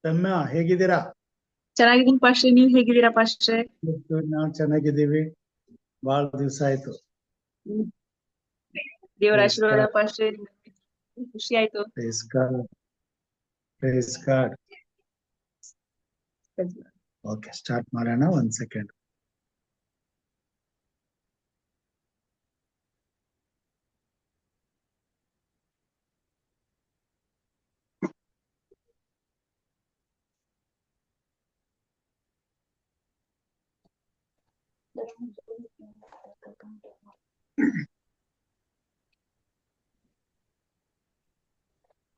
ರಮ್ಯಾ ಹೇಗಿದ್ದೀರಾ? ಚೆನ್ನಾಗಿದ್ದೀನಿ ಪಾಸ್ಟ್ರೆ, ನೀವ್ ಹೇಗಿದ್ದೀರಾ ಪಾಸ್ಟ್ರೆ? ನಾವು ಚೆನ್ನಾಗಿದ್ದೀವಿ. ಬಹಳ ದಿವಸ ಆಯ್ತು. ದೇವರ ಆಶೀರ್ವಾದ ಪಾಸ್ಟ್ರೆ, ಖುಷಿ ಆಯ್ತು. Praise God. Praise God. Okay, start ಮಾಡೋಣ. 1 ಸೆಕೆಂಡ್.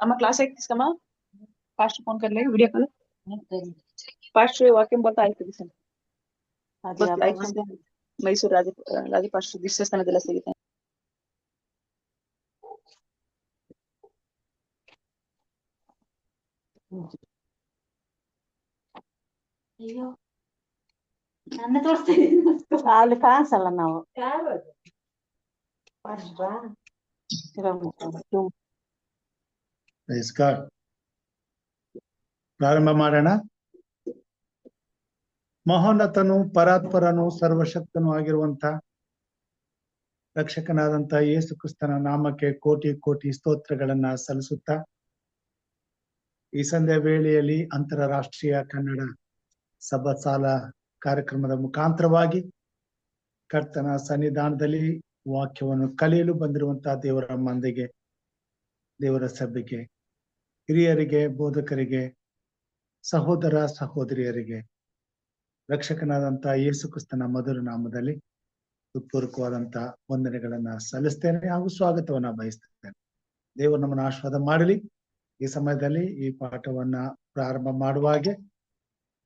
अम्मा क्लास है किसका? पास्ट फोन कर ले, वीडियो कॉल पास्ट वाक्य बोलता ಆಯ್ತು ದಿವಸ ಮೈಸೂರು ರಾಜ ಪಾಸ್ಟ್ ವಿಶ್ವಸ್ಥಾನದೆಲ್ಲ ಸಿಗುತ್ತೆ. ಅಯ್ಯೋ ನನ್ನ ತೋರಿಸ್ತೀನಿ ಅಲ್ಲಿ ಕಾಣಿಸಲ್ಲ ನಾವು Praise God. ಪ್ರಾರಂಭ ಮಾಡೋಣ. ಮಹೋನ್ನತನು, ಪರಾತ್ಪರನು, ಸರ್ವಶಕ್ತನು ಆಗಿರುವಂತ ರಕ್ಷಕನಾದಂತ ಯೇಸು ಕ್ರಿಸ್ತನ ನಾಮಕ್ಕೆ ಕೋಟಿ ಕೋಟಿ ಸ್ತೋತ್ರಗಳನ್ನ ಸಲ್ಲಿಸುತ್ತಾ, ಈ ಸಂಧ್ಯಾ ವೇಳೆಯಲ್ಲಿ ಅಂತಾರಾಷ್ಟ್ರೀಯ ಕನ್ನಡ ಸಭಾಸಾಲ ಕಾರ್ಯಕ್ರಮದ ಮುಖಾಂತರವಾಗಿ ಕರ್ತನ ಸನ್ನಿಧಾನದಲ್ಲಿ ವಾಕ್ಯವನ್ನು ಕಲಿಯಲು ಬಂದಿರುವಂತಹ ದೇವರ ಮಂದಿಗೆ, ದೇವರ ಸಭೆಗೆ, ಹಿರಿಯರಿಗೆ, ಬೋಧಕರಿಗೆ, ಸಹೋದರ ಸಹೋದರಿಯರಿಗೆ ರಕ್ಷಕನಾದಂತ ಯೇಸು ಕ್ರಿಸ್ತನ ಮಧುರ ನಾಮದಲ್ಲಿ ಹೃತ್ಪೂರ್ವಕವಾದಂತ ವಂದನೆಗಳನ್ನ ಸಲ್ಲಿಸ್ತೇನೆ ಹಾಗೂ ಸ್ವಾಗತವನ್ನ ಬಯಸ್ತೇನೆ. ದೇವರು ನಮ್ಮನ್ನು ಆಶೀರ್ವಾದ ಮಾಡಲಿ. ಈ ಸಮಯದಲ್ಲಿ ಈ ಪಾಠವನ್ನ ಪ್ರಾರಂಭ ಮಾಡುವಾಗೆ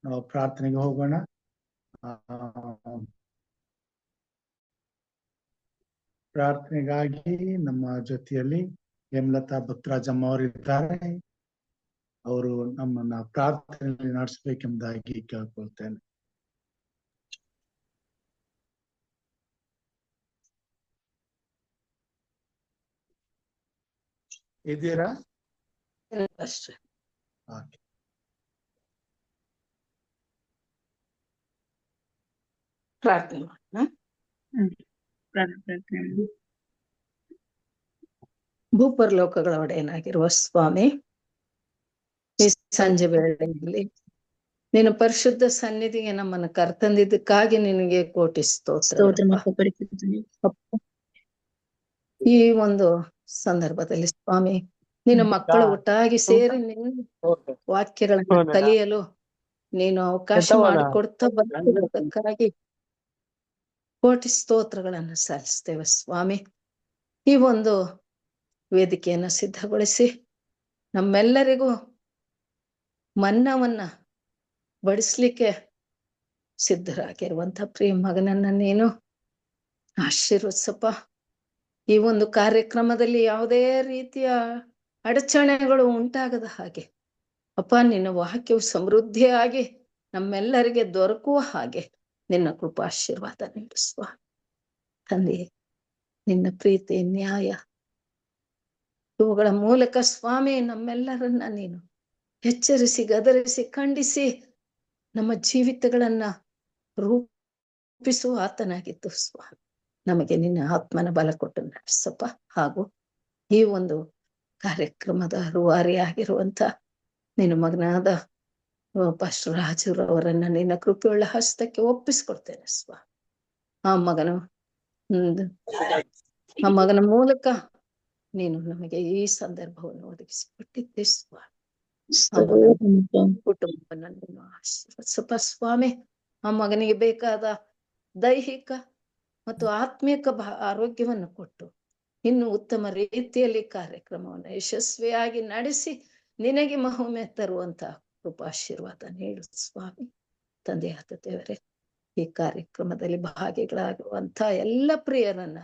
ನಾವು ಪ್ರಾರ್ಥನೆಗೆ ಹೋಗೋಣ. ಪ್ರಾರ್ಥನೆಗಾಗಿ ನಮ್ಮ ಜೊತೆಯಲ್ಲಿ ಹೇಮಲತಾ ಭಕ್ತರಾಜಮ್ಮ ಅವರಿದ್ದಾರೆ. ಅವರು ನಮ್ಮನ್ನ ಪ್ರಾರ್ಥನೆಯಲ್ಲಿ ನಡೆಸಬೇಕೆಂಬುದಾಗಿ ಕೇಳ್ಕೊಳ್ತೇನೆ. ಇದ್ದೀರಾ? ಪ್ರಾರ್ಥನೆ ಮಾಡೋಣ. ಭೂಪರಲೋಕಗಳ ಒಡೆಯನಾಗಿರುವ ಸ್ವಾಮಿ, ಈ ಸಂಜೆ ವೇಳೆಯಲ್ಲಿ ನೀನು ಪರಿಶುದ್ಧ ಸನ್ನಿಧಿಗೆ ನಮ್ಮನ್ನು ಕರ್ತಂದಿದ್ದಕ್ಕಾಗಿ ನಿನಗೆ ಕೋಟಿ ಸ್ತೋತ್ರ. ಈ ಒಂದು ಸಂದರ್ಭದಲ್ಲಿ ಸ್ವಾಮಿ, ನಿನ್ನ ಮಕ್ಕಳು ಒಟ್ಟಾಗಿ ಸೇರಿ ನಿನ್ನ ವಾಕ್ಯಗಳನ್ನು ಕಲಿಯಲು ನೀನು ಅವಕಾಶ ಮಾಡಿಕೊಡ್ತಾ ಬಂದಕ್ಕಾಗಿ ಕೋಟಿ ಸ್ತೋತ್ರಗಳನ್ನು ಸಲ್ಲಿಸ್ತೇವೆ ಸ್ವಾಮಿ. ಈ ಒಂದು ವೇದಿಕೆಯನ್ನು ಸಿದ್ಧಗೊಳಿಸಿ ನಮ್ಮೆಲ್ಲರಿಗೂ ಮನ್ನವನ್ನ ಬಡಿಸ್ಲಿಕ್ಕೆ ಸಿದ್ಧರಾಗಿರುವಂತ ಪ್ರಿಯ ಮಗನನ್ನ ನೀನು ಆಶೀರ್ವದಿಸಪ್ಪ. ಈ ಒಂದು ಕಾರ್ಯಕ್ರಮದಲ್ಲಿ ಯಾವುದೇ ರೀತಿಯ ಅಡಚಣೆಗಳು ಉಂಟಾಗದ ಹಾಗೆ ಅಪ್ಪ, ನಿನ್ನ ವಾಕ್ಯವು ಸಮೃದ್ಧಿಯಾಗಿ ನಮ್ಮೆಲ್ಲರಿಗೆ ದೊರಕುವ ಹಾಗೆ ನಿನ್ನ ಕೃಪಾಶೀರ್ವಾದ ನೀಡು ಸ್ವಾಮಿ. ತಂದೆಯೇ, ನಿನ್ನ ಪ್ರೀತಿ, ನ್ಯಾಯ ಇವುಗಳ ಮೂಲಕ ಸ್ವಾಮಿ ನಮ್ಮೆಲ್ಲರನ್ನ ನೀನು ಎಚ್ಚರಿಸಿ, ಗದರಿಸಿ, ಖಂಡಿಸಿ ನಮ್ಮ ಜೀವಿತಗಳನ್ನ ರೂಪಿಸುವ ಆತನಾಗಿತ್ತು ಸ್ವಾಮಿ. ನಮಗೆ ನಿನ್ನ ಆತ್ಮನ ಬಲ ಕೊಟ್ಟು ನಡೆಸಪ್ಪ. ಹಾಗೂ ಈ ಒಂದು ಕಾರ್ಯಕ್ರಮದ ರೂವಾರಿಯಾಗಿರುವಂತ ನಿನ್ನ ಮಗನಾದ ಪಾಸ್ಟರ್ ರಾಜುರವರನ್ನ ನಿನ್ನ ಕೃಪೆಯುಳ್ಳ ಹಸ್ತಕ್ಕೆ ಒಪ್ಪಿಸ್ಕೊಡ್ತೇನೆ ಸ್ವಾಮಿ. ಆ ಮಗನ ಮೂಲಕ ನೀನು ನಮಗೆ ಈ ಸಂದರ್ಭವನ್ನು ಒದಗಿಸಿಕೊಟ್ಟಿದ್ದೆ ಸ್ವಾಮಿ. ಕುಟುಂಬವನ್ನು ನೀನು ಆಶೀರ್ವದಿಸಪ್ಪ ಸ್ವಾಮಿ. ಆ ಮಗನಿಗೆ ಬೇಕಾದ ದೈಹಿಕ ಮತ್ತು ಆತ್ಮಿಕ ಆರೋಗ್ಯವನ್ನು ಕೊಟ್ಟು ಇನ್ನು ಉತ್ತಮ ರೀತಿಯಲ್ಲಿ ಕಾರ್ಯಕ್ರಮವನ್ನು ಯಶಸ್ವಿಯಾಗಿ ನಡೆಸಿ ನಿನಗೆ ಮಹಿಮೆ ತರುವಂತ ಕೃಪಾಶೀರ್ವಾದ ನೀಡು ಸ್ವಾಮಿ. ತಂದೆಯಾದ ದೇವರೇ, ಈ ಕಾರ್ಯಕ್ರಮದಲ್ಲಿ ಭಾಗಿಗಳಾಗುವಂತ ಎಲ್ಲ ಪ್ರಿಯರನ್ನ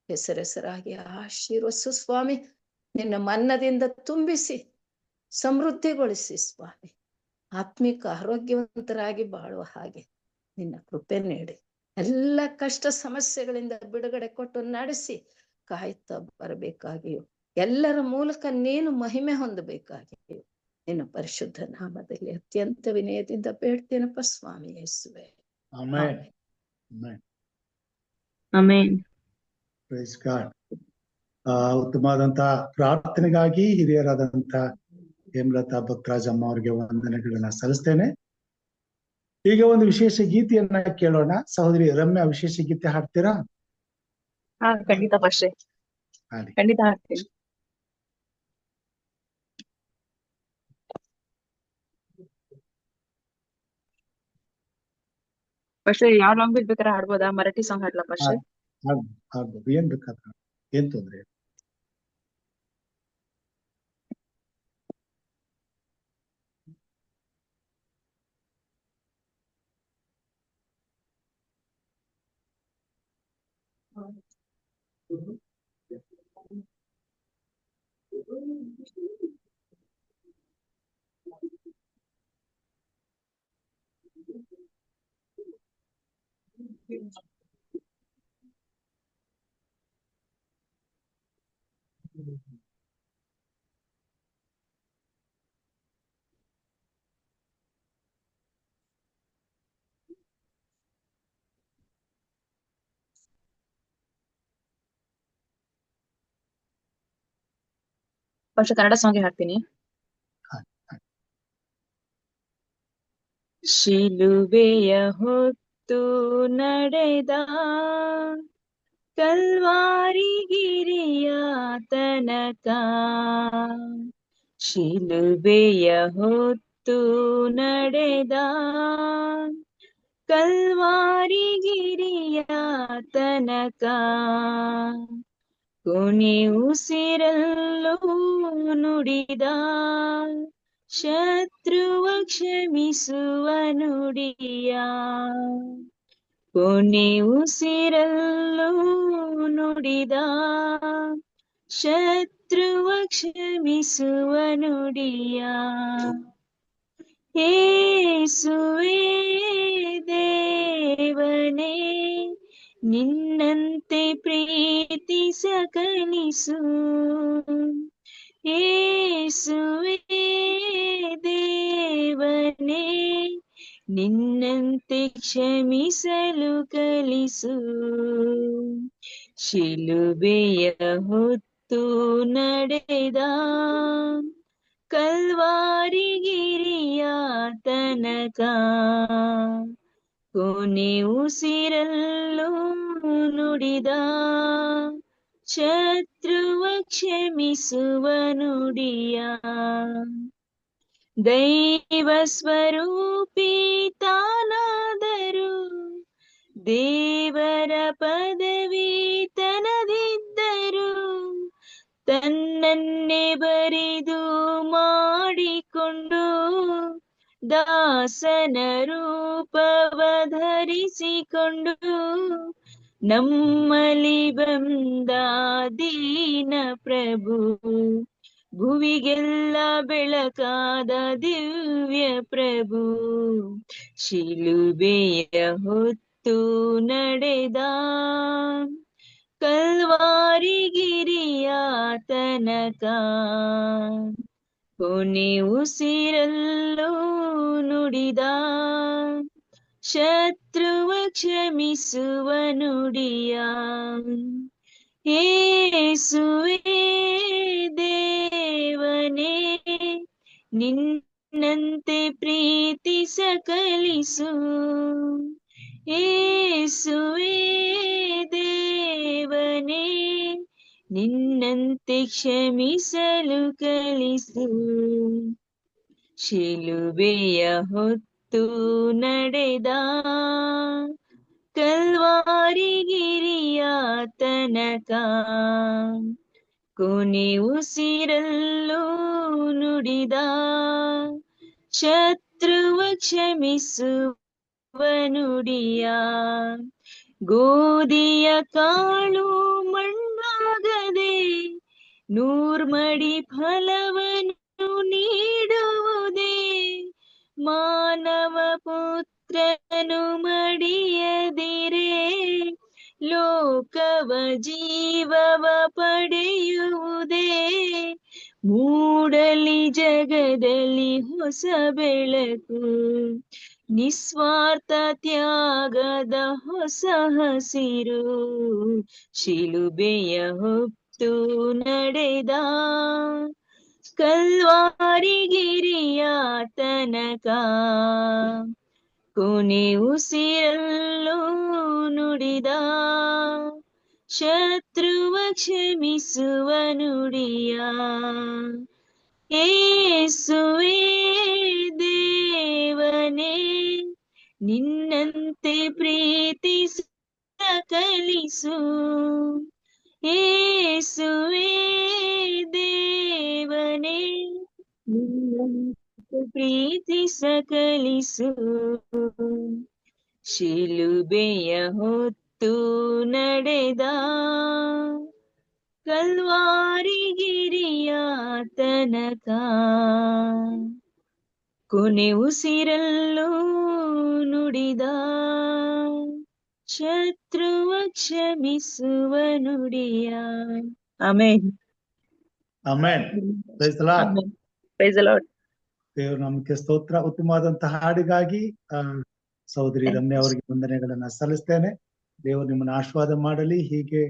ಹೆಸರಾಗಿ ಆಶೀರ್ವದಿಸು ಸ್ವಾಮಿ. ನಿನ್ನ ಮನ್ನದಿಂದ ತುಂಬಿಸಿ ಸಮೃದ್ಧಿಗೊಳಿಸಿ ಸ್ವಾಮಿ. ಆತ್ಮಿಕ ಆರೋಗ್ಯವಂತರಾಗಿ ಬಾಳುವ ಹಾಗೆ ನಿನ್ನ ಕೃಪೆ ನೀಡಿ ಎಲ್ಲ ಕಷ್ಟ ಸಮಸ್ಯೆಗಳಿಂದ ಬಿಡುಗಡೆ ಕೊಟ್ಟು ನಡೆಸಿ ಕಾಯ್ತಾ ಬರಬೇಕಾಗಿಯೂ ಎಲ್ಲರ ಮೂಲಕ ನೀನು ಮಹಿಮೆ ಹೊಂದಬೇಕಾಗಿಯೂ ನಿನ್ನ ಪರಿಶುದ್ಧ ನಾಮದಲ್ಲಿ ಅತ್ಯಂತ ವಿನಯದಿಂದ ಬೇಡ್ತೇನಪ್ಪ ಸ್ವಾಮಿ ಯೇಸುವೆ. Amen. Amen. Amen. Amen. Praise God. ಉತ್ತಮವಾದಂತಹ ಪ್ರಾರ್ಥನೆಗಾಗಿ ಹಿರಿಯರಾದಂತ ಹೇಮಲತಾ ಭಕ್ತರಾಜಮ್ಮ ಅವರಿಗೆ ವಂದನೆಗಳನ್ನ ಸಲ್ಲಿಸ್ತೇನೆ. ಈಗ ಒಂದು ವಿಶೇಷ ಗೀತೆಯನ್ನ ಕೇಳೋಣ. ಸಹೋದರಿ ರಮ್ಯಾ, ವಿಶೇಷ ಗೀತೆ ಹಾಡ್ತೀರಾ? ಹಾ, ಖಂಡಿತ ಪಾಸ್ಟ್ರೆ, ಹಾಡಿ. ಖಂಡಿತ ಹಾಕ್ತೀನಿ. ಪಾಸ್ಟ್ರೆ, ಯಾವ ಲ್ಯಾಂಗ್ವೇಜ್ ಬೇಕಾದ್ರೆ ಹಾಡ್ಬೋದಾ? ಮರಾಠಿ ಸಾಂಗ್ ಹಾಡ್ಲಾ ಪಾಸ್ಟ್ರೆ? ಆಗ್ಬೋದು, ಏನ್ ಬೇಕಾದ್ರೆ, ಏನ್ ತೊಂದ್ರೆ ಇಲ್ಲ. ಪಾಸ್ಟ್ರೆ, ಕನ್ನಡ ಸಾಂಗ್ ಹಾಡ್ತೀನಿ. ಶಿಲುಬೆಯ ಹೊತ್ತು ನಡೆದ ಕಲ್ವಾರಿ ಗಿರಿಯ ತನಕ, ಶಿಲುಬೆಯ ಹೊತ್ತು ನಡೆದ ಕಲ್ವಾರಿ ಗಿರಿಯ ತನಕ, ಕೊನೆ ಉಸಿರಲ್ಲೂ ನುಡಿದ ಶತ್ರುವ ಕ್ಷಮಿಸುವ ನುಡಿಯ, ಕೊನೆ ಉಸಿರಲ್ಲೂ ನುಡಿದ ಶತ್ರುವ ಕ್ಷಮಿಸುವ ನುಡಿಯ. ಯೇಸುವೇ ದೇವನೇ, ನಿನ್ನಂತೆ ಪ್ರೀತಿಸ ಕಲಿಸು. ಯೇಸುವೇ ದೇವನೇ, ನಿನ್ನಂತೆ ಕ್ಷಮಿಸಲು ಕಲಿಸು. ಶಿಲುಬೆಯ ಹೊತ್ತು ನಡೆದ ಕಲ್ವಾರಿ ಗಿರಿಯ ತನಕ, ಕೊನೆ ಉಸಿರಲ್ಲೂ ನುಡಿದ ಶತ್ರುವ ಕ್ಷಮಿಸುವ ನುಡಿಯ. ದೈವ ಸ್ವರೂಪಿ ತಾನಾದರೂ ದೇವರ ಪದವಿ ತನದಿದ್ದರು, ತನ್ನನ್ನೇ ಬರಿದು ಮಾಡಿಕೊಂಡು ದಾಸನ ರೂಪವ ಧರಿಸಿಕೊಂಡು ನಮ್ಮಲ್ಲಿ ಬಂದ ದೀನ ಪ್ರಭು, ಭುವಿಗೆಲ್ಲ ಬೆಳಕಾದ ದಿವ್ಯ ಪ್ರಭು. ಶಿಲುಬೆಯ ಹೊತ್ತು ನಡೆದ ಕಲ್ವಾರಿ ಗಿರಿಯ ತನಕ, ಕೊನೆ ಉಸಿರಲ್ಲೂ ನುಡಿದ ಶತ್ರುವ ಕ್ಷಮಿಸುವ ನುಡಿಯ. ಯೇಸುವೇ ದೇವನೇ, ನಿನ್ನಂತೆ ಪ್ರೀತಿಸ ಕಲಿಸು. ಯೇಸುವೇ ದೇವನೇ, ನಿನ್ನಂತೆ ಕ್ಷಮಿಸಲು ಕಲಿಸು. ಶಿಲುಬೆಯ ಹೊತ್ತು ನಡೆದ ಕಲ್ವಾರಿ ಗಿರಿಯ ತನಕ, ಕೊನೆ ಉಸಿರಲ್ಲೂ ನುಡಿದ ಶತ್ರುವ ಕ್ಷಮಿಸುವ ನುಡಿಯ. ಗೋಧಿಯ ಕಾಳು ಮಣ್ಣಾಗದೆ ನೂರ್ಮಡಿ ಫಲವನ್ನು ನೀಡುವುದೇ, ಮಾನವ ಪುತ್ರನು ಮಡಿಯದಿರೇ ಲೋಕವ ಜೀವವ ಪಡೆಯುವುದೇ, ಮೂಡಲಿ ಜಗದಲ್ಲಿ ಹೊಸ ಬೆಳಕು, ನಿಸ್ವಾರ್ಥ ತ್ಯಾಗದ ಹೊಸ ಹಸಿರು, ಶಿಲುಬೆಯ ಹೊತ್ತು ನಡೆದ ಕಲ್ವಾರಿಗಿರಿಯ ತನಕ, ಕೊನೆ ಉಸಿರಲ್ಲೂ ನುಡಿದ ಶತ್ರುವ ಕ್ಷಮಿಸುವ ನುಡಿಯ. ಯೇಸುವೇ ದೇವನೇ, ನಿನ್ನಂತೆ ಪ್ರೀತಿಸ ಕಲಿಸು. ಯೇಸುವೇ ದೇವನೇ, ನಿನ್ನಂತೆ ಪ್ರೀತಿಸ ಕಲಿಸು. ಶಿಲುಬೆಯ ಹೊತ್ತು ನಡೆದ ಕಲ್ವಾರಿಗಿರಿಯ ತನಕ, ಕೊನೆ ಉಸಿರಲ್ಲೂ ನುಡಿದ ಶತ್ರುವ ಕ್ಷಮಿಸುವ ನುಡಿಯ. Amen. Amen. Praise the Lord. Praise the Lord. ದೇವರು ನಮಗೆ ಸ್ತೋತ್ರ. ಉತ್ತಮವಾದಂತಹ ಹಾಡಿಗಾಗಿ ಸಹೋದರಿ ರಮ್ಯಾ ಅವರಿಗೆ ವಂದನೆಗಳನ್ನ ಸಲ್ಲಿಸ್ತೇನೆ. ದೇವರು ನಿಮ್ಮನ್ನು ಆಶೀರ್ವಾದ ಮಾಡಲಿ. ಹೀಗೆ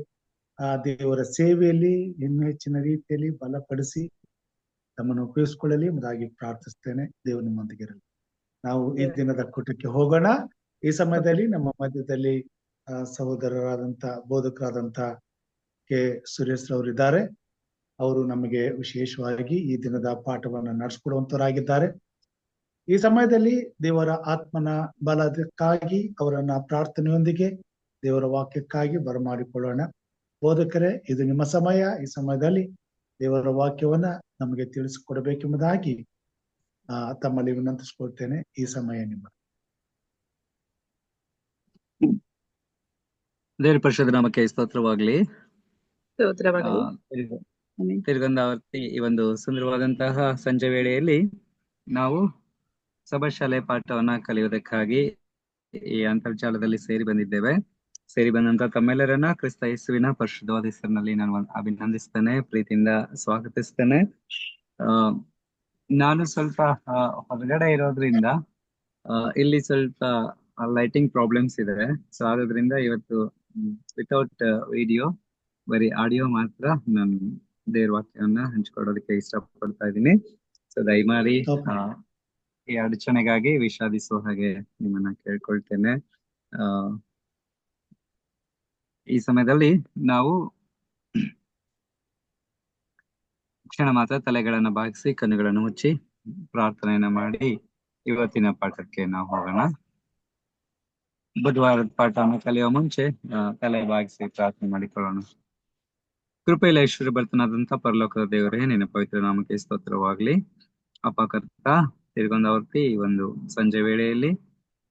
ದೇವರ ಸೇವೆಯಲ್ಲಿ ಇನ್ನೂ ಹೆಚ್ಚಿನ ರೀತಿಯಲ್ಲಿ ಬಲಪಡಿಸಿ ತಮ್ಮನ್ನು ಉಪಯೋಗಿಸಿಕೊಳ್ಳಲಿ ಎಂಬುದಾಗಿ ಪ್ರಾರ್ಥಿಸ್ತೇನೆ. ದೇವರು ನಿಮ್ಮೊಂದಿಗೆ ಇರಲಿ. ನಾವು ಈ ದಿನದ ಕೂಟಕ್ಕೆ ಹೋಗೋಣ. ಈ ಸಮಯದಲ್ಲಿ ನಮ್ಮ ಮಧ್ಯದಲ್ಲಿ ಸಹೋದರರಾದಂತ ಬೋಧಕರಾದಂತ ಕೆ ಸುರೇಶ್ ರವರಿದ್ದಾರೆ. ಅವರು ನಮಗೆ ವಿಶೇಷವಾಗಿ ಈ ದಿನದ ಪಾಠವನ್ನು ನಡೆಸಿಕೊಡುವಂತವರಾಗಿದ್ದಾರೆ. ಈ ಸಮಯದಲ್ಲಿ ದೇವರ ಆತ್ಮನ ಬಲಕ್ಕಾಗಿ ಅವರನ್ನ ಪ್ರಾರ್ಥನೆಯೊಂದಿಗೆ ದೇವರ ವಾಕ್ಯಕ್ಕಾಗಿ ಬರಮಾಡಿಕೊಳ್ಳೋಣ. ಬೋಧಕರೇ, ಇದು ನಿಮ್ಮ ಸಮಯ. ಈ ಸಮಯದಲ್ಲಿ ದೇವರ ವಾಕ್ಯವನ್ನ ನಮಗೆ ತಿಳಿಸಿಕೊಡಬೇಕೆಂಬುದಾಗಿ ತಮ್ಮಲ್ಲಿ ವಿನಂತಿಸಿಕೊಳ್ತೇನೆ. ಈ ಸಮಯ ನಿಮ್ಮ. ದೇವರ ಪರಿಶುದ್ಧ ನಾಮಕ್ಕೆ ಸ್ತೋತ್ರವಾಗ್ಲಿ. ಸ್ತೋತ್ರವಾಗಲಿ. ತಿರುಗಂಧಾವರ್ತಿ ಈ ಒಂದು ಸುಂದರವಾದಂತಹ ಸಂಜೆ ವೇಳೆಯಲ್ಲಿ ನಾವು ಸಭಾಶಾಲೆ ಪಾಠವನ್ನ ಕಲಿಯುವುದಕ್ಕಾಗಿ ಈ ಅಂತರ್ಜಾಲದಲ್ಲಿ ಸೇರಿ ಬಂದಿದ್ದೇವೆ. ಸೇರಿ ಬಂದಂತ ತಮ್ಮೆಲ್ಲರನ್ನ ಕ್ರಿಸ್ತ ಯೇಸುವಿನ ಪರಿಶುದ್ಧವಾದ ಹೆಸರಿನಲ್ಲಿ ನಾನು ಅಭಿನಂದಿಸ್ತೇನೆ, ಪ್ರೀತಿಯಿಂದ ಸ್ವಾಗತಿಸ್ತೇನೆ. ನಾನು ಸ್ವಲ್ಪ ಹೊರಗಡೆ ಇರೋದ್ರಿಂದ ಇಲ್ಲಿ ಸ್ವಲ್ಪ ಲೈಟಿಂಗ್ ಪ್ರಾಬ್ಲಮ್ಸ್ ಇದೆ. ಸೊ ಆದ್ರಿಂದ ಇವತ್ತು ವಿತೌಟ್ ವಿಡಿಯೋ, ಬರೀ ಆಡಿಯೋ ಮಾತ್ರ ನಾನು ದೇವ್ರ ವಾಕ್ಯವನ್ನ ಹಂಚಿಕೊಡೋದಕ್ಕೆ ಇಷ್ಟಪಡ್ತಾ ಇದ್ದೀನಿ. ಸೊ ದಯಮಾಡಿ ಈ ಅಡಚಣೆಗಾಗಿ ವಿಷಾದಿಸುವ ಹಾಗೆ ನಿಮ್ಮನ್ನ ಕೇಳ್ಕೊಳ್ತೇನೆ. ಈ ಸಮಯದಲ್ಲಿ ನಾವು ಕ್ಷಣ ಮಾತ್ರ ತಲೆಗಳನ್ನ ಬಾಗಿಸಿ ಕಣ್ಣುಗಳನ್ನು ಮುಚ್ಚಿ ಪ್ರಾರ್ಥನೆಯನ್ನ ಮಾಡಿ ಇವತ್ತಿನ ಪಾಠಕ್ಕೆ ನಾವು ಹೋಗೋಣ. ಬುಧವಾರದ ಪಾಠವನ್ನು ಕಲಿಯುವ ಮುಂಚೆ ತಲೆ ಬಾಗಿಸಿ ಪ್ರಾರ್ಥನೆ ಮಾಡಿಕೊಳ್ಳೋಣ. ಕೃಪೆಯಲ್ಲಿ ಐಶ್ವರ್ಯ ಭರ್ತನಾದಂತ ಪರಲೋಕದ ದೇವರೇ, ನಿನ್ನ ಪವಿತ್ರ ನಾಮಕ್ಕೆ ಸ್ತೋತ್ರವಾಗ್ಲಿ. ಅಪಕರ್ತ ತಿರುಗಂಧಾವರ್ತಿ ಈ ಒಂದು ಸಂಜೆ ವೇಳೆಯಲ್ಲಿ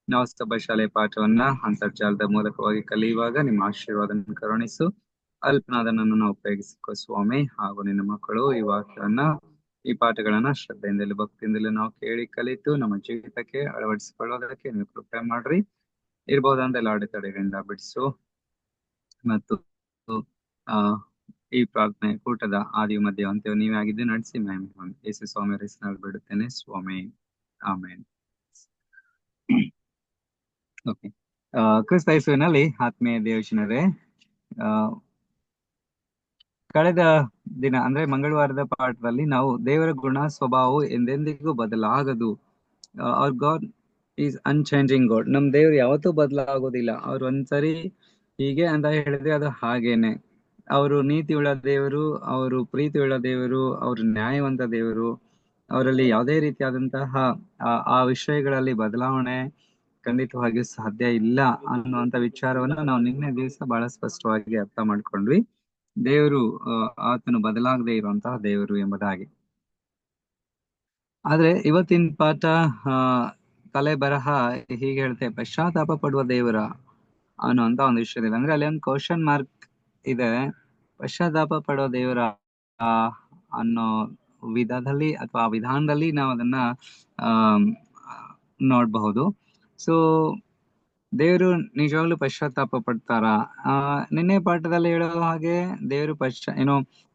ನಾವು ಸಭಾಶಾಲೆ ಪಾಠವನ್ನ ಅಂತರ್ಜಾಲದ ಮೂಲಕವಾಗಿ ಕಲಿಯುವಾಗ ನಿಮ್ಮ ಆಶೀರ್ವಾದ ಕರುಣಿಸು. ಅಲ್ಪನಾದ ನನ್ನನ್ನು ಉಪಯೋಗಿಸಿಕೊ ಸ್ವಾಮಿ. ಹಾಗೂ ನಿನ್ನ ಮಕ್ಕಳು ಈ ವಾಕ್ಯವನ್ನ, ಈ ಪಾಠಗಳನ್ನ ಶ್ರದ್ಧೆಯಿಂದಲೂ ಭಕ್ತಿಯಿಂದಲೂ ನಾವು ಕೇಳಿ ಕಲಿತು ನಮ್ಮ ಜೀವಿತಕ್ಕೆ ಅಳವಡಿಸಿಕೊಳ್ಳೋದಕ್ಕೆ ನೀವು ಕೃಪೆ ಮಾಡ್ರಿ. ಇರ್ಬೋದಂತ ಎಲ್ಲ ಅಡೆತಡೆಗಳಿಂದ ಬಿಡಿಸು. ಮತ್ತು ಈ ಪ್ರಾರ್ಥನೆ ಕೂಟದ ಆದಿಯು ಮಧ್ಯ ಅಂತ್ಯವು ನೀವೇ ಆಗಿದ್ದು ನಡೆಸಿ ಮಹಿಮೆ ಯೇಸು ಸ್ವಾಮಿ ಹೆಸರಿನಲ್ಲಿ ಬಿಡುತ್ತೇನೆ ಸ್ವಾಮಿ. ಆಮೇನ್. ಓಕೆ. ಕ್ರಿಸ್ತ ಯೇಸುವಿನಲ್ಲಿ ಆತ್ಮೀಯ ದೇವಜನರೇ, ಕಳೆದ ದಿನ ಅಂದ್ರೆ ಮಂಗಳವಾರದ ಪಾಠದಲ್ಲಿ ನಾವು ದೇವರ ಗುಣ ಸ್ವಭಾವವು ಎಂದೆಂದಿಗೂ ಬದಲಾಗದು. Our God is unchanging God. ನಮ್ ದೇವ್ರು ಯಾವತ್ತೂ ಬದಲಾಗೋದಿಲ್ಲ. ಅವ್ರು ಒಂದ್ಸರಿ ಹೀಗೆ ಅಂತ ಹೇಳಿದ್ರೆ ಅದು ಹಾಗೇನೆ. ಅವರು ನೀತಿ ಉಳ್ಳ ದೇವರು, ಅವರು ಪ್ರೀತಿ ಉಳ್ಳ ದೇವರು, ಅವರು ನ್ಯಾಯವಂತ ದೇವರು. ಅವರಲ್ಲಿ ಯಾವುದೇ ರೀತಿಯಾದಂತಹ ಆ ವಿಷಯಗಳಲ್ಲಿ ಬದಲಾವಣೆ ಖಂಡಿತವಾಗಿಯೂ ಸಾಧ್ಯ ಇಲ್ಲ ಅನ್ನುವಂತ ವಿಚಾರವನ್ನ ನಾವು ನಿನ್ನೆ ದಿವಸ ಬಹಳ ಸ್ಪಷ್ಟವಾಗಿ ಅರ್ಥ ಮಾಡ್ಕೊಂಡ್ವಿ. ದೇವರು ಆತನು ಬದಲಾಗದೆ ಇರುವಂತಹ ದೇವರು ಎಂಬುದಾಗಿ. ಆದ್ರೆ ಇವತ್ತಿನ ಪಾಠ ತಲೆ ಬರಹ ಹೀಗೆ ಹೇಳ್ತೆ, ಪಶ್ಚಾತ್ತಾಪ ಪಡುವ ದೇವರ ಅನ್ನುವಂತ ಒಂದು ವಿಷಯದಲ್ಲಿ. ಅಂದ್ರೆ ಅಲ್ಲಿ ಒಂದು ಕ್ವಶನ್ ಮಾರ್ಕ್ ಇದೆ. ಪಶ್ಚಾತ್ತಾಪ ಪಡುವ ದೇವರ ಅನ್ನೋ ವಿಧದಲ್ಲಿ ಅಥವಾ ವಿಧಾನದಲ್ಲಿ ನಾವು ಅದನ್ನ ನೋಡ್ಬಹುದು. ಸೊ ದೇವರು ನಿಜವಾಗ್ಲೂ ಪಶ್ಚಾತ್ತಾಪ ಪಡ್ತಾರ? ನಿನ್ನೆ ಪಾಠದಲ್ಲಿ ಹೇಳೋ ಹಾಗೆ ದೇವರು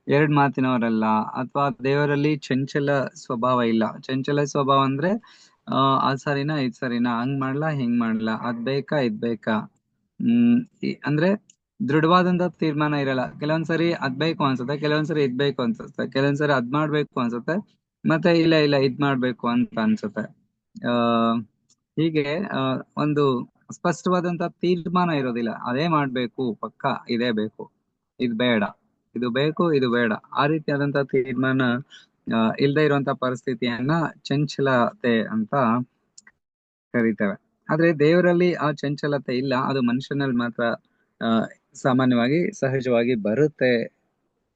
ಎರಡ್ ಮಾತಿನವರಲ್ಲ, ಅಥವಾ ದೇವರಲ್ಲಿ ಚಂಚಲ ಸ್ವಭಾವ ಇಲ್ಲ. ಚಂಚಲ ಸ್ವಭಾವ ಅಂದ್ರೆ ಅದ್ ಸರಿನಾ ಇದ್ ಸರಿನಾ, ಹಂಗ್ ಮಾಡ್ಲಾ ಹಿಂಗ್ ಮಾಡ್ಲಾ, ಅದ್ ಬೇಕಾ ಇದ್ ಬೇಕಾ, ಅಂದ್ರೆ ದೃಢವಾದಂತ ತೀರ್ಮಾನ ಇರಲ್ಲ. ಕೆಲವೊಂದ್ಸರಿ ಅದ್ ಬೇಕು ಅನ್ಸುತ್ತೆ, ಕೆಲವೊಂದ್ಸರಿ ಇದ್ ಬೇಕು ಅನ್ಸುತ್ತೆ, ಕೆಲವೊಂದ್ಸರಿ ಅದ್ ಮಾಡ್ಬೇಕು ಅನ್ಸುತ್ತೆ, ಮತ್ತೆ ಇಲ್ಲ ಇಲ್ಲ ಇದ್ ಮಾಡ್ಬೇಕು ಅಂತ ಅನ್ಸುತ್ತೆ. ಆ ಹೀಗೆ ಒಂದು ಸ್ಪಷ್ಟವಾದಂತ ತೀರ್ಮಾನ ಇರೋದಿಲ್ಲ. ಅದೇ ಮಾಡ್ಬೇಕು ಪಕ್ಕ, ಇದೇ ಬೇಕು, ಇದ್ ಬೇಡ, ಇದು ಬೇಕು ಇದು ಬೇಡ, ಆ ರೀತಿಯಾದಂತ ತೀರ್ಮಾನ ಇಲ್ದೇ ಇರುವಂತ ಪರಿಸ್ಥಿತಿಯನ್ನ ಚಂಚಲತೆ ಅಂತ ಕರಿತೇವೆ. ಆದ್ರೆ ದೇವರಲ್ಲಿ ಆ ಚಂಚಲತೆ ಇಲ್ಲ, ಅದು ಮನುಷ್ಯನಲ್ಲಿ ಮಾತ್ರ ಸಾಮಾನ್ಯವಾಗಿ ಸಹಜವಾಗಿ ಬರುತ್ತೆ.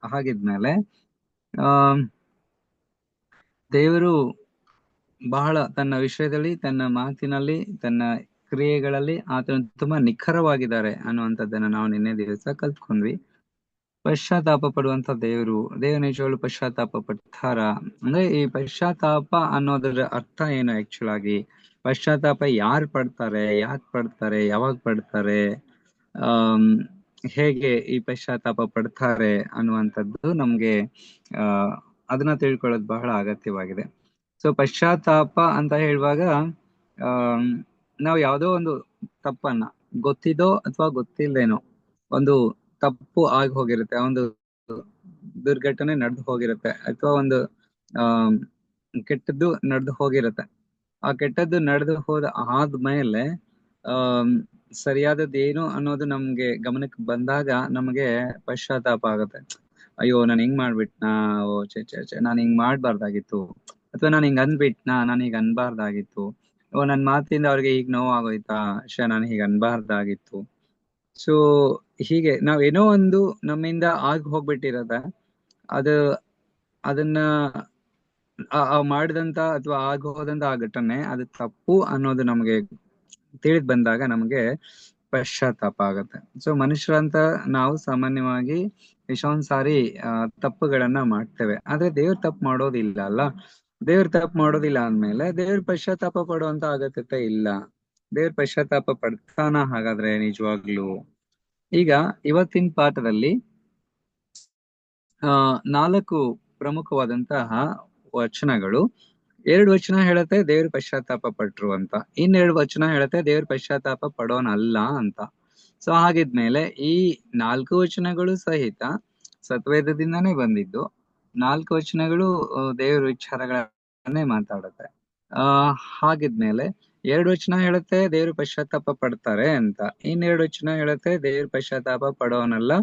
ಹಾಗಿದ್ಮೇಲೆ ಆ ದೇವರು ಬಹಳ ತನ್ನ ವಿಷಯದಲ್ಲಿ, ತನ್ನ ಮಾತಿನಲ್ಲಿ, ತನ್ನ ಕ್ರಿಯೆಗಳಲ್ಲಿ ಆತನು ತುಂಬಾ ನಿಖರವಾಗಿದ್ದಾರೆ ಅನ್ನುವಂಥದ್ದನ್ನ ನಾವು ನಿನ್ನೆ ದಿವಸ ಕಲ್ತ್ಕೊಂಡ್ವಿ. ಪಶ್ಚಾತ್ತಾಪ ಪಡುವಂತ ದೇವರು ನಿಜವಾಗ್ಲು ಪಶ್ಚಾತ್ತಾಪ ಪಡ್ತಾರ? ಅಂದ್ರೆ ಈ ಪಶ್ಚಾತ್ತಾಪ ಅನ್ನೋದರ ಅರ್ಥ ಏನು ಆಕ್ಚುಲ್ ಆಗಿ? ಪಶ್ಚಾತ್ತಾಪ ಯಾರು ಪಡ್ತಾರೆ, ಯಾಕೆ ಪಡ್ತಾರೆ, ಯಾವಾಗ ಪಡ್ತಾರೆ, ಹೇಗೆ ಈ ಪಶ್ಚಾತ್ತಾಪ ಪಡ್ತಾರೆ ಅನ್ನುವಂಥದ್ದು ನಮ್ಗೆ ಅದನ್ನ ತಿಳ್ಕೊಳ್ಳೋದು ಬಹಳ ಅಗತ್ಯವಾಗಿದೆ. ಸೊ ಪಶ್ಚಾತ್ತಾಪ ಅಂತ ಹೇಳುವಾಗ ನಾವು ಯಾವುದೋ ಒಂದು ತಪ್ಪನ್ನ ಗೊತ್ತಿದೋ ಅಥವಾ ಗೊತ್ತಿಲ್ದೇನೋ ಒಂದು ತಪ್ಪು ಆಗಿ ಹೋಗಿರುತ್ತೆ, ಒಂದು ದುರ್ಘಟನೆ ನಡೆದು ಹೋಗಿರುತ್ತೆ, ಅಥವಾ ಒಂದು ಕೆಟ್ಟದ್ದು ನಡೆದು ಹೋಗಿರುತ್ತೆ. ಆ ಕೆಟ್ಟದ್ದು ನಡೆದು ಹೋದ ಆದ್ಮೇಲೆ ಸರಿಯಾದದ್ದು ಏನು ಅನ್ನೋದು ನಮ್ಗೆ ಗಮನಕ್ಕೆ ಬಂದಾಗ ನಮಗೆ ಪಶ್ಚಾತ್ತಾಪ ಆಗುತ್ತೆ. ಅಯ್ಯೋ ನಾನು ಹಿಂಗ್ ಮಾಡ್ಬಿಟ್ನಾ, ಓ ಚೆ ನಾನು ಹಿಂಗ್ ಮಾಡ್ಬಾರ್ದಾಗಿತ್ತು, ಅಥವಾ ನಾನು ಹಿಂಗ್ ಅಂದ್ಬಿಟ್ನಾ, ನಾನು ಹೀಗ್ ಅನ್ಬಾರ್ದಾಗಿತ್ತು, ಓ ನನ್ ಮಾತಿಂದ ಅವ್ರಿಗೆ ಈಗ ನೋವಾಗೋಯ್ತಾ, ನಾನು ಹೀಗ್ ಅನ್ಬಾರ್ದಾಗಿತ್ತು. ಸೊ ಹೀಗೆ ನಾವ್ ಏನೋ ಒಂದು ನಮ್ಮಿಂದ ಆಗ್ ಹೋಗ್ಬಿಟ್ಟಿರತ್ತೆ, ಅದನ್ನ ಮಾಡಿದಂತ ಅಥವಾ ಆಗೋದಂತ ಆ ಘಟನೆ ಅದು ತಪ್ಪು ಅನ್ನೋದು ನಮ್ಗೆ ತಿಳಿದ್ ಬಂದಾಗ ನಮ್ಗೆ ಪಶ್ಚಾತ್ತಾಪ ಆಗತ್ತೆ. ಸೊ ಮನುಷ್ಯರಂತ ನಾವು ಸಾಮಾನ್ಯವಾಗಿ ಎಷ್ಟೊಂದ್ ಸಾರಿ ತಪ್ಪುಗಳನ್ನ ಮಾಡ್ತೇವೆ, ಆದ್ರೆ ದೇವ್ರ ತಪ್ಪು ಮಾಡೋದಿಲ್ಲ ಅಲ್ಲ. ದೇವ್ರ ತಪ್ಪು ಮಾಡೋದಿಲ್ಲ ಅಂದ್ಮೇಲೆ ದೇವ್ರ ಪಶ್ಚಾತ್ತಾಪ ಪಡುವಂತ ಅಗತ್ಯತೆ ಇಲ್ಲ. ದೇವ್ರ ಪಶ್ಚಾತ್ತಾಪ ಪಡ್ತಾನ ಹಾಗಾದ್ರೆ ನಿಜವಾಗ್ಲು? ಈಗ ಇವತ್ತಿನ ಪಾಠದಲ್ಲಿ 4 ಪ್ರಮುಖವಾದಂತಹ ವಚನಗಳು. 2 ವಚನ ಹೇಳುತ್ತೆ ದೇವ್ರ ಪಶ್ಚಾತ್ತಾಪ ಪಟ್ರು ಅಂತ, 2 ವಚನ ಹೇಳುತ್ತೆ ದೇವ್ರ ಪಶ್ಚಾತ್ತಾಪ ಪಡೋನಲ್ಲ ಅಂತ. ಸೊ ಹಾಗಿದ್ಮೇಲೆ ಈ 4 ವಚನಗಳು ಸಹಿತ ಸತ್ವೇದದಿಂದಾನೇ ಬಂದಿದ್ದು. 4 ವಚನಗಳು ದೇವ್ರ ವಿಚಾರಗಳನ್ನೇ ಮಾತಾಡುತ್ತೆ. ಹಾಗಿದ್ಮೇಲೆ 2 ವಚನ ಹೇಳುತ್ತೆ ದೇವ್ರ ಪಶ್ಚಾತ್ತಾಪ ಪಡ್ತಾರೆ ಅಂತ, 2 ವಚನ ಹೇಳುತ್ತೆ ದೇವ್ರ ಪಶ್ಚಾತ್ತಾಪ ಪಡೋನಲ್ಲ,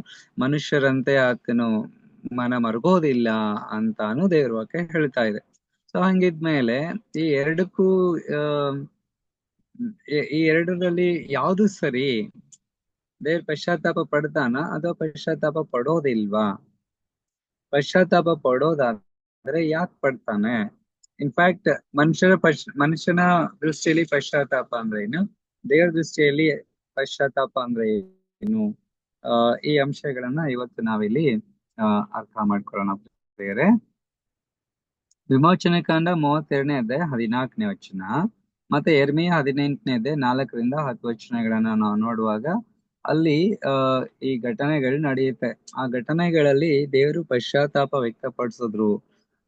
ಮನುಷ್ಯರಂತೆ ಆತನು ಮನ ಮರುಗೋದಿಲ್ಲ ಅಂತಾನು ದೇವ್ರ ವಾಕ್ಯ ಹೇಳ್ತಾ ಇದೆ. ಸೊ ಹಂಗಿದ್ಮೇಲೆ ಈ ಎರಡಕ್ಕೂ ಈ ಎರಡರಲ್ಲಿ ಯಾವ್ದು ಸರಿ? ದೇವ್ರ ಪಶ್ಚಾತ್ತಾಪ ಪಡ್ತಾನ ಅಥವಾ ಪಶ್ಚಾತ್ತಾಪ ಪಡೋದಿಲ್ವಾ? ಪಶ್ಚಾತ್ತಾಪ ಪಡೋದಾದ್ರೆ ಯಾಕೆ ಪಡ್ತಾನೆ? ಇನ್ಫ್ಯಾಕ್ಟ್ ಮನುಷ್ಯನ ದೃಷ್ಟಿಯಲ್ಲಿ ಪಶ್ಚಾತ್ತಾಪ ಅಂದ್ರೆ ಏನು, ದೇವ್ರ ದೃಷ್ಟಿಯಲ್ಲಿ ಪಶ್ಚಾತ್ತಾಪ ಅಂದ್ರೆ ಏನು? ಈ ಅಂಶಗಳನ್ನ ಇವತ್ತು ನಾವಿಲ್ಲಿ ಅರ್ಥ ಮಾಡ್ಕೊಳ್ಳೋಣ. ಬೇರೆ ವಿಮೋಚನೆ ಕಾಂಡ 32ನೇ ಅಧ್ಯಾಯ 14ನೇ ವಚನ ಮತ್ತೆ ಯೆರೆಮೀಯ 18ನೇ ಅಧ್ಯಾಯ 4ರಿಂದ 10 ವಚನಗಳನ್ನ ನಾವು ನೋಡುವಾಗ ಅಲ್ಲಿ ಈ ಘಟನೆಗಳು ನಡೆಯುತ್ತೆ. ಆ ಘಟನೆಗಳಲ್ಲಿ ದೇವರು ಪಶ್ಚಾತ್ತಾಪ ವ್ಯಕ್ತಪಡಿಸಿದ್ರು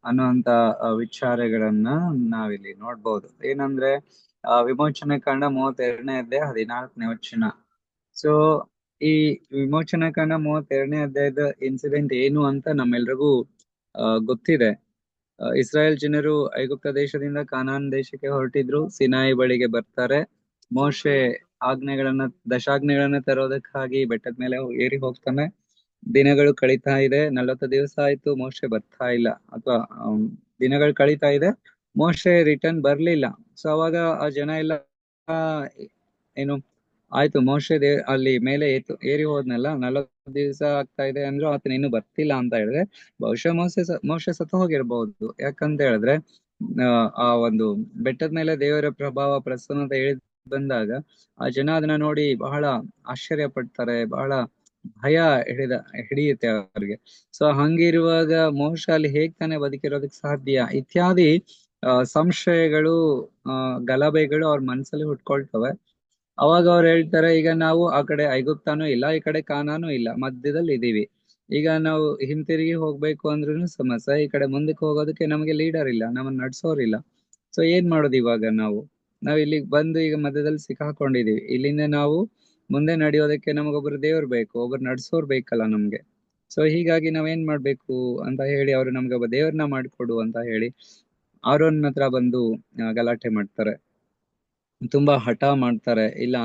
ಅನ್ನುವಂತ ವಿಚಾರಗಳನ್ನ ನಾವಿಲ್ಲಿ ನೋಡ್ಬೋದು. ಏನಂದ್ರೆ ವಿಮೋಚನೆ ಕಾಂಡ 32ನೇ ಅಧ್ಯಾಯ 14ನೇ ವಚನ. ಸೊ ಈ ವಿಮೋಚನೆ ಕಾಂಡ 32ನೇ ಅಧ್ಯಾಯದ ಇನ್ಸಿಡೆಂಟ್ ಏನು ಅಂತ ನಮ್ಮೆಲ್ರಿಗೂ ಗೊತ್ತಿದೆ. ಇಸ್ರಾಯೇಲ್ ಜನರು ಐಗುಪ್ತ ದೇಶದಿಂದ ಕಾನಾನ್ ದೇಶಕ್ಕೆ ಹೊರಟಿದ್ರು, ಸಿನಾಯಿ ಬಳಿಗೆ ಬರ್ತಾರೆ. ಮೋಶೆ ದಶಾಜ್ಞೆಗಳನ್ನ ತರೋದಕ್ಕಾಗಿ ಬೆಟ್ಟದ ಮೇಲೆ ಏರಿ ಹೋಗ್ತಾನೆ. ದಿನಗಳು ಕಳೀತಾ ಇದೆ, 40 ದಿವಸ ಆಯ್ತು, ಮೋಶೆ ಬರ್ತಾ ಇಲ್ಲ, ಅಥವಾ ದಿನಗಳು ಕಳೀತಾ ಇದೆ, ಮೋಶೆ ರಿಟರ್ನ್ ಬರ್ಲಿಲ್ಲ. ಸೊ ಅವಾಗ ಆ ಜನ ಎಲ್ಲ ಏನು ಆಯ್ತು, ಮೋಶೆ ಅಲ್ಲಿ ಮೇಲೆ ಏರಿ ಹೋದ್ನಲ್ಲ, 40 ದಿವಸ ಆಗ್ತಾ ಇದೆ ಅಂದ್ರು ಆತನ ಇನ್ನು ಬರ್ತಿಲ್ಲ ಅಂತ ಹೇಳಿದ್ರೆ ಬಹುಶಃ ಮೋಶೆ ಸತ್ತು ಹೋಗಿರ್ಬಹುದು. ಯಾಕಂತ ಹೇಳಿದ್ರೆ ಆ ಒಂದು ಬೆಟ್ಟದ ಮೇಲೆ ದೇವರ ಪ್ರಭಾವ ಪ್ರಸನ್ನತೆ ಇಳಿದು ಬಂದಾಗ ಆ ಜನ ಅದನ್ನ ನೋಡಿ ಬಹಳ ಆಶ್ಚರ್ಯ ಪಡ್ತಾರೆ, ಬಹಳ ಭಯ ಹಿಡಿಯುತ್ತೆ ಅವ್ರಿಗೆ. ಸೊ ಹಂಗಿರುವಾಗ ಮೋಶೆ ಅಲ್ಲಿ ಹೇಗ್ ತಾನೇ ಬದುಕಿರೋದಕ್ಕೆ ಸಾಧ್ಯ? ಇತ್ಯಾದಿ ಸಂಶಯಗಳು, ಗಲಭೆಗಳು ಅವ್ರ ಮನಸ್ಸಲ್ಲಿ ಹುಟ್ಕೊಳ್ತವೆ. ಅವಾಗ ಅವ್ರು ಹೇಳ್ತಾರೆ, ಈಗ ನಾವು ಆ ಕಡೆ ಐಗುಪ್ತಾನೂ ಇಲ್ಲ, ಈ ಕಡೆ ಕಾನಾನೂ ಇಲ್ಲ, ಮಧ್ಯದಲ್ಲಿ ಇದೀವಿ. ಈಗ ನಾವು ಹಿಂತಿರುಗಿ ಹೋಗ್ಬೇಕು ಅಂದ್ರೂ ಸಮಸ್ಯೆ, ಈ ಕಡೆ ಮುಂದಕ್ಕೆ ಹೋಗೋದಕ್ಕೆ ನಮಗೆ ಲೀಡರ್ ಇಲ್ಲ, ನಮ್ಮನ್ನ ನಡ್ಸೋರಿಲ್ಲ. ಸೊ ಏನ್ ಮಾಡೋದು ಇವಾಗ ನಾವ್ ಇಲ್ಲಿಗೆ ಬಂದು ಈಗ ಮಧ್ಯದಲ್ಲಿ ಸಿಕ್ಕಾಕೊಂಡಿದೀವಿ. ಇಲ್ಲಿಂದ ನಾವು ಮುಂದೆ ನಡೆಯೋದಕ್ಕೆ ನಮಗೊಬ್ರು ದೇವ್ರು ಬೇಕು, ಒಬ್ರು ನಡ್ಸೋರ್ ಬೇಕಲ್ಲ ನಮ್ಗೆ. ಸೊ ಹೀಗಾಗಿ ನಾವೇನ್ ಮಾಡ್ಬೇಕು ಅಂತ ಹೇಳಿ ಅವ್ರು ನಮ್ಗೆ ಒಬ್ಬ ದೇವ್ರನ್ನ ಮಾಡ್ಕೊಡು ಅಂತ ಹೇಳಿ ಆರೋನ್ ಹತ್ರ ಬಂದು ಗಲಾಟೆ ಮಾಡ್ತಾರೆ, ತುಂಬಾ ಹಠ ಮಾಡ್ತಾರೆ. ಇಲ್ಲ,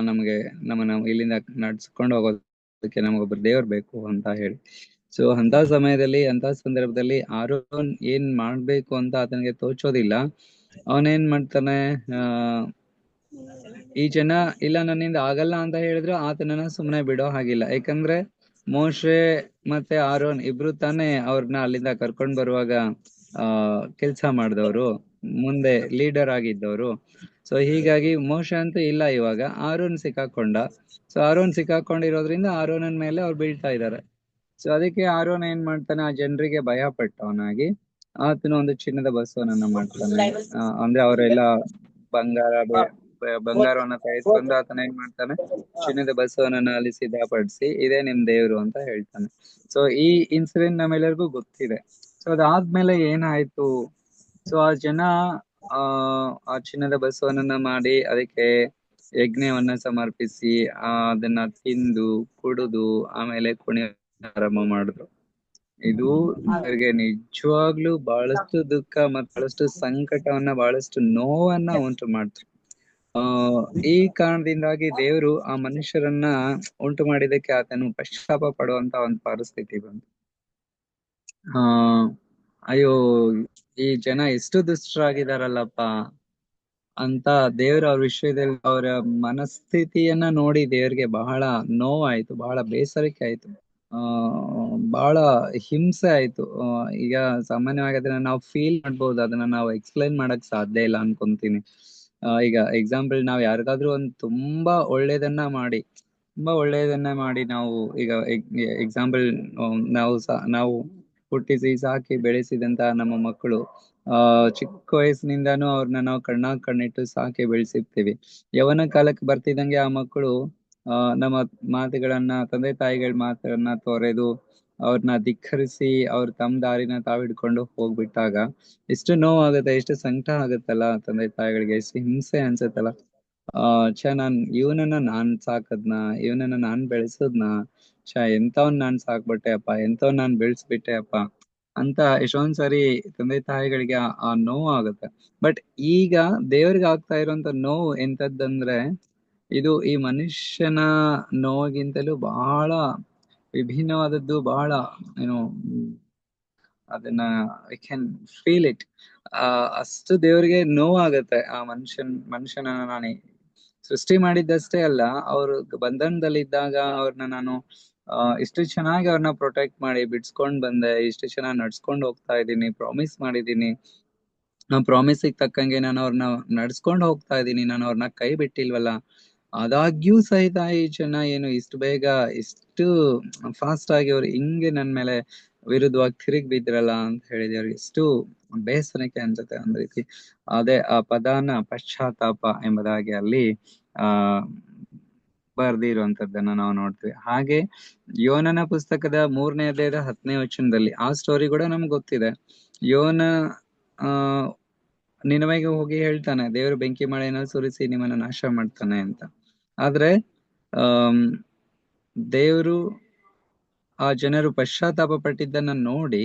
ನಮ್ಮನ್ನ ಇಲ್ಲಿಂದ ನಡ್ಸ್ಕೊಂಡು ಹೋಗೋದಕ್ಕೆ ನಮಗೊಬ್ರು ದೇವ್ರು ಬೇಕು ಅಂತ ಹೇಳಿ. ಸೊ ಅಂತ ಸಮಯದಲ್ಲಿ, ಅಂತ ಸಂದರ್ಭದಲ್ಲಿ ಆರೋನ್ ಏನ್ ಮಾಡ್ಬೇಕು ಅಂತ ಆತನಿಗೆ ತೋಚೋದಿಲ್ಲ. ಅವನೇನ್ ಮಾಡ್ತಾನೆ, ಈ ಜನ ಇಲ್ಲ ನನ್ನಿಂದ ಆಗಲ್ಲ ಅಂತ ಹೇಳಿದ್ರು ಆತನನ್ನ ಸುಮ್ನೆ ಬಿಡೋ ಹಾಗಿಲ್ಲ. ಯಾಕಂದ್ರೆ ಮೋಶೆ ಮತ್ತೆ ಆರೋನ್ ಇಬ್ರು ತಾನೇ ಅವ್ರನ್ನ ಅಲ್ಲಿಂದ ಕರ್ಕೊಂಡ್ ಬರುವಾಗ ಕೆಲ್ಸ ಮಾಡಿದವರು, ಮುಂದೆ ಲೀಡರ್ ಆಗಿದ್ದವರು. ಸೊ ಹೀಗಾಗಿ ಮೋಶೆ ಅಂತೂ ಇಲ್ಲ, ಇವಾಗ ಆರೋನ್ ಸಿಕ್ಕಾಕೊಂಡ. ಸೊ ಆರೋನ್ ಸಿಕ್ಕಾಕೊಂಡಿರೋದ್ರಿಂದ ಆರೋನನ್ ಮೇಲೆ ಅವ್ರು ಬೀಳ್ತಾ ಇದ್ದಾರೆ. ಸೊ ಅದಕ್ಕೆ ಆರೋನ್ ಏನ್ ಮಾಡ್ತಾನೆ, ಆ ಜನರಿಗೆ ಭಯ ಪಟ್ಟವನಾಗಿ ಆತನ ಒಂದು ಚಿನ್ನದ ಬಸವನನ್ನ ಮಾಡ್ತಾನೆ. ಅಂದ್ರೆ ಅವರೆಲ್ಲ ಬಂಗಾರವನ್ನ ತೆಗೆದುಕೊಂಡು ಆತನ ಏನ್ ಮಾಡ್ತಾನೆ, ಚಿನ್ನದ ಬಸವನನ್ನ ಅಲ್ಲಿ ಸಿದ್ಧಪಡಿಸಿ ಇದೇ ನಿಮ್ ದೇವ್ರು ಅಂತ ಹೇಳ್ತಾನೆ. ಸೊ ಈ ಇನ್ಸಿಡೆಂಟ್ ನಮ್ಮೆಲ್ಲರಿಗೂ ಗೊತ್ತಿದೆ. ಸೊ ಅದಾದ್ಮೇಲೆ ಏನಾಯ್ತು, ಸೊ ಆ ಜನ ಆ ಚಿನ್ನದ ಬಸವನನ್ನ ಮಾಡಿ ಅದಕ್ಕೆ ಯಜ್ಞವನ್ನ ಸಮರ್ಪಿಸಿ ಅದನ್ನ ತಿಂದು ಕುಡಿದು ಆಮೇಲೆ ಕುಣಿಯ ಆರಂಭ ಮಾಡಿದ್ರು. ಇದು ಅವರಿಗೆ ನಿಜವಾಗ್ಲೂ ಬಹಳಷ್ಟು ದುಃಖ ಮತ್ತು ಬಹಳಷ್ಟು ಸಂಕಟವನ್ನ, ಬಹಳಷ್ಟು ನೋವನ್ನ ಉಂಟು ಮಾಡ್ತು. ಈ ಕಾರಣದಿಂದಾಗಿ ದೇವರು ಆ ಮನುಷ್ಯರನ್ನ ಉಂಟು ಮಾಡಿದಕ್ಕೆ ಆತನು ಪಶ್ಚಾತ್ತಾಪ ಪಡುವಂತ ಒಂದು ಪರಿಸ್ಥಿತಿ ಬಂತು. ಅಯ್ಯೋ, ಈ ಜನ ಎಷ್ಟು ದುಷ್ಟರಾಗಿದಾರಲ್ಲಪ್ಪ ಅಂತ ದೇವ್ರ ಅವ್ರ ವಿಷಯದಲ್ಲಿ ಅವರ ಮನಸ್ಥಿತಿಯನ್ನ ನೋಡಿ ದೇವ್ರಿಗೆ ಬಹಳ ನೋವಾಯ್ತು, ಬಹಳ ಬೇಸರಿಕೆ ಆಯ್ತು, ಬಹಳ ಹಿಂಸೆ ಆಯ್ತು. ಈಗ ಸಾಮಾನ್ಯವಾಗಿ ಅದನ್ನ ನಾವು ಫೀಲ್ ಮಾಡ್ಬೋದು, ಅದನ್ನ ನಾವು ಎಕ್ಸ್ಪ್ಲೈನ್ ಮಾಡಕ್ ಸಾಧ್ಯ ಇಲ್ಲ ಅನ್ಕೊಂತೀನಿ. ಈಗ ಎಕ್ಸಾಂಪಲ್, ನಾವ್ ಯಾರಿಗಾದ್ರೂ ಒಂದು ತುಂಬಾ ಒಳ್ಳೇದನ್ನ ಮಾಡಿ ನಾವು ಈಗ ಎಕ್ಸಾಂಪಲ್, ನಾವು ಹುಟ್ಟಿಸಿ ಸಾಕಿ ಬೆಳೆಸಿದಂತ ನಮ್ಮ ಮಕ್ಕಳು, ಚಿಕ್ಕ ವಯಸ್ಸಿನಿಂದಾನು ಅವ್ರನ್ನ ನಾವು ಕಣ್ಣಾಗ್ ಕಣ್ಣಿಟ್ಟು ಸಾಕಿ ಬೆಳೆಸಿರ್ತೀವಿ. ಯವನ ಕಾಲಕ್ಕೆ ಬರ್ತಿದಂಗೆ ಆ ಮಕ್ಕಳು ನಮ್ಮ ಮಾತುಗಳನ್ನ, ತಂದೆ ತಾಯಿಗಳ ಮಾತನ್ನ ತೊರೆದು ಅವ್ರನ್ನ ಧಿಕ್ಕರಿಸಿ ಅವ್ರ ತಮ್ಮ ದಾರಿನ ತಾವ್ ಹಿಡ್ಕೊಂಡು ಹೋಗ್ಬಿಟ್ಟಾಗ ಎಷ್ಟು ನೋವಾಗುತ್ತೆ, ಎಷ್ಟು ಸಂಕಟ ಆಗುತ್ತಲ್ಲ ತಂದೆ ತಾಯಿಗಳಿಗೆ, ಎಷ್ಟು ಹಿಂಸೆ ಅನ್ಸುತ್ತಲ್ಲ. ಇವನನ್ನ ನಾನ್ ಸಾಕದ್ನ, ಇವನನ್ನ ನಾನ್ ಬೆಳೆಸದ್ನ, ಎಂತವನ್ ನಾನ್ ಸಾಕ್ಬಿಟ್ಟೆ ಅಪ್ಪ, ಎಂತವನ್ ನಾನ್ ಬೆಳೆಸ್ಬಿಟ್ಟೆ ಅಪ್ಪ ಅಂತ ಎಷ್ಟೊಂದ್ ಸರಿ ತಂದೆ ತಾಯಿಗಳಿಗೆ ಆ ನೋವು ಆಗುತ್ತೆ. ಬಟ್ ಈಗ ದೇವ್ರಿಗೆ ಆಗ್ತಾ ಇರೋಂತ ನೋವು ಎಂತದಂದ್ರೆ, ಇದು ಈ ಮನುಷ್ಯನ ನೋವಿಗಿಂತಲೂ ಬಹಳ ವಿಭಿನ್ನವಾದದ್ದು, ಬಹಳ ಅದನ್ನ ಐ ಕ್ಯಾನ್ ಫೀಲ್ ಇಟ್. ಅಷ್ಟು ದೇವ್ರಿಗೆ ನೋವಾಗತ್ತೆ. ಆ ಮನುಷ್ಯನನ್ನ ನಾನು ಸೃಷ್ಟಿ ಮಾಡಿದ್ದಷ್ಟೇ ಅಲ್ಲ, ಅವ್ರು ಬಂಧನದಲ್ಲಿದ್ದಾಗ ಅವ್ರನ್ನ ನಾನು ಇಷ್ಟು ಚೆನ್ನಾಗಿ ಅವ್ರನ್ನ ಪ್ರೊಟೆಕ್ಟ್ ಮಾಡಿ ಬಿಡ್ಸ್ಕೊಂಡ್ ಬಂದೆ, ಇಷ್ಟು ಚೆನ್ನಾಗಿ ನಡ್ಸ್ಕೊಂಡ್ ಹೋಗ್ತಾ ಇದ್ದೀನಿ, ಪ್ರಾಮಿಸ್ ಮಾಡಿದೀನಿ, ಪ್ರಾಮಿಸಿಗೆ ತಕ್ಕಂಗೆ ನಾನು ಅವ್ರನ್ನ ನಡ್ಸ್ಕೊಂಡ್ ಹೋಗ್ತಾ ಇದ್ದೀನಿ, ನಾನು ಅವ್ರನ್ನ ಕೈ ಬಿಟ್ಟಿಲ್ವಲ್ಲ. ಆದಾಗ್ಯೂ ಸಹಿತ ಈ ಜನ ಏನು ಇಷ್ಟು ಬೇಗ, ಇಷ್ಟು ಫಾಸ್ಟ್ ಆಗಿ ಅವ್ರು ಹಿಂಗೆ ನನ್ ಮೇಲೆ ವಿರುದ್ಧವಾಗಿ ತಿರುಗಿ ಬಿದ್ರಲ್ಲ ಅಂತ ಹೇಳಿದ್ರೆ ಅವ್ರಿಗೆ ಎಷ್ಟು ಬೇಸರಕ್ಕೆ ಅನ್ಸುತ್ತೆ. ಒಂದ್ ರೀತಿ ಅದೇ ಆ ಪದಾನ ಪಶ್ಚಾತ್ತಾಪ ಎಂಬುದಾಗಿ ಅಲ್ಲಿ ಬರ್ದಿರುವಂತದ್ದನ್ನ ನಾವು ನೋಡ್ತೀವಿ. ಹಾಗೆ ಯೋನನ ಪುಸ್ತಕದ 3ನೇ ಅಧ್ಯಾಯದ 10ನೇ ವಚನದಲ್ಲಿ ಆ ಸ್ಟೋರಿ ಕೂಡ ನಮ್ಗೆ ಗೊತ್ತಿದೆ. ಯೋನ ನಿನವೆಗೆ ಹೋಗಿ ಹೇಳ್ತಾನೆ, ದೇವರು ಬೆಂಕಿ ಮಳೆನ ಸುರಿಸಿ ನಿಮ್ಮನ್ನ ನಾಶ ಮಾಡ್ತಾನೆ ಅಂತ. ಆದ್ರೆ ದೇವರು ಆ ಜನರು ಪಶ್ಚಾತ್ತಾಪ ಪಟ್ಟಿದ್ದನ್ನ ನೋಡಿ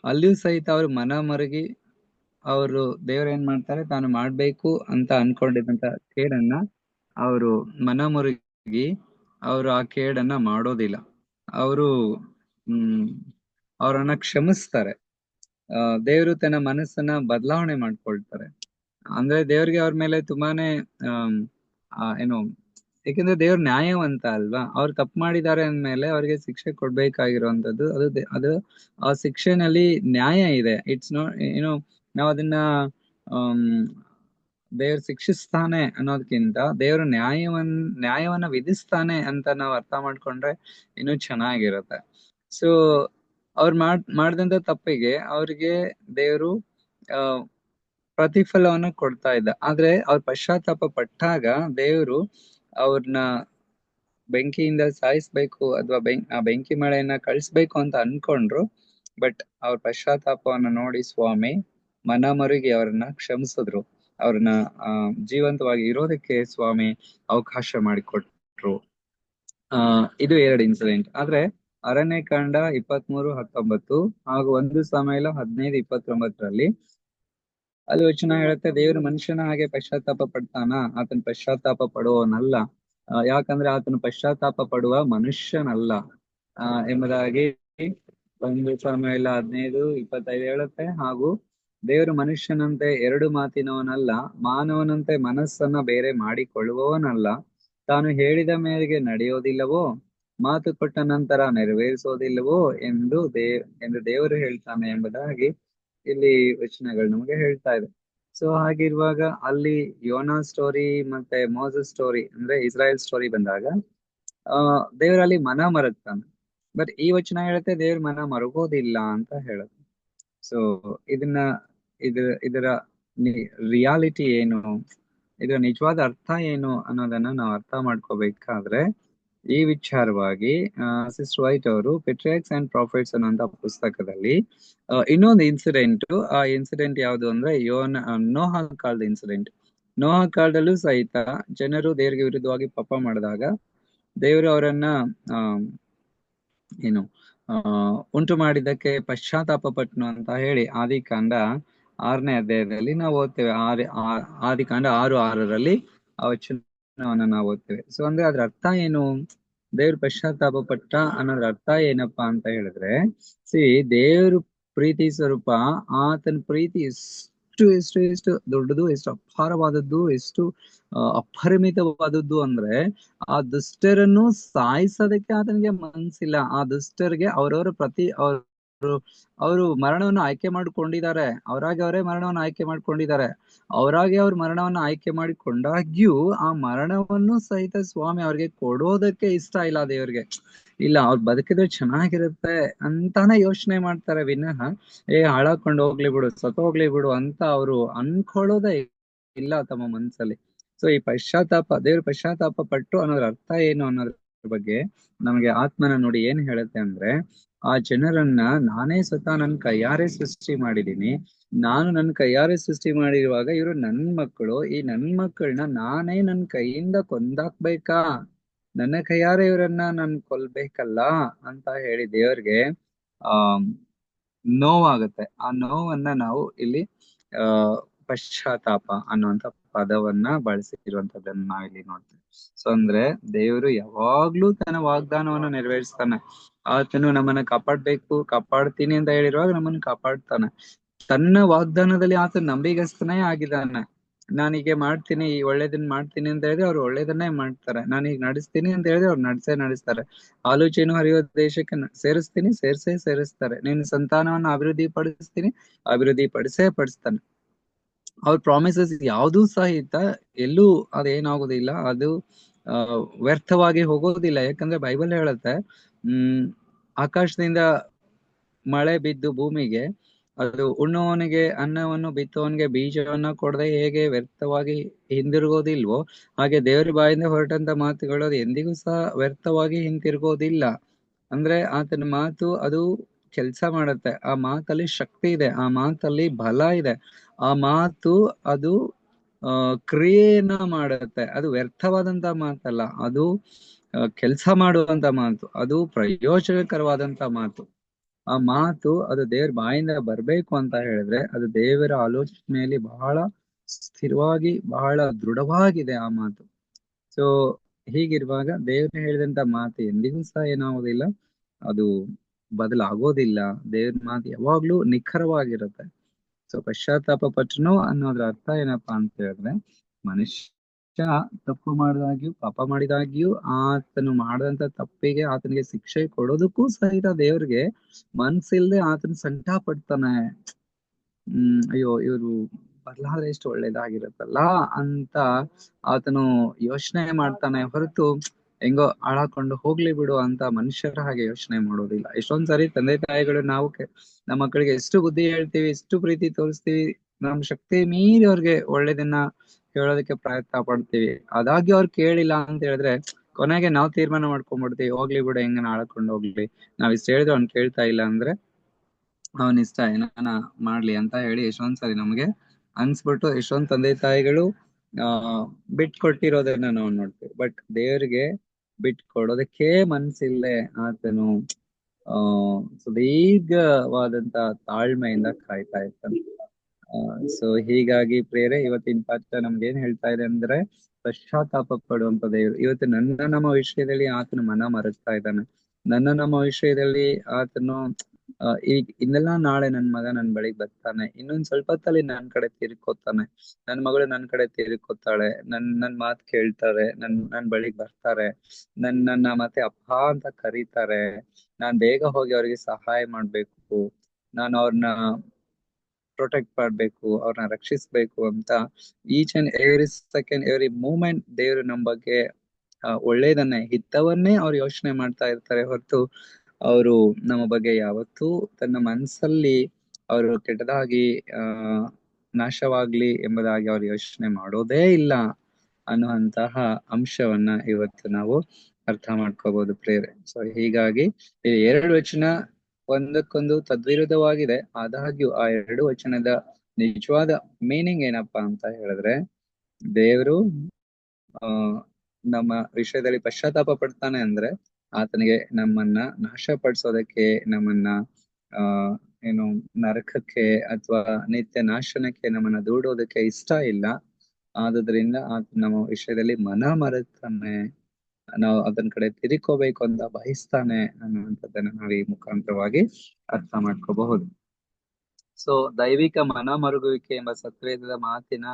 ಅಲ್ಲಿಯೂ ಸಹಿತ ಅವ್ರು ಮನ ಮರುಗಿ ಅವರು ದೇವ್ರ ಏನ್ ಮಾಡ್ತಾರೆ, ತಾನು ಮಾಡ್ಬೇಕು ಅಂತ ಅನ್ಕೊಂಡಿದ್ದಂತ ಕೇಡನ್ನ ಅವರು ಮನ ಮುರುಗಿ ಅವರು ಆ ಕೇಡನ್ನ ಮಾಡೋದಿಲ್ಲ. ಅವರು ಅವರನ್ನ ಕ್ಷಮಿಸ್ತಾರೆ. ದೇವರು ತನ್ನ ಮನಸ್ಸನ್ನ ಬದಲಾವಣೆ ಮಾಡ್ಕೊಳ್ತಾರೆ. ಅಂದ್ರೆ ದೇವ್ರಿಗೆ ಅವ್ರ ಮೇಲೆ ತುಂಬಾನೇ ಯಾಕಂದ್ರೆ ದೇವ್ರ ನ್ಯಾಯವಂತ ಅಲ್ವಾ. ಅವ್ರು ತಪ್ಪು ಮಾಡಿದ್ದಾರೆ ಅಂದ್ಮೇಲೆ ಅವ್ರಿಗೆ ಶಿಕ್ಷೆ ಕೊಡ್ಬೇಕಾಗಿರುವಂತದ್ದು ಅದು ಆ ಶಿಕ್ಷೆನಲ್ಲಿ ನ್ಯಾಯ ಇದೆ. ಇಟ್ಸ್ ನಾಟ್ ನಾವ್ ಅದನ್ನ ದೇವ್ರು ಶಿಕ್ಷಿಸ್ತಾನೆ ಅನ್ನೋದಕ್ಕಿಂತ ದೇವ್ರು ನ್ಯಾಯವನ್ನ ವಿಧಿಸ್ತಾನೆ ಅಂತ ನಾವ್ ಅರ್ಥ ಮಾಡ್ಕೊಂಡ್ರೆ ಇನ್ನೂ ಚೆನ್ನಾಗಿರುತ್ತೆ. ಸೊ ಅವ್ರು ಮಾಡಿದಂತ ತಪ್ಪಿಗೆ ಅವ್ರಿಗೆ ದೇವ್ರು ಪ್ರತಿಫಲವನ್ನ ಕೊಡ್ತಾ ಇದ್ದ. ಆದ್ರೆ ಅವ್ರ ಪಶ್ಚಾತ್ತಾಪ ಪಟ್ಟಾಗ ದೇವ್ರು ಅವ್ರನ್ನ ಬೆಂಕಿಯಿಂದ ಸಾಯಿಸ್ಬೇಕು ಅಥವಾ ಆ ಬೆಂಕಿ ಮಳೆಯನ್ನ ಕಳಿಸ್ಬೇಕು ಅಂತ ಅನ್ಕೊಂಡ್ರು. ಬಟ್ ಅವ್ರ ಪಶ್ಚಾತ್ತಾಪವನ್ನು ನೋಡಿ ಸ್ವಾಮಿ ಮನಮರುಗಿ ಅವ್ರನ್ನ ಕ್ಷಮಿಸಿದ್ರು. ಅವ್ರನ್ನ ಜೀವಂತವಾಗಿ ಇರೋದಕ್ಕೆ ಸ್ವಾಮಿ ಅವಕಾಶ ಮಾಡಿಕೊಟ್ರು. ಇದು 2 ಇನ್ಸಿಡೆಂಟ್. ಆದ್ರೆ ಅರಣ್ಯಕಾಂಡ 23:19 ಹಾಗೂ 1 ಸಮುವೇಲ 15:29 ಅಲ್ಲಿ ವಚನ ಹೇಳುತ್ತೆ, ದೇವರು ಮನುಷ್ಯನ ಹಾಗೆ ಪಶ್ಚಾತ್ತಾಪ ಪಡ್ತಾನ? ಆತನ ಪಶ್ಚಾತ್ತಾಪ ಪಡುವವನಲ್ಲ. ಯಾಕಂದ್ರೆ ಆತನು ಪಶ್ಚಾತ್ತಾಪ ಪಡುವ ಮನುಷ್ಯನಲ್ಲ ಎಂಬುದಾಗಿ 1 ಸಮುವೇಲ 15:25 ಹೇಳುತ್ತೆ. ಹಾಗೂ ದೇವರು ಮನುಷ್ಯನಂತೆ 2 ಮಾತಿನವನಲ್ಲ, ಮಾನವನಂತೆ ಮನಸ್ಸನ್ನ ಬೇರೆ ಮಾಡಿಕೊಳ್ಳುವವನಲ್ಲ. ತಾನು ಹೇಳಿದ ಮೇರೆಗೆ ನಡೆಯೋದಿಲ್ಲವೋ, ಮಾತು ಕೊಟ್ಟ ನಂತರ ನೆರವೇರಿಸೋದಿಲ್ಲವೋ ಎಂದು ದೇವರು ಹೇಳ್ತಾನೆ ಎಂಬುದಾಗಿ ಇಲ್ಲಿ ವಚನಗಳು ನಮಗೆ ಹೇಳ್ತಾ ಇದೆ. ಸೊ ಹಾಗಿರುವಾಗ ಅಲ್ಲಿ ಯೋನಾ ಸ್ಟೋರಿ ಮತ್ತೆ ಮೋಸಸ್ ಸ್ಟೋರಿ ಅಂದ್ರೆ ಇಸ್ರಾಯೇಲ್ ಸ್ಟೋರಿ ಬಂದಾಗ ದೇವರಲ್ಲಿ ಮನ ಮರಗ್ತಾನೆ. ಬಟ್ ಈ ವಚನ ಹೇಳುತ್ತೆ ದೇವ್ರ ಮನ ಮರಗೋದಿಲ್ಲ ಅಂತ ಹೇಳುತ್ತೆ. ಸೊ ಇದರ ರಿಯಾಲಿಟಿ ಏನು, ಇದರ ನಿಜವಾದ ಅರ್ಥ ಏನು ಅನ್ನೋದನ್ನ ನಾವು ಅರ್ಥ ಮಾಡ್ಕೋಬೇಕಾದ್ರೆ ಈ ವಿಚಾರವಾಗಿ ಸಿಸ್ಟರ್ ವೈಟ್ ಅವರು ಪೆಟ್ರಿಯಾಕ್ಸ್ ಅಂಡ್ ಪ್ರಾಫಿಟ್ಸ್ ಅನ್ನುವಂತ ಪುಸ್ತಕದಲ್ಲಿ ಇನ್ನೊಂದು ಇನ್ಸಿಡೆಂಟ್, ಆ ಇನ್ಸಿಡೆಂಟ್ ಯಾವುದು ಅಂದ್ರೆ ನೋಹ ಕಾಲದ ಇನ್ಸಿಡೆಂಟ್. ನೋಹ ಕಾಲದಲ್ಲೂ ಸಹಿತ ಜನರು ದೇವರಿಗೆ ವಿರುದ್ಧವಾಗಿ ಪಾಪ ಮಾಡಿದಾಗ ದೇವರು ಅವರನ್ನ ಉಂಟು ಮಾಡಿದ್ದಕ್ಕೆ ಪಶ್ಚಾತ್ತಾಪ ಪಟ್ನು ಅಂತ ಹೇಳಿ ಆದಿಕಾಂಡ 6ನೇ ಅಧ್ಯಾಯದಲ್ಲಿ ನಾವು ಓದ್ತೇವೆ. ಆದಿಕಾಂಡ 6:6 ಆ ವಚನವನ್ನ ನಾವು ಓದ್ತೇವೆ. ಸೊ ಅಂದ್ರೆ ಅದ್ರ ಅರ್ಥ ಏನು, ದೇವ್ರು ಪಶ್ಚಾತ್ತಾಪ ಪಟ್ಟ ಅನ್ನೋದ್ರ ಅರ್ಥ ಏನಪ್ಪಾ ಅಂತ ಹೇಳಿದ್ರೆ, ದೇವ್ರ ಪ್ರೀತಿ ಸ್ವರೂಪ, ಆತನ ಪ್ರೀತಿ ಎಷ್ಟು ದೊಡ್ಡದು, ಎಷ್ಟು ಅಪಾರವಾದದ್ದು, ಎಷ್ಟು ಅಪರಿಮಿತವಾದದ್ದು ಅಂದ್ರೆ ಆ ದುಷ್ಟರನ್ನು ಸಾಯಿಸೋದಕ್ಕೆ ಆತನಿಗೆ ಮನಸ್ಸಿಲ್ಲ. ಆ ದುಷ್ಟರಿಗೆ ಅವರು ಮರಣವನ್ನು ಆಯ್ಕೆ ಮಾಡಿಕೊಂಡಿದ್ದಾರೆ. ಅವರಾಗಿ ಅವರೇ ಮರಣವನ್ನು ಆಯ್ಕೆ ಮಾಡ್ಕೊಂಡಿದ್ದಾರೆ. ಅವರಾಗಿ ಅವ್ರ ಮರಣವನ್ನು ಆಯ್ಕೆ ಮಾಡಿಕೊಂಡಾಗ್ಯೂ ಆ ಮರಣವನ್ನು ಸಹಿತ ಸ್ವಾಮಿ ಅವ್ರಿಗೆ ಕೊಡೋದಕ್ಕೆ ಇಷ್ಟ ಇಲ್ಲ ದೇವ್ರಿಗೆ. ಇಲ್ಲ, ಅವ್ರು ಬದುಕಿದ್ರೆ ಚೆನ್ನಾಗಿರುತ್ತೆ ಅಂತಾನೆ ಯೋಚನೆ ಮಾಡ್ತಾರೆ ವಿನಃ ಹಾಳಾಕೊಂಡು ಹೋಗ್ಲಿ ಬಿಡು, ಸತ್ತೋಗ್ಲಿ ಬಿಡು ಅಂತ ಅವರು ಅನ್ಕೊಳ್ಳೋದೇ ಇಲ್ಲ ತಮ್ಮ ಮನ್ಸಲ್ಲಿ. ಸೊ ಈ ಪಶ್ಚಾತ್ತಾಪ, ದೇವ್ರ ಪಶ್ಚಾತ್ತಾಪ ಪಟ್ಟು ಅನ್ನೋದ್ರ ಅರ್ಥ ಏನು ಅನ್ನೋದ್ರ ಬಗ್ಗೆ ನಮಗೆ ಆತ್ಮನ ನೋಡಿ ಏನ್ ಹೇಳುತ್ತೆ ಅಂದ್ರೆ, ಆ ಜನರನ್ನ ನಾನೇ ಸ್ವತಃ ನನ್ನ ಕೈಯಾರೆ ಸೃಷ್ಟಿ ಮಾಡಿದೀನಿ. ನಾನು ನನ್ನ ಕೈಯಾರೆ ಸೃಷ್ಟಿ ಮಾಡಿರುವಾಗ ಇವರು ನನ್ ಮಕ್ಕಳು. ಈ ನನ್ ಮಕ್ಕಳನ್ನ ನಾನೇ ನನ್ನ ಕೈಯಿಂದ ಕೊಂದಾಕ್ಬೇಕಾ? ನನ್ನ ಕೈಯಾರೆ ಇವರನ್ನ ನಾನು ಕೊಲ್ಬೇಕಲ್ಲ ಅಂತ ಹೇಳಿ ದೇವ್ರಿಗೆ ನೋವಾಗುತ್ತೆ. ಆ ನೋವನ್ನ ನಾವು ಇಲ್ಲಿ ಪಶ್ಚಾತ್ತಾಪ ಅನ್ನುವಂತ ಪದವನ್ನ ಬಳಸಿರುವಂತದನ್ನ ನಾವಿಲ್ಲಿ ನೋಡ್ತೇವೆ. ಸೊ ಅಂದ್ರೆ ದೇವರು ಯಾವಾಗ್ಲೂ ತನ್ನ ವಾಗ್ದಾನವನ್ನ ನೆರವೇರಿಸ್ತಾನೆ. ಆತನು ನಮ್ಮನ್ನ ಕಾಪಾಡ್ತೀನಿ ಅಂತ ಹೇಳಿರುವಾಗ ನಮ್ಮನ್ನ ಕಾಪಾಡ್ತಾನೆ. ತನ್ನ ವಾಗ್ದಾನದಲ್ಲಿ ಆತ ನಂಬಿಗಸ್ತನೇ ಆಗಿದ್ದಾನೆ. ನಾನೀಗ ಮಾಡ್ತೀನಿ, ಈ ಒಳ್ಳೇದನ್ನ ಮಾಡ್ತೀನಿ ಅಂತ ಹೇಳಿದ್ರೆ ಅವ್ರು ಒಳ್ಳೇದನ್ನೇ ಮಾಡ್ತಾರೆ. ನಾನೀಗ ನಡೆಸ್ತೀನಿ ಅಂತ ಹೇಳಿದ್ರೆ ಅವ್ರು ನಡೆಸ್ತಾರೆ. ಆಲೋಚನೆ ಹರಿಯೋ ದೇಶಕ್ಕೆ ಸೇರಿಸ್ತಾರೆ. ನಿನ್ನ ಸಂತಾನವನ್ನ ಅಭಿವೃದ್ಧಿ ಪಡಿಸ್ತಾನೆ. ಅವ್ರ ಪ್ರಾಮಿಸಸ್ ಯಾವ್ದೂ ಸಹಿತ ಎಲ್ಲೂ ಅದೇನಾಗೋದಿಲ್ಲ, ಅದು ವ್ಯರ್ಥವಾಗಿ ಹೋಗೋದಿಲ್ಲ. ಯಾಕಂದ್ರೆ ಬೈಬಲ್ ಹೇಳುತ್ತೆ, ಆಕಾಶದಿಂದ ಮಳೆ ಬಿದ್ದು ಭೂಮಿಗೆ ಅದು ಉಣ್ಣುವವನಿಗೆ ಅನ್ನವನ್ನು, ಬಿತ್ತುವವನಿಗೆ ಬೀಜವನ್ನ ಕೊಡದೆ ಹೇಗೆ ವ್ಯರ್ಥವಾಗಿ ಹಿಂದಿರುಗೋದಿಲ್ವೋ, ಹಾಗೆ ದೇವರ ಬಾಯಿಂದ ಹೊರಟಂತ ಮಾತುಗಳು ಅದು ಎಂದಿಗೂ ಸಹ ವ್ಯರ್ಥವಾಗಿ ಹಿಂತಿರುಗೋದಿಲ್ಲ. ಅಂದ್ರೆ ಆತನ ಮಾತು ಅದು ಕೆಲಸ ಮಾಡುತ್ತೆ. ಆ ಮಾತಲ್ಲಿ ಶಕ್ತಿ ಇದೆ, ಆ ಮಾತಲ್ಲಿ ಬಲ ಇದೆ. ಆ ಮಾತು ಅದು ಕ್ರಿಯೆಯನ್ನ ಮಾಡುತ್ತೆ. ಅದು ವ್ಯರ್ಥವಾದಂತ ಮಾತಲ್ಲ, ಅದು ಕೆಲಸ ಮಾಡುವಂತ ಮಾತು, ಅದು ಪ್ರಯೋಜನಕರವಾದಂತ ಮಾತು. ಆ ಮಾತು ಅದು ದೇವ್ರ ಬಾಯಿಂದ ಬರ್ಬೇಕು ಅಂತ ಹೇಳಿದ್ರೆ ಅದು ದೇವರ ಆಲೋಚನೆಯಲ್ಲಿ ಬಹಳ ಸ್ಥಿರವಾಗಿ, ಬಹಳ ದೃಢವಾಗಿದೆ ಆ ಮಾತು. ಸೊ ಹೀಗಿರುವಾಗ ದೇವ್ರು ಹೇಳಿದಂತ ಮಾತು ಎಂದಿಗೂ ಸಹ ಏನಾಗೋದಿಲ್ಲ, ಅದು ಬದಲಾಗೋದಿಲ್ಲ. ದೇವ್ರ ಮಾತು ಯಾವಾಗ್ಲೂ ನಿಖರವಾಗಿರುತ್ತೆ. ಸೊ ಪಶ್ಚಾತ್ತಾಪ ಪಟ್ಟನು ಅನ್ನೋದ್ರ ಅರ್ಥ ಏನಪ್ಪಾ ಅಂತ ಹೇಳಿದ್ರೆ, ಮನುಷ್ಯ ತಪ್ಪು ಮಾಡಿದಾಗ್ಯೂ ಪಾಪ ಮಾಡಿದಾಗ್ಯೂ ಆತನು ಮಾಡಿದಂತ ತಪ್ಪಿಗೆ ಆತನಿಗೆ ಶಿಕ್ಷೆ ಕೊಡೋದಕ್ಕೂ ಸಹಿತ ದೇವ್ರಿಗೆ ಮನ್ಸಿಲ್ದೆ ಆತನ ಸಂಕಟ ಪಡ್ತಾನೆ. ಅಯ್ಯೋ ಇವ್ರು ಬದಲಾದ್ರೆ ಎಷ್ಟು ಒಳ್ಳೇದಾಗಿರುತ್ತಲ್ಲ ಅಂತ ಆತನು ಯೋಚನೆ ಮಾಡ್ತಾನೆ ಹೊರತು ಹೆಂಗೋ ಹಾಳಾಕೊಂಡು ಹೋಗ್ಲಿ ಬಿಡು ಅಂತ ಮನುಷ್ಯರ ಹಾಗೆ ಯೋಚನೆ ಮಾಡೋದಿಲ್ಲ. ಎಷ್ಟೊಂದ್ಸರಿ ತಂದೆ ತಾಯಿಗಳು ನಾವು ನಮ್ಮ ಮಕ್ಕಳಿಗೆ ಎಷ್ಟು ಬುದ್ಧಿ ಹೇಳ್ತೀವಿ, ಎಷ್ಟು ಪ್ರೀತಿ ತೋರಿಸ್ತೀವಿ, ನಮ್ ಶಕ್ತಿ ಮೀರಿ ಅವ್ರಿಗೆ ಒಳ್ಳೇದನ್ನ ಹೇಳೋದಕ್ಕೆ ಪ್ರಯತ್ನ ಪಡ್ತೀವಿ. ಅದಾಗಿ ಅವ್ರು ಕೇಳಿಲ್ಲ ಅಂತ ಹೇಳಿದ್ರೆ ಕೊನೆಗೆ ನಾವು ತೀರ್ಮಾನ ಮಾಡ್ಕೊಂಡ್ಬಿಡ್ತೀವಿ, ಹೋಗ್ಲಿ ಬಿಡು ಹೆಂಗ ಆಳ್ಕೊಂಡು ಹೋಗ್ಲಿ, ನಾವ್ ಇಷ್ಟ ಹೇಳಿದ್ರು ಅವ್ನ್ ಕೇಳ್ತಾ ಇಲ್ಲ ಅಂದ್ರೆ ಅವನ್ ಇಷ್ಟ ಏನಾನ ಮಾಡ್ಲಿ ಅಂತ ಹೇಳಿ ಎಷ್ಟೊಂದ್ಸರಿ ನಮ್ಗೆ ಅನ್ಸ್ಬಿಟ್ಟು ಎಷ್ಟೊಂದ್ ತಂದೆ ತಾಯಿಗಳು ಬಿಟ್ಕೊಟ್ಟಿರೋದನ್ನ ನಾವು ನೋಡ್ತೀವಿ. ಬಟ್ ದೇವ್ರಿಗೆ ಬಿಟ್ಕೊಡೋದಕ್ಕೆ ಮನ್ಸಿಲ್ಲದೆ ಆತನು ಸುದೀರ್ಘವಾದಂತ ತಾಳ್ಮೆಯಿಂದ ಕಾಯ್ತಾ ಇರ್ತಾನೆ. ಸೊ ಹೀಗಾಗಿ ಪ್ರೇರೆ ಇವತ್ತಿನ ಪಾಠ ನಮ್ಗೆ ಏನ್ ಹೇಳ್ತಾ ಇದೆ ಅಂದ್ರೆ, ಪಶ್ಚಾತ್ತಾಪ ಪಡುವಂತ ದೇವರು ಇವತ್ತು ನಮ್ಮ ವಿಷಯದಲ್ಲಿ ಆತನು ಮನ ಮರೆಸ್ತಾ ಇದ್ದಾನೆ. ನಮ್ಮ ವಿಷಯದಲ್ಲಿ ಆತನು ಈಗ ಇನ್ನೆಲ್ಲ ನಾಳೆ ನನ್ ಮಗ ನನ್ ಬಳಿಗ್ ಬರ್ತಾನೆ, ಇನ್ನೊಂದ್ ಸ್ವಲ್ಪ ಹೊತ್ತಲ್ಲಿ ನನ್ ಕಡೆ ತಿರ್ಕೋತಾನೆ, ನನ್ ಮಗಳು ನನ್ ಕಡೆ ತಿರ್ಕೋತಾಳೆ, ನನ್ ಮಾತ್ ಕೇಳ್ತಾರೆ, ನನ್ ಬಳಿಗ್ ಬರ್ತಾರೆ, ನನ್ನ ಮತ್ತೆ ಅಪ್ಪ ಅಂತ ಕರೀತಾರೆ, ನಾನ್ ಬೇಗ ಹೋಗಿ ಅವ್ರಿಗೆ ಸಹಾಯ ಮಾಡ್ಬೇಕು, ನಾನು ಅವ್ರನ್ನ ಪ್ರೊಟೆಕ್ಟ್ ಮಾಡ್ಬೇಕು, ಅವ್ರನ್ನ ರಕ್ಷಿಸ್ಬೇಕು ಅಂತ each and every second every moment ದೇವರು ನಮ್ಮ ಬಗ್ಗೆ ಒಳ್ಳೇದನ್ನೇ ಹಿತವನ್ನೇ ಅವ್ರು ಯೋಚನೆ ಮಾಡ್ತಾ ಇರ್ತಾರೆ ಹೊರತು ಅವರು ನಮ್ಮ ಬಗ್ಗೆ ಯಾವತ್ತೂ ತನ್ನ ಮನಸ್ಸಲ್ಲಿ ಅವರು ಕೆಟ್ಟದಾಗಿ ನಾಶವಾಗ್ಲಿ ಎಂಬುದಾಗಿ ಅವ್ರು ಯೋಚನೆ ಮಾಡೋದೇ ಇಲ್ಲ ಅನ್ನುವಂತಹ ಅಂಶವನ್ನ ಇವತ್ತು ನಾವು ಅರ್ಥ ಮಾಡ್ಕೋಬಹುದು ಪ್ರೇರೆ. ಸೊ ಹೀಗಾಗಿ ಈ 2 ವಚನ ಒಂದಕ್ಕೊಂದು ತದ್ವಿರುದ್ಧವಾಗಿದೆ, ಆದಾಗ್ಯೂ ಆ 2 ವಚನದ ನಿಜವಾದ ಮೀನಿಂಗ್ ಏನಪ್ಪಾ ಅಂತ ಹೇಳಿದ್ರೆ, ದೇವರು ನಮ್ಮ ವಿಷಯದಲ್ಲಿ ಪಶ್ಚಾತ್ತಾಪ ಪಡ್ತಾನೆ ಅಂದ್ರೆ ಆತನಿಗೆ ನಮ್ಮನ್ನ ನಾಶಪಡಿಸೋದಕ್ಕೆ, ನಮ್ಮನ್ನ ಏನು ನರಕಕ್ಕೆ ಅಥವಾ ನಿತ್ಯ ನಾಶನಕ್ಕೆ ನಮ್ಮನ್ನ ದೂಡೋದಕ್ಕೆ ಇಷ್ಟ ಇಲ್ಲ. ಆದುದರಿಂದ ಆತ ನಮ್ಮ ವಿಷಯದಲ್ಲಿ ಮನ ಮರೆತಾನೆ, ನಾವು ಅದನ್ ಕಡೆ ತಿರುಕೋಬೇಕು ಅಂತ ಬಯಸ್ತಾನೆ ಅನ್ನುವಂಥದ್ದನ್ನ ನಾವು ಈ ಮುಖಾಂತರವಾಗಿ ಅರ್ಥ ಮಾಡ್ಕೋಬಹುದು. ಸೊ ದೈವಿಕ ಮನ ಮರುಗುವಿಕೆ ಎಂಬ ಸತ್ವೇದದ ಮಾತಿನ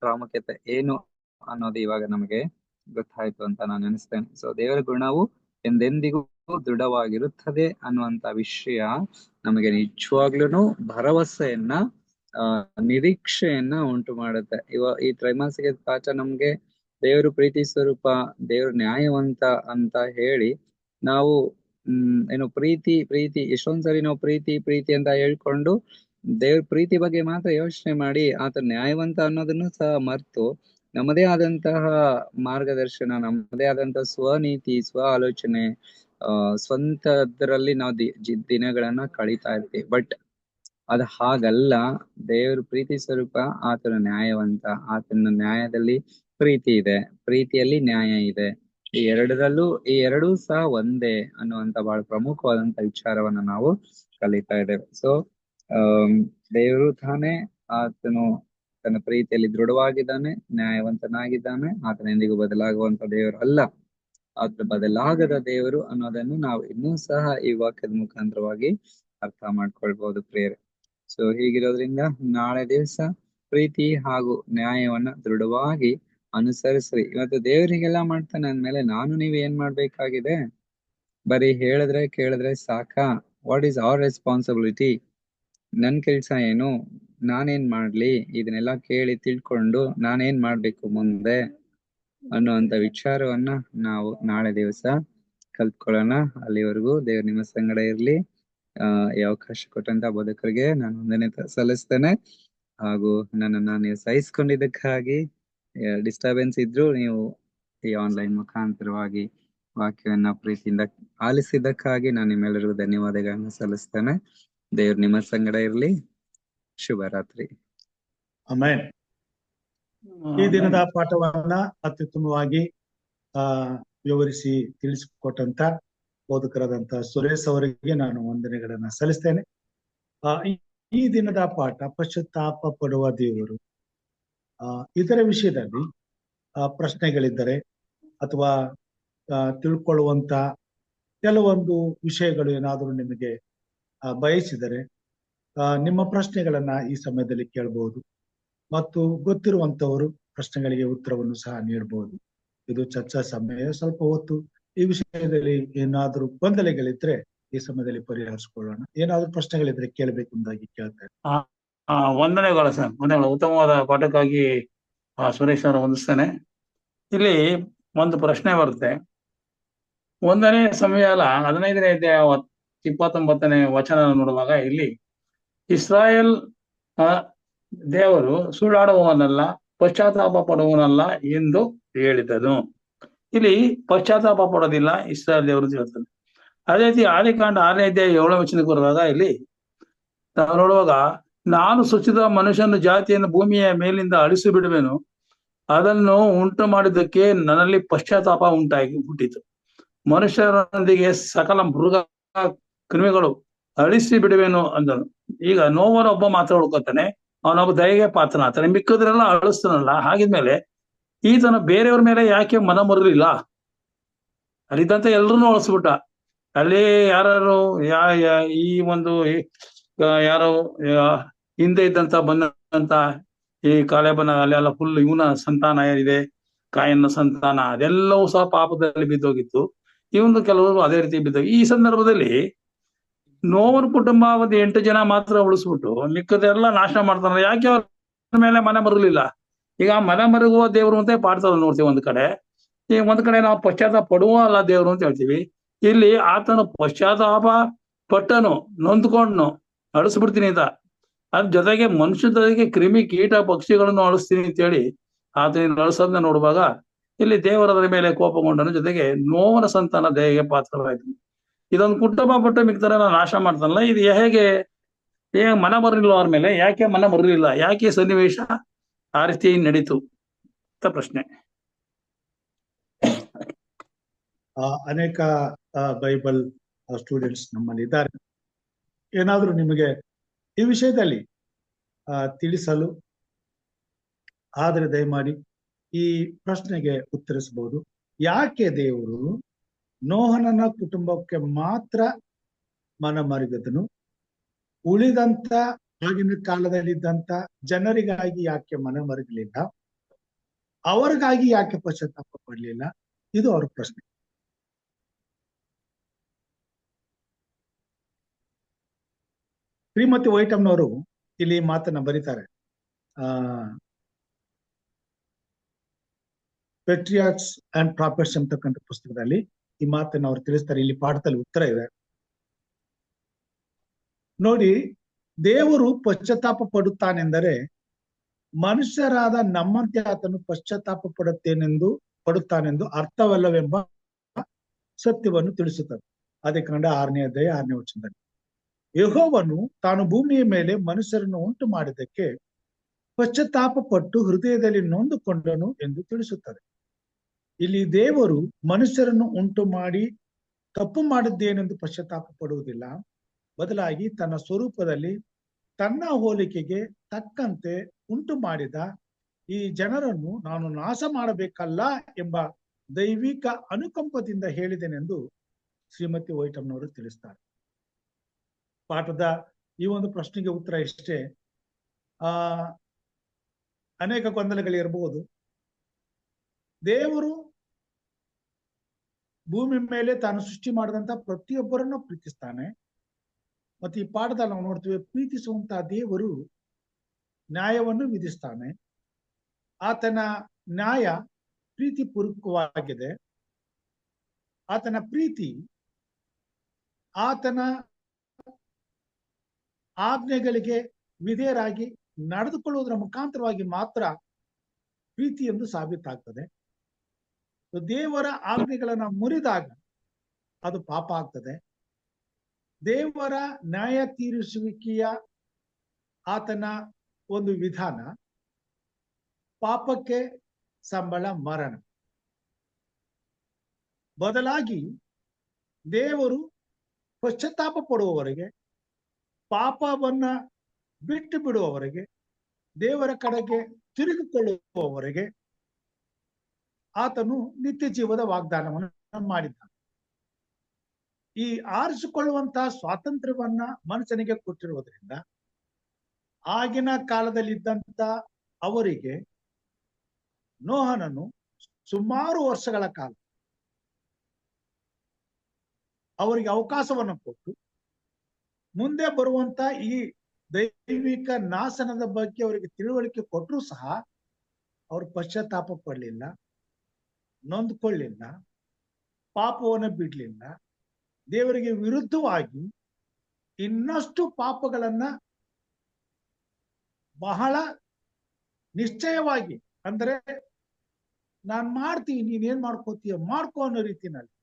ಪ್ರಾಮುಖ್ಯತೆ ಏನು ಅನ್ನೋದು ಇವಾಗ ನಮಗೆ ಗೊತ್ತಾಯ್ತು ಅಂತ ನಾನು ಅನಿಸ್ತೇನೆ. ಸೊ ದೇವರ ಗುಣವು ಎಂದೆಂದಿಗೂ ದೃಢವಾಗಿರುತ್ತದೆ ಅನ್ನುವಂತ ವಿಷಯ ನಮಗೆ ನಿಜವಾಗ್ಲೂ ಭರವಸೆಯನ್ನ ನಿರೀಕ್ಷೆಯನ್ನ ಉಂಟು ಮಾಡುತ್ತೆ. ಈ ತ್ರೈಮಾಸಿಕ ಪಾಠ ನಮ್ಗೆ ದೇವರು ಪ್ರೀತಿ ಸ್ವರೂಪ, ದೇವರು ನ್ಯಾಯವಂತ ಅಂತ ಹೇಳಿ ನಾವು ಏನು ಪ್ರೀತಿ ಎಷ್ಟೊಂದ್ಸರಿ ನಾವು ಪ್ರೀತಿ ಅಂತ ಹೇಳ್ಕೊಂಡು ದೇವ್ರ ಪ್ರೀತಿ ಬಗ್ಗೆ ಮಾತ್ರ ಯೋಚನೆ ಮಾಡಿ ಆತ ನ್ಯಾಯವಂತ ಅನ್ನೋದನ್ನು ಸಹ ಮರ್ತು ನಮ್ಮದೇ ಆದಂತಹ ಮಾರ್ಗದರ್ಶನ, ನಮ್ಮದೇ ಆದಂತಹ ಸ್ವನೀತಿ, ಸ್ವ ಆಲೋಚನೆ, ಸ್ವಂತದ್ರಲ್ಲಿ ನಾವು ದಿನಗಳನ್ನ ಕಳೀತಾ ಇರ್ತೀವಿ. ಬಟ್ ಅದು ಹಾಗಲ್ಲ. ದೇವ್ರ ಪ್ರೀತಿ ಸ್ವರೂಪ, ಆತನ ನ್ಯಾಯವಂತ, ಆತನ ನ್ಯಾಯದಲ್ಲಿ ಪ್ರೀತಿ ಇದೆ, ಪ್ರೀತಿಯಲ್ಲಿ ನ್ಯಾಯ ಇದೆ. ಈ ಎರಡೂ ಸಹ ಒಂದೇ ಅನ್ನುವಂತ ಬಹಳ ಪ್ರಮುಖವಾದಂತ ವಿಚಾರವನ್ನ ನಾವು ಕಲಿತಾ ಇದ್ದೇವೆ. ಸೊ ದೇವರು ತಾನೇ ಆತನು ತನ್ನ ಪ್ರೀತಿಯಲ್ಲಿ ದೃಢವಾಗಿದ್ದಾನೆ, ನ್ಯಾಯವಂತನಾಗಿದ್ದಾನೆ, ಆತನ ಎಂದಿಗೂ ಬದಲಾಗುವಂತ ದೇವರು ಅಲ್ಲ, ಆತ ಬದಲಾಗದ ದೇವರು ಅನ್ನೋದನ್ನು ನಾವು ಇನ್ನೂ ಸಹ ಈ ವಾಕ್ಯದ ಮುಖಾಂತರವಾಗಿ ಅರ್ಥ ಮಾಡ್ಕೊಳ್ಬಹುದು ಪ್ರೇರೆ. ಸೊ ಹೀಗಿರೋದ್ರಿಂದ ನಾಳೆ ದಿವಸ ಪ್ರೀತಿ ಹಾಗೂ ನ್ಯಾಯವನ್ನ ದೃಢವಾಗಿ ಅನುಸರಿಸ್ರಿ. ಇವತ್ತು ದೇವರಿಗೆಲ್ಲ ಮಾಡ್ತಾನೆ ಅಂದ್ಮೇಲೆ ನಾನು ನೀವು ಏನ್ ಮಾಡ್ಬೇಕಾಗಿದೆ? ಬರೀ ಕೇಳಿದ್ರೆ ಸಾಕಾ? What is our responsibility? ನನ್ ಕೆಲ್ಸ ಏನು? ನಾನೇನ್ ಮಾಡ್ಲಿ? ಇದನ್ನೆಲ್ಲ ಕೇಳಿ ತಿಳ್ಕೊಂಡು ನಾನೇನ್ ಮಾಡ್ಬೇಕು ಮುಂದೆ ಅನ್ನುವಂತ ವಿಚಾರವನ್ನ ನಾವು ನಾಳೆ ದಿವಸ ಕಲ್ತ್ಕೊಳ್ಳೋಣ. ಅಲ್ಲಿವರೆಗೂ ದೇವ್ರ ನಿಮ್ಮ ಸಂಗಡ ಇರ್ಲಿ. ಈ ಅವಕಾಶ ಕೊಟ್ಟಂತ ಬೋಧಕರಿಗೆ ನಾನು ವಂದನೆ ಸಲ್ಲಿಸ್ತೇನೆ. ಹಾಗೂ ನನ್ನನ್ನ ನೀವು ಸಹಿಸ್ಕೊಂಡಿದ್ದಕ್ಕಾಗಿ, ಡಿಸ್ಟರ್ಬೆನ್ಸ್ ಇದ್ರು ನೀವು ಈ ಆನ್ಲೈನ್ ಮುಖಾಂತರವಾಗಿ ವಾಕ್ಯವನ್ನ ಪ್ರೀತಿಯಿಂದ ಆಲಿಸಿದ್ದಕ್ಕಾಗಿ ನಾನು ನಿಮ್ಮೆಲ್ಲರಿಗೂ ಧನ್ಯವಾದಗಳನ್ನ ಸಲ್ಲಿಸ್ತೇನೆ. ದೇವ್ರು ನಿಮ್ಮ ಸಂಗಡ ಇರ್ಲಿ. ಶುಭರಾತ್ರಿ. ಆಮೆನ್. ಈ ದಿನದ ಪಾಠವನ್ನ ಅತ್ಯುತ್ತಮವಾಗಿ ವಿವರಿಸಿ ತಿಳಿಸಿಕೊಟ್ಟಂತ ಬೋಧಕರಾದಂತ ಸುರೇಶ್ ಅವರಿಗೆ ನಾನು ವಂದನೆಗಳನ್ನ ಸಲ್ಲಿಸ್ತೇನೆ. ಈ ದಿನದ ಪಾಠ ಪಶ್ಚಾತ್ತಾಪ ಪಡುವ ದೇವರು. ಇದರ ವಿಷಯದಲ್ಲಿ ಪ್ರಶ್ನೆಗಳಿದ್ದರೆ ಅಥವಾ ತಿಳ್ಕೊಳ್ಳುವಂತ ಕೆಲವೊಂದು ವಿಷಯಗಳು ಏನಾದರೂ ನಿಮಗೆ ಬಯಸಿದರೆ ನಿಮ್ಮ ಪ್ರಶ್ನೆಗಳನ್ನ ಈ ಸಮಯದಲ್ಲಿ ಕೇಳಬಹುದು ಮತ್ತು ಗೊತ್ತಿರುವಂತವರು ಪ್ರಶ್ನೆಗಳಿಗೆ ಉತ್ತರವನ್ನು ಸಹ ನೀಡಬಹುದು. ಇದು ಚರ್ಚಾ ಸಮಯ. ಸ್ವಲ್ಪ ಹೊತ್ತು ಈ ವಿಷಯದಲ್ಲಿ ಏನಾದರೂ ಗೊಂದಲಗಳಿದ್ರೆ ಈ ಸಮಯದಲ್ಲಿ ಪರಿಹರಿಸಿಕೊಳ್ಳೋಣ. ಏನಾದ್ರೂ ಪ್ರಶ್ನೆಗಳಿದ್ರೆ ಕೇಳಬೇಕು ಎಂದಾಗಿ ಕೇಳ್ತಾರೆ. ವಂದನೆಗಳು ಸರ್, ವಂದನೆಗಳು. ಉತ್ತಮವಾದ ಪಾಠಕ್ಕಾಗಿ ಸುರೇಶ್ ಅವರ ವಂದಿಸ್ತೇನೆ. ಇಲ್ಲಿ ಒಂದು ಪ್ರಶ್ನೆ ಬರುತ್ತೆ. 1ನೇ ಸಮುವೇಲ 15ನೇ ಅಧ್ಯಾಯ 29ನೇ ವಚನ ನೋಡುವಾಗ ಇಲ್ಲಿ ಇಸ್ರಾಯೇಲ್ ದೇವರು ಸುಳ್ಳಾಡುವವನಲ್ಲ, ಪಶ್ಚಾತ್ತಾಪ ಪಡುವವನಲ್ಲ ಎಂದು ಹೇಳಿದನು. ಇಲ್ಲಿ ಪಶ್ಚಾತ್ತಾಪ ಪಡೋದಿಲ್ಲ ಇಸ್ರಾಯೇಲ್ ದೇವರು ಅಂತ ಹೇಳ್ತಾನೆ. ಅದೇ ರೀತಿ ಆದಿಕಾಂಡ 6ನೇ ಅಧ್ಯಾಯ 7ನೇ ವಚನಕ್ಕೆ ಬರುವಾಗ ಇಲ್ಲಿ ನಾವು ನೋಡುವಾಗ, ನಾನು ಸೃಷ್ಟಿಸಿದ ಮನುಷ್ಯನ ಜಾತಿಯನ್ನು ಭೂಮಿಯ ಮೇಲಿಂದ ಅಳಿಸಿ ಬಿಡುವೆನು, ಅದನ್ನು ಉಂಟು ಮಾಡಿದ್ದಕ್ಕೆ ನನ್ನಲ್ಲಿ ಪಶ್ಚಾತ್ತಾಪ ಹುಟ್ಟಿತು. ಮನುಷ್ಯರೊಂದಿಗೆ ಸಕಲ ಮೃಗ ಕ್ರಿಮಿಗಳು ಅಳಿಸಿ ಬಿಡುವೆನು ಅಂದನು. ಈಗ ನೋವನ ಒಬ್ಬ ಮಾತ್ರ ಉಳ್ಕೊತಾನೆ, ಅವನೊಬ್ಬ ದಯೆಗೆ ಪಾತ್ರನಾಗ್ತಾನೆ, ಮಿಕ್ಕದ್ರೆಲ್ಲ ಅಳಿಸ್ತಾನಲ್ಲ. ಹಾಗಿದ್ಮೇಲೆ ಈತನ ಬೇರೆಯವ್ರ ಮೇಲೆ ಯಾಕೆ ಮನ ಮರಲಿಲ್ಲ? ಅಲ್ಲಿದ್ದಂತ ಎಲ್ರನ್ನೂ ಅಳಿಸ್ಬಿಟ್ಟ. ಅಲ್ಲಿ ಯಾರು ಈ ಒಂದು ಯಾರೋ ಹಿಂದೆ ಇದ್ದಂತ ಬಂದಂತ ಈ ಕಾಲೇಬನ ಅಲ್ಲೆಲ್ಲ ಫುಲ್ ಇವನ ಸಂತಾನ ಏನಿದೆ, ಕಾಯನ್ನ ಸಂತಾನ, ಅದೆಲ್ಲವೂ ಸಹ ಪಾಪದಲ್ಲಿ ಬಿದ್ದೋಗಿತ್ತು. ಇವನು ಕೆಲವರು ಅದೇ ರೀತಿ ಬಿದ್ದೋಗಿ. ಈ ಸಂದರ್ಭದಲ್ಲಿ ನೋವನ ಕುಟುಂಬ 8 ಜನ ಮಾತ್ರ ಉಳಿಸ್ಬಿಟ್ಟು ಮಿಕ್ಕದೆಲ್ಲ ನಾಶ ಮಾಡ್ತಾನೆ. ಯಾಕೆ ಅವ್ರ ಮೇಲೆ ಮನೆ ಮರಲಿಲ್ಲ? ಈಗ ಮನೆ ಮರುಗುವ ದೇವರು ಅಂತ ಪಾಡ್ತದ ನೋಡ್ತೀವಿ ಒಂದ್ ಕಡೆ. ಈಗ ಒಂದ್ ಕಡೆ ನಾವು ಪಶ್ಚಾತ್ತಾಪ ಪಡುವ ಅಲ್ಲ ದೇವರು ಅಂತ ಹೇಳ್ತೀವಿ. ಇಲ್ಲಿ ಆತನು ಪಶ್ಚಾತ್ತಾಪ ಪಟ್ಟನು, ನೊಂದ್ಕೊಂಡ್ನು, ಅಳಿಸ್ಬಿಡ್ತೀನಿ ಅಂತ. ಅದ್ರ ಜೊತೆಗೆ ಮನುಷ್ಯರಿಗೆ ಕ್ರಿಮಿ ಕೀಟ ಪಕ್ಷಿಗಳನ್ನು ಅಳಿಸ್ತೀನಿ ಅಂತ ಹೇಳಿ ಆತನ ಅಳಿಸೋದನ್ನ ನೋಡುವಾಗ ಇಲ್ಲಿ ದೇವರದ್ರ ಮೇಲೆ ಕೋಪಗೊಂಡನು. ಜೊತೆಗೆ ನೋವನ ಸಂತಾನ ದಯೆಗೆ ಪಾತ್ರವಾಯಿತು. ಇದೊಂದು ಕುಟುಂಬ ಪಟ್ಟು ಮಿಕ್ತರೆಲ್ಲ ನಾಶ ಮಾಡ್ತಾನಲ್ಲ, ಇದು ಹೇಗೆ ಮನ ಬರಲಿಲ್ಲ ಅವ್ರ ಮೇಲೆ? ಯಾಕೆ ಮನ ಬರಲಿಲ್ಲ? ಯಾಕೆ ಸನ್ನಿವೇಶ ಆ ರೀತಿ ನಡೀತು ಅಂತ ಪ್ರಶ್ನೆ. ಅನೇಕ ಬೈಬಲ್ ಸ್ಟೂಡೆಂಟ್ಸ್ ನಮ್ಮಲ್ಲಿ ಇದ್ದಾರೆ. ಏನಾದ್ರೂ ನಿಮಗೆ ಈ ವಿಷಯದಲ್ಲಿ ತಿಳಿಸಲು ಆದರೆ ದಯಮಾಡಿ ಈ ಪ್ರಶ್ನೆಗೆ ಉತ್ತರಿಸಬಹುದು. ಯಾಕೆ ದೇವರು ನೋಹನನ ಕುಟುಂಬಕ್ಕೆ ಮಾತ್ರ ಮನ ಮರುಗಿದನು, ಉಳಿದಂತ ಆಗಿನ ಕಾಲದಲ್ಲಿದ್ದಂತ ಜನರಿಗಾಗಿ ಯಾಕೆ ಮನ ಮರುಗಲಿಲ್ಲ, ಅವರಿಗಾಗಿ ಯಾಕೆ ಪಶ್ಚಾತ್ತಾಪ ಪಡಲಿಲ್ಲ? ಇದು ಅವ್ರ ಪ್ರಶ್ನೆ. ಶ್ರೀಮತಿ ವೈಟಮ್ನವರು ಇಲ್ಲಿ ಮಾತನ್ನ ಬರೀತಾರೆ. ಪೆಟ್ರಿಯಾಟ್ಸ್ ಅಂಡ್ ಪ್ರಾಫಿಟ್ಸ್ ಅಂತಕ್ಕಂಥ ಪುಸ್ತಕದಲ್ಲಿ ಈ ಮಾತನ್ನ ಅವ್ರು ತಿಳಿಸ್ತಾರೆ. ಇಲ್ಲಿ ಪಾಠದಲ್ಲಿ ಉತ್ತರ ಇದೆ ನೋಡಿ. ದೇವರು ಪಶ್ಚಾತ್ತಾಪ ಪಡುತ್ತಾನೆಂದರೆ ಮನುಷ್ಯರಾದ ನಮ್ಮಂತೆ ಆತನು ಪಶ್ಚಾತ್ತಾಪ ಪಡುತ್ತಾನೆಂದು ಅರ್ಥವಲ್ಲವೆಂಬ ಸತ್ಯವನ್ನು ತಿಳಿಸುತ್ತದೆ. ಆದಿಕಾಂಡ 6ನೇ ಅಧ್ಯಾಯ 6ನೇ ವಚನದಲ್ಲಿ ಯೆಹೋವನು ತಾನು ಭೂಮಿಯ ಮೇಲೆ ಮನುಷ್ಯರನ್ನು ಉಂಟು ಮಾಡಿದ್ದಕ್ಕೆ ಪಶ್ಚಾತ್ತಾಪ ಪಟ್ಟು ಹೃದಯದಲ್ಲಿ ನೊಂದುಕೊಂಡನು ಎಂದು ತಿಳಿಸುತ್ತದೆ. ಇಲ್ಲಿ ದೇವರು ಮನುಷ್ಯರನ್ನು ಉಂಟು ಮಾಡಿ ತಪ್ಪು ಮಾಡಿದ್ದೇನೆಂದು ಪಶ್ಚಾತ್ತಾಪ ಪಡುವುದಿಲ್ಲ. ಬದಲಾಗಿ ತನ್ನ ಸ್ವರೂಪದಲ್ಲಿ ತನ್ನ ಹೋಲಿಕೆಗೆ ತಕ್ಕಂತೆ ಉಂಟು ಮಾಡಿದ ಈ ಜನರನ್ನು ನಾನು ನಾಶ ಮಾಡಬೇಕಲ್ಲ ಎಂಬ ದೈವಿಕ ಅನುಕಂಪದಿಂದ ಹೇಳಿದೆನೆಂದು ಶ್ರೀಮತಿ ವೈಟಮ್ನವರು ತಿಳಿಸ್ತಾರೆ. ಪಾಠದ ಈ ಒಂದು ಪ್ರಶ್ನೆಗೆ ಉತ್ತರ ಇಷ್ಟೇ. ಅನೇಕ ಗೊಂದಲಗಳಿರಬಹುದು. ದೇವರು ಭೂಮಿ ಮೇಲೆ ತಾನು ಸೃಷ್ಟಿ ಮಾಡಿದಂತ ಪ್ರತಿಯೊಬ್ಬರನ್ನು ಪ್ರೀತಿಸ್ತಾನೆ. ಮತ್ತೆ ಈ ಪಾಠದಲ್ಲಿ ನಾವು ನೋಡ್ತೀವಿ, ಪ್ರೀತಿಸುವಂತಹ ದೇವರು ನ್ಯಾಯವನ್ನು ವಿಧಿಸ್ತಾನೆ. ಆತನ ನ್ಯಾಯ ಪ್ರೀತಿ ಪೂರ್ವಕವಾಗಿದೆ. ಆತನ ಪ್ರೀತಿ ಆತನ ಆಜ್ಞೆಗಳಿಗೆ ವಿಧೇಯರಾಗಿ ನಡೆದುಕೊಳ್ಳುವುದರ ಮುಖಾಂತರವಾಗಿ ಮಾತ್ರ ಪ್ರೀತಿ ಎಂದು ಸಾಬೀತಾಗ್ತದೆ. ದೇವರ ಆಜ್ಞೆಗಳನ್ನ ಮುರಿದಾಗ ಅದು ಪಾಪ ಆಗ್ತದೆ. ದೇವರ ನ್ಯಾಯ ತೀರಿಸುವಿಕೆಯ ಆತನ ಒಂದು ವಿಧಾನ ಪಾಪಕ್ಕೆ ಸಂಬಳ ಮರಣ. ಬದಲಾಗಿ ದೇವರು ಪಶ್ಚಾತ್ತಾಪ ಪಡುವವರೆಗೆ, ಪಾಪವನ್ನ ಬಿಟ್ಟು ಬಿಡುವವರೆಗೆ, ದೇವರ ಕಡೆಗೆ ತಿರುಗಿಕೊಳ್ಳುವವರೆಗೆ ಆತನು ನಿತ್ಯ ಜೀವದ ವಾಗ್ದಾನವನ್ನು ಮಾಡಿದ್ದಾನೆ. ಈ ಆರಿಸಿಕೊಳ್ಳುವಂತಹ ಸ್ವಾತಂತ್ರ್ಯವನ್ನ ಮನುಷ್ಯನಿಗೆ ಕೊಟ್ಟಿರುವುದರಿಂದ ಆಗಿನ ಕಾಲದಲ್ಲಿದ್ದಂತ ಅವರಿಗೆ ನೋಹನನು ಸುಮಾರು ವರ್ಷಗಳ ಕಾಲ ಅವರಿಗೆ ಅವಕಾಶವನ್ನು ಕೊಟ್ಟು ಮುಂದೆ ಬರುವಂತ ಈ ದೈವಿಕ ನಾಶನದ ಬಗ್ಗೆ ಅವರಿಗೆ ತಿಳುವಳಿಕೆ ಕೊಟ್ಟರೂ ಸಹ ಅವರು ಪಶ್ಚಾತ್ತಾಪ ಪಡಲಿಲ್ಲ, ನೊಂದ್ಕೊಳ್ಳಿಲ್ಲ, ಪಾಪವನ್ನು ಬಿಡ್ಲಿಲ್ಲ. ದೇವರಿಗೆ ವಿರುದ್ಧವಾಗಿ ಇನ್ನಷ್ಟು ಪಾಪಗಳನ್ನ ಬಹಳ ನಿಶ್ಚಯವಾಗಿ, ಅಂದರೆ ನಾನ್ ಮಾಡ್ತೀನಿ, ನೀನೇನ್ ಮಾಡ್ಕೋತೀಯ ಮಾಡ್ಕೋ ಅನ್ನೋ ರೀತಿನಲ್ಲಿ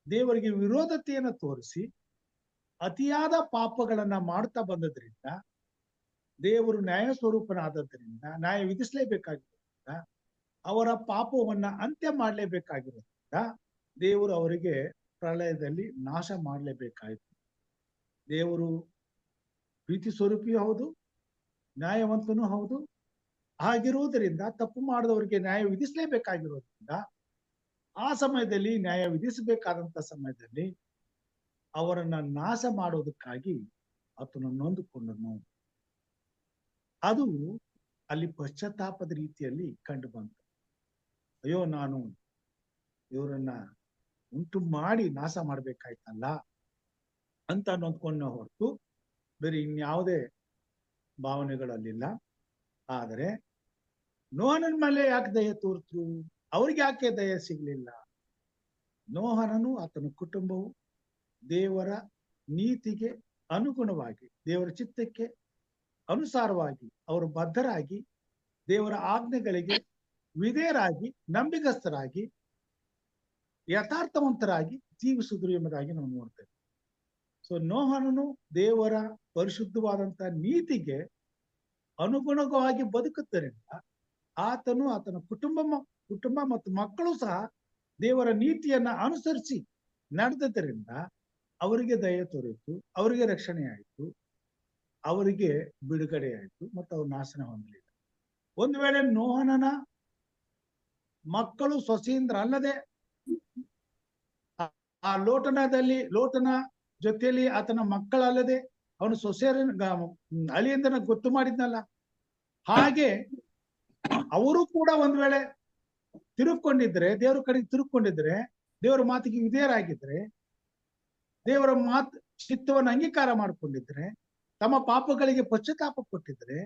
ದೇವರಿಗೆ ವಿರೋಧತೆಯನ್ನು ತೋರಿಸಿ ಅತಿಯಾದ ಪಾಪಗಳನ್ನ ಮಾಡ್ತಾ ಬಂದದ್ರಿಂದ, ದೇವರು ನ್ಯಾಯ ಸ್ವರೂಪನಾದದ್ರಿಂದ, ನ್ಯಾಯ ವಿಧಿಸಲೇಬೇಕಾಗಿರೋದ್ರಿಂದ, ಅವರ ಪಾಪವನ್ನ ಅಂತ್ಯ ಮಾಡಲೇಬೇಕಾಗಿರೋದ್ರಿಂದ ದೇವರು ಅವರಿಗೆ ಪ್ರಳಯದಲ್ಲಿ ನಾಶ ಮಾಡಲೇಬೇಕಾಯಿತು. ದೇವರು ಪ್ರೀತಿ ಸ್ವರೂಪಿಯೂ ಹೌದು, ನ್ಯಾಯವಂತನೂ ಹೌದು. ಹಾಗಿರುವುದರಿಂದ ತಪ್ಪು ಮಾಡಿದವರಿಗೆ ನ್ಯಾಯ ವಿಧಿಸಲೇಬೇಕಾಗಿರೋದ್ರಿಂದ ಆ ಸಮಯದಲ್ಲಿ ನ್ಯಾಯ ವಿಧಿಸಬೇಕಾದಂತ ಸಮಯದಲ್ಲಿ ಅವರನ್ನ ನಾಶ ಮಾಡೋದಕ್ಕಾಗಿ ಆತನು ನೊಂದುಕೊಂಡನು. ಅದು ಅಲ್ಲಿ ಪಶ್ಚಾತ್ತಾಪದ ರೀತಿಯಲ್ಲಿ ಕಂಡು ಬಂತು. ಅಯ್ಯೋ, ನಾನು ಇವರನ್ನ ಉಂಟು ಮಾಡಿ ನಾಶ ಮಾಡ್ಬೇಕಾಯ್ತಲ್ಲ ಅಂತ ನೊಂದ್ಕೊಂಡ ಹೊರತು ಬೇರೆ ಇನ್ಯಾವುದೇ ಭಾವನೆಗಳಲ್ಲಿಲ್ಲ. ಆದರೆ ನೋಹನ ಮೇಲೆ ಯಾಕೆ ದಯೆ ತೋರ್ತರು? ಅವ್ರಿಗೆ ಯಾಕೆ ದಯೆ ಸಿಗ್ಲಿಲ್ಲ? ನೋಹನನು ಆತನ ಕುಟುಂಬವು ದೇವರ ನೀತಿಗೆ ಅನುಗುಣವಾಗಿ, ದೇವರ ಚಿತ್ತಕ್ಕೆ ಅನುಸಾರವಾಗಿ ಅವರು ಬದ್ಧರಾಗಿ, ದೇವರ ಆಜ್ಞೆಗಳಿಗೆ ವಿಧೇಯರಾಗಿ, ನಂಬಿಕಸ್ಥರಾಗಿ, ಯಥಾರ್ಥವಂತರಾಗಿ ಜೀವಿಸಿದ್ರು ಎಂಬುದಾಗಿ ನಾವು ನೋಡ್ತೇವೆ. ಸೊ ನೋಹನನು ದೇವರ ಪರಿಶುದ್ಧವಾದಂತ ನೀತಿಗೆ ಅನುಗುಣವಾಗಿ ಬದುಕುವುದರಿಂದ ಆತನು, ಆತನ ಕುಟುಂಬ ಮತ್ತು ಮಕ್ಕಳು ಸಹ ದೇವರ ನೀತಿಯನ್ನ ಅನುಸರಿಸಿ ನಡೆದದ್ದರಿಂದ ಅವರಿಗೆ ದಯೆ ತೋರಿತು, ಅವರಿಗೆ ರಕ್ಷಣೆ ಆಯಿತು, ಅವರಿಗೆ ಬಿಡುಗಡೆ ಆಯಿತು ಮತ್ತು ಅವ್ರು ನಾಶನ ಹೊಂದಲಿಲ್ಲ. ಒಂದು ವೇಳೆ ನೋಹನನ ಮಕ್ಕಳು ಸೊಸೆಯಿಂದ ಅಲ್ಲದೆ ಆ ಲೋಟನ ಜೊತೆಯಲ್ಲಿ ಆತನ ಮಕ್ಕಳಲ್ಲದೆ ಅವನು ಸೊಸೆಯರ ಅಳಿಯಂದನ ಗೊತ್ತು ಮಾಡಿದ್ನಲ್ಲ, ಹಾಗೆ ಅವರು ಕೂಡ ಒಂದ್ ವೇಳೆ ತಿರುಗಿಕೊಂಡಿದ್ರೆ, ದೇವರ ಕಡೆಗೆ ತಿರುಗಿಕೊಂಡಿದ್ರೆ, ದೇವರ ಮಾತಿಗೆ ವಿಧೇಯರಾಗಿದ್ರೆ, ದೇವರ ಚಿತ್ತವನ್ನು ಅಂಗೀಕಾರ ಮಾಡಿಕೊಂಡಿದ್ರೆ, ತಮ್ಮ ಪಾಪಗಳಿಗೆ ಪಶ್ಚಾತ್ತಾಪ ಕೊಟ್ಟಿದ್ರೆ,